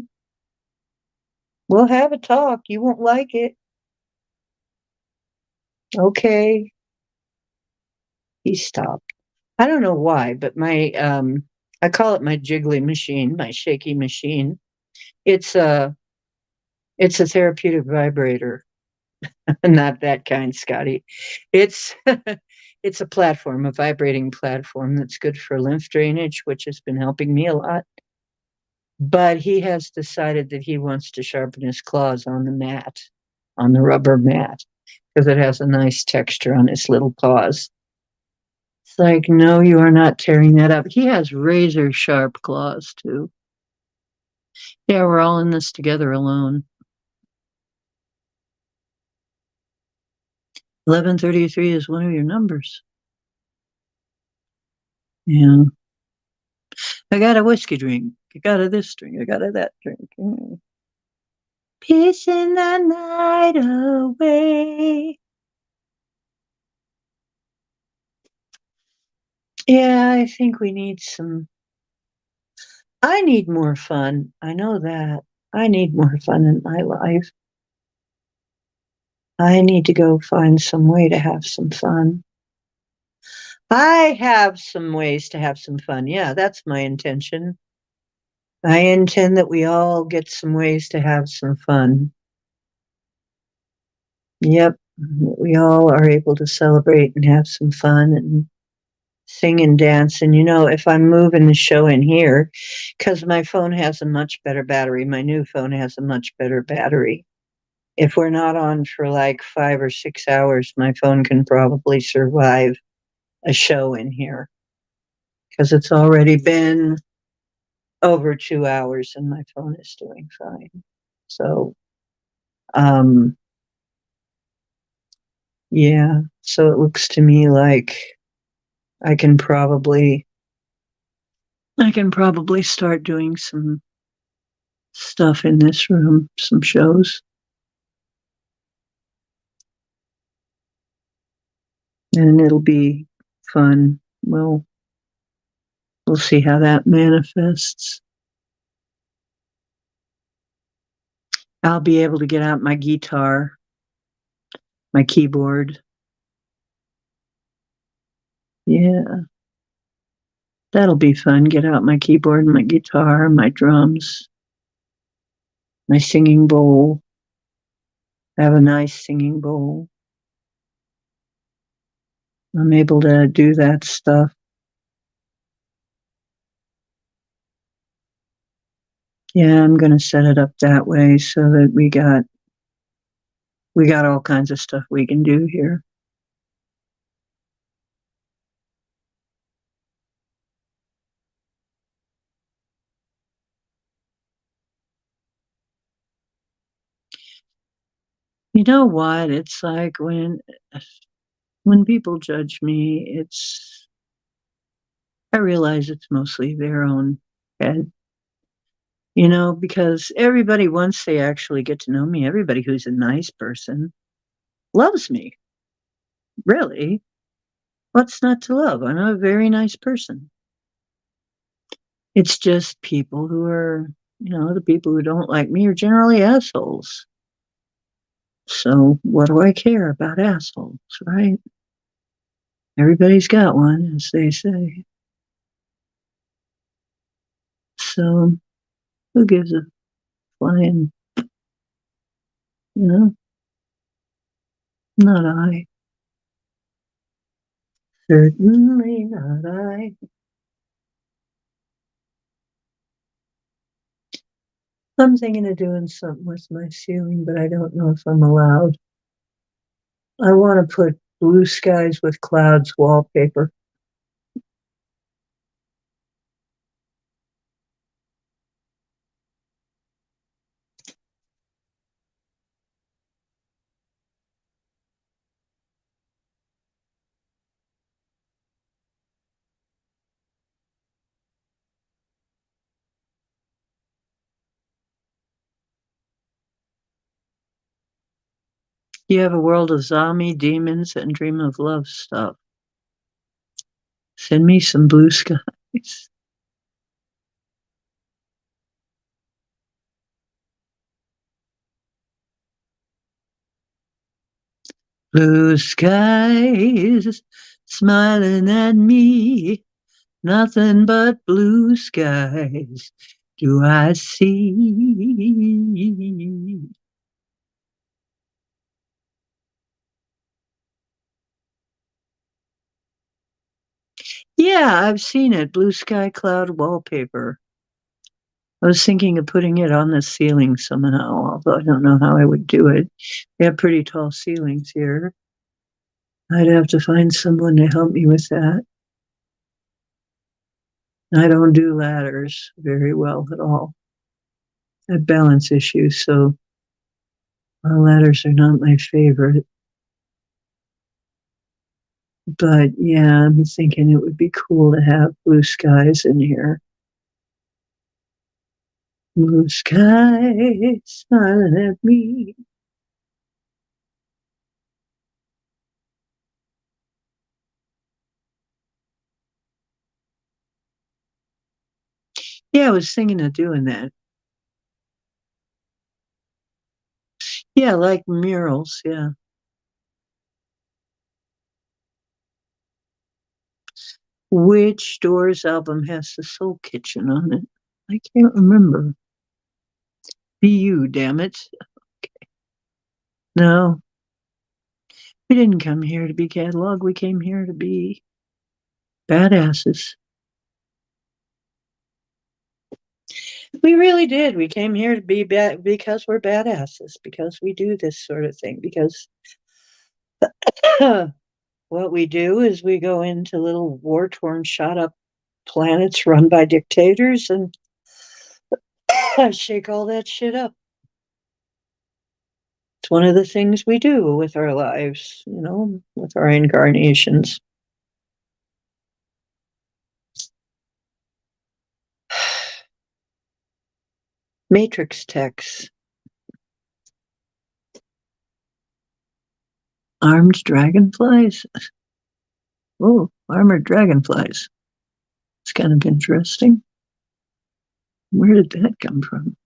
We'll have a talk. You won't like it. Okay. He stopped. I don't know why, but my I call it my jiggly machine, my shaky machine. It's a it's a therapeutic vibrator. Not that kind, Scotty. It's it's a platform, a vibrating platform that's good for lymph drainage, which has been helping me a lot. But he has decided that he wants to sharpen his claws on the mat, on the rubber mat, because it has a nice texture on his little paws. It's like, no, you are not tearing that up. He has razor sharp claws too. Yeah, we're all in this together alone. 1133 is one of your numbers. Yeah. I got a whiskey drink. I got a this drink. I got a that drink. Pissing the night away. Yeah, I think we need some. I need more fun. I know that. I need more fun in my life. I need to go find some way to have some fun. I have some ways to have some fun. Yeah, that's my intention. I intend that we all get some ways to have some fun. Yep, we all are able to celebrate and have some fun and sing and dance. And if I'm moving the show in here, because my phone has a much better battery, my new phone has a much better battery. If we're not on for like 5 or 6 hours, my phone can probably survive a show in here because it's already been over 2 hours and my phone is doing fine. So, um, yeah, so it looks to me like I can probably start doing some stuff in this room, some shows. And it'll be fun. We'll see how that manifests. I'll be able to get out my guitar, my keyboard. Yeah, that'll be fun. Get out my keyboard, my guitar, my drums, my singing bowl. Have a nice singing bowl. I'm able to do that stuff. Yeah, I'm going to set it up that way so that we got all kinds of stuff we can do here. You know what? It's like when people judge me, I realize it's mostly their own head. Because everybody, once they actually get to know me, everybody who's a nice person loves me. Really. What's not to love? I'm a very nice person. It's just people who are, the people who don't like me are generally assholes. So what do I care about assholes, right? Everybody's got one, as they say. So who gives a flying, you know? Not I. Certainly not I. I'm thinking of doing something with my ceiling, but I don't know if I'm allowed. I want to put blue skies with clouds wallpaper. You have a world of zombie demons and dream of love stuff. Send me some blue skies. Blue skies smiling at me. Nothing but blue skies do I see. Yeah, I've seen it. Blue sky cloud wallpaper. I was thinking of putting it on the ceiling somehow, although I don't know how I would do it. We have pretty tall ceilings here. I'd have to find someone to help me with that. I don't do ladders very well at all. I have balance issues, so ladders are not my favorite. But yeah, I'm thinking it would be cool to have blue skies in here. Blue skies smiling at me. Yeah, I was thinking of doing that. Yeah, like murals. Yeah. Which Doors album has the Soul Kitchen on it? I can't remember. Be You, damn it. No, we didn't come here to be catalog. We came here to be badasses. We really did. We came here to be bad because we're badasses, because we do this sort of thing, because what we do is we go into little war-torn, shot-up planets run by dictators and shake all that shit up. It's one of the things we do with our lives, with our incarnations. Matrix techs. Armed dragonflies? Oh, armored dragonflies. It's kind of interesting. Where did that come from?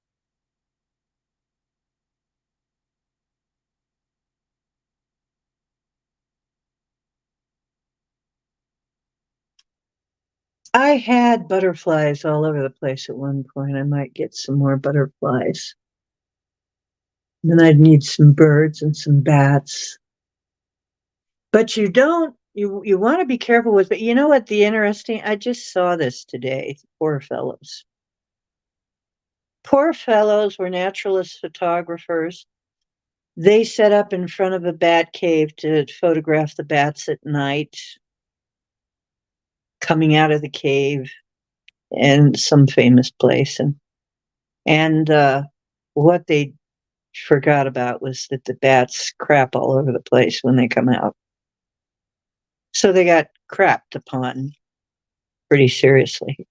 I had butterflies all over the place at one point. I might get some more butterflies. Then I'd need some birds and some bats. But you want to be careful with, but you know what I just saw this today. Poor fellows. Poor fellows were naturalist photographers. They set up in front of a bat cave to photograph the bats at night coming out of the cave in some famous place. And what they forgot about was that the bats crap all over the place when they come out. So they got crapped upon pretty seriously.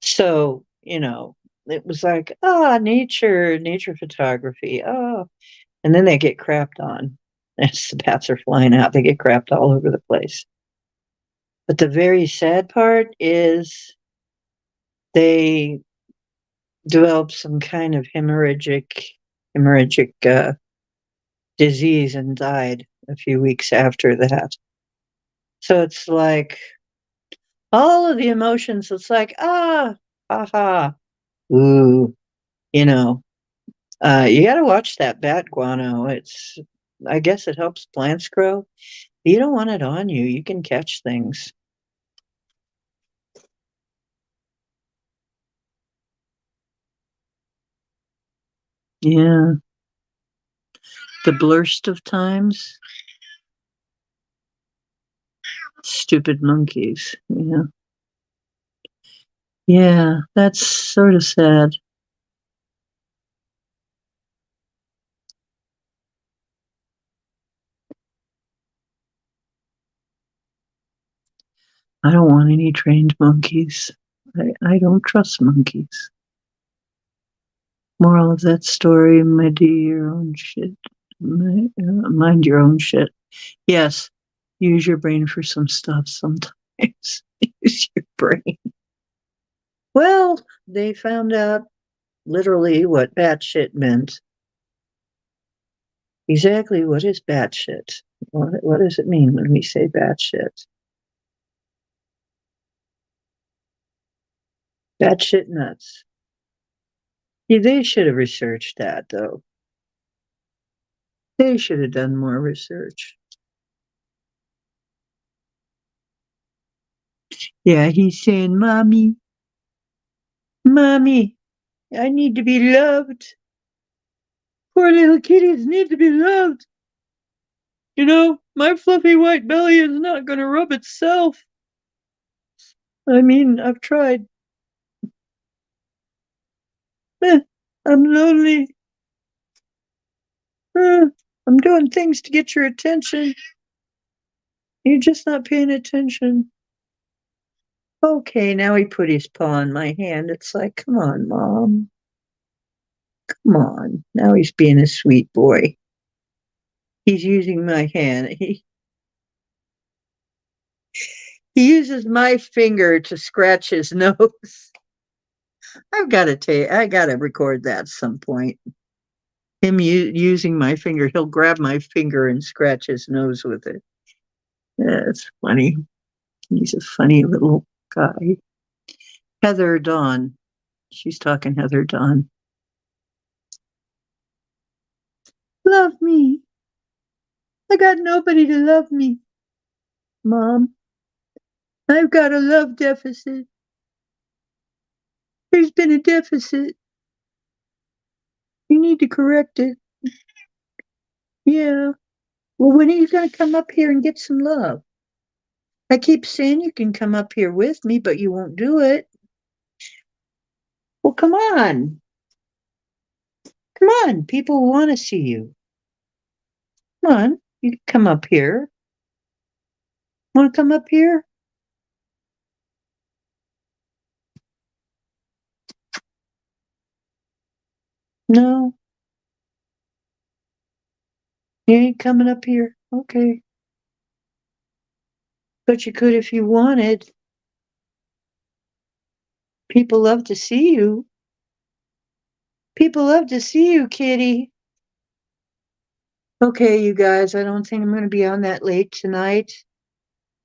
So, it was like, nature photography. Oh, and then they get crapped on as the bats are flying out. They get crapped all over the place. But the very sad part is they developed some kind of hemorrhagic disease and died a few weeks after that. So it's like all of the emotions. It's like, haha, ooh, you know. You got to watch that bat guano. I guess it helps plants grow. You don't want it on you. You can catch things. Yeah. The blurst of times. Stupid monkeys. Yeah. Yeah. That's sort of sad. I don't want any trained monkeys. I don't trust monkeys. Moral of that story, mind your own shit. Mind your own shit. Yes, use your brain for some stuff sometimes. Use your brain. Well, they found out literally what batshit meant. Exactly what is batshit? What does it mean when we say batshit? Batshit nuts. Yeah, they should have researched that, though. They should have done more research. Yeah, he's saying, Mommy, Mommy, I need to be loved. Poor little kitties need to be loved. My fluffy white belly is not going to rub itself. I mean, I've tried. Eh, I'm lonely. I'm doing things to get your attention. You're just not paying attention. Okay, now he put his paw on my hand. It's like, come on, Mom. Come on. Now he's being a sweet boy. He's using my hand. He uses my finger to scratch his nose. I gotta record that some point. Him using my finger. He'll grab my finger and scratch his nose with it. That's funny. He's a funny little guy. Heather Dawn. She's talking Heather Dawn. Love me. I got nobody to love me. Mom, I've got a love deficit. There's been a deficit. You need to correct it. Yeah. Well, when are you going to come up here and get some love? I keep saying you can come up here with me, but you won't do it. Well, come on. Come on. People want to see you. Come on. You can come up here. Want to come up here? No. You ain't coming up here. Okay. But you could if you wanted. People love to see you. People love to see you, kitty. Okay, you guys, I don't think I'm going to be on that late tonight.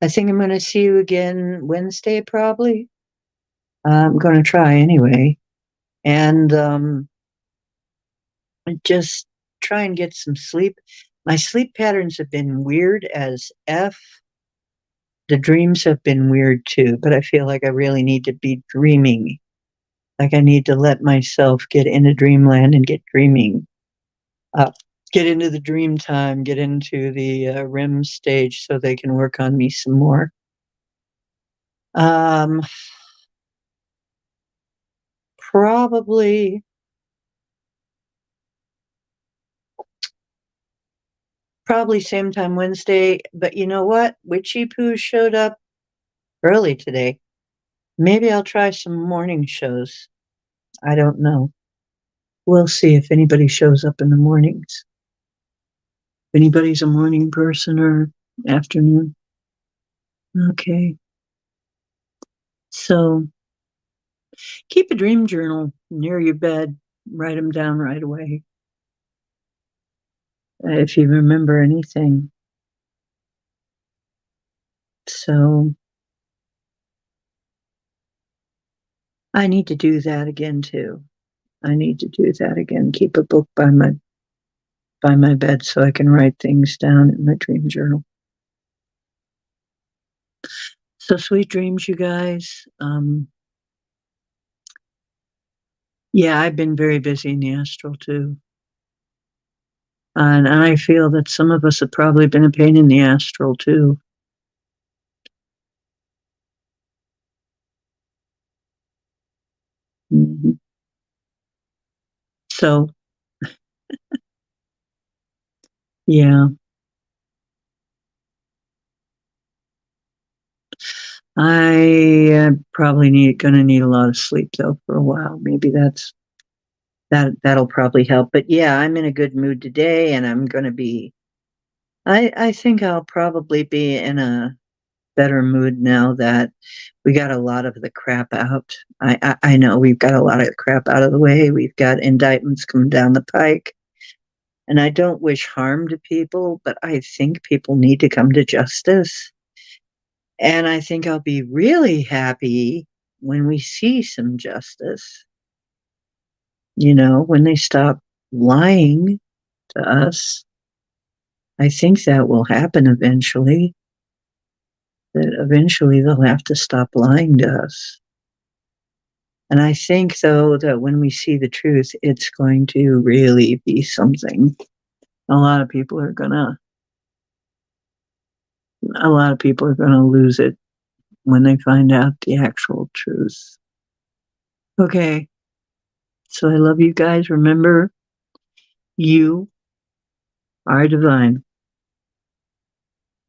I think I'm going to see you again Wednesday, probably. I'm going to try anyway. And just try and get some sleep. My sleep patterns have been weird as F. The dreams have been weird too, but I feel like I really need to be dreaming. Like I need to let myself get into dreamland and get dreaming. Get into the dream time, get into the REM stage so they can work on me some more. Um, probably same time Wednesday, but you know what? Witchy Poo showed up early today. Maybe I'll try some morning shows. I don't know. We'll see if anybody shows up in the mornings. If anybody's a morning person or afternoon. Okay. So keep a dream journal near your bed. Write them down right away. If you remember anything. So I need to do that again too. I need to do that again. Keep a book by my bed so I can write things down in my dream journal. So sweet dreams, you guys. Yeah, I've been very busy in the astral too. And I feel that some of us have probably been a pain in the astral too. Mm-hmm. So, yeah, I probably gonna need a lot of sleep though for a while. Maybe that'll probably help. But yeah, I'm in a good mood today, and I'm gonna be. I think I'll probably be in a better mood now that we got a lot of the crap out. I know we've got a lot of crap out of the way. We've got indictments coming down the pike. And I don't wish harm to people, but I think people need to come to justice. And I think I'll be really happy when we see some justice. When they stop lying to us. I think that will happen eventually. That eventually they'll have to stop lying to us. And I think, though, that when we see the truth, it's going to really be something. A lot of people are gonna lose it when they find out the actual truth. Okay. So I love you guys. Remember, you are divine.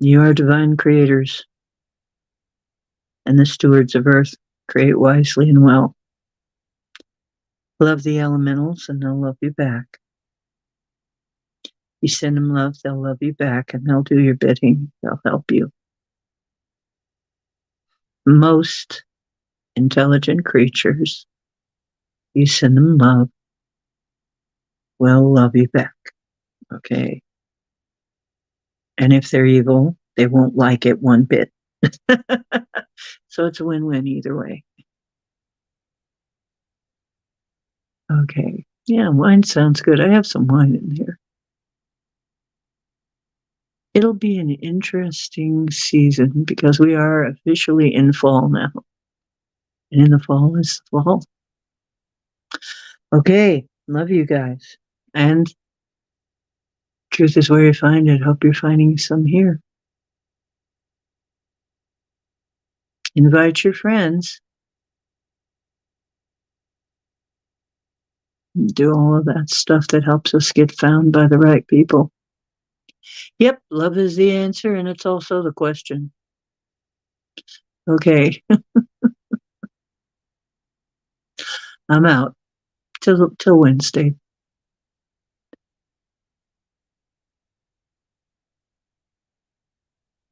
You are divine creators and the stewards of earth. Create wisely and well. Love the elementals and they'll love you back. You send them love, they'll love you back and they'll do your bidding. They'll help you. Most intelligent creatures, you send them love, will love you back. Okay. And if they're evil, they won't like it one bit. So it's a win-win either way. Okay. Yeah, wine sounds good. I have some wine in here. It'll be an interesting season because we are officially in fall now. And in the fall is fall. Okay. Love you guys. And truth is where you find it. Hope you're finding some here. Invite your friends. Do all of that stuff that helps us get found by the right people. Yep, love is the answer, and it's also the question. Okay, I'm out till Wednesday.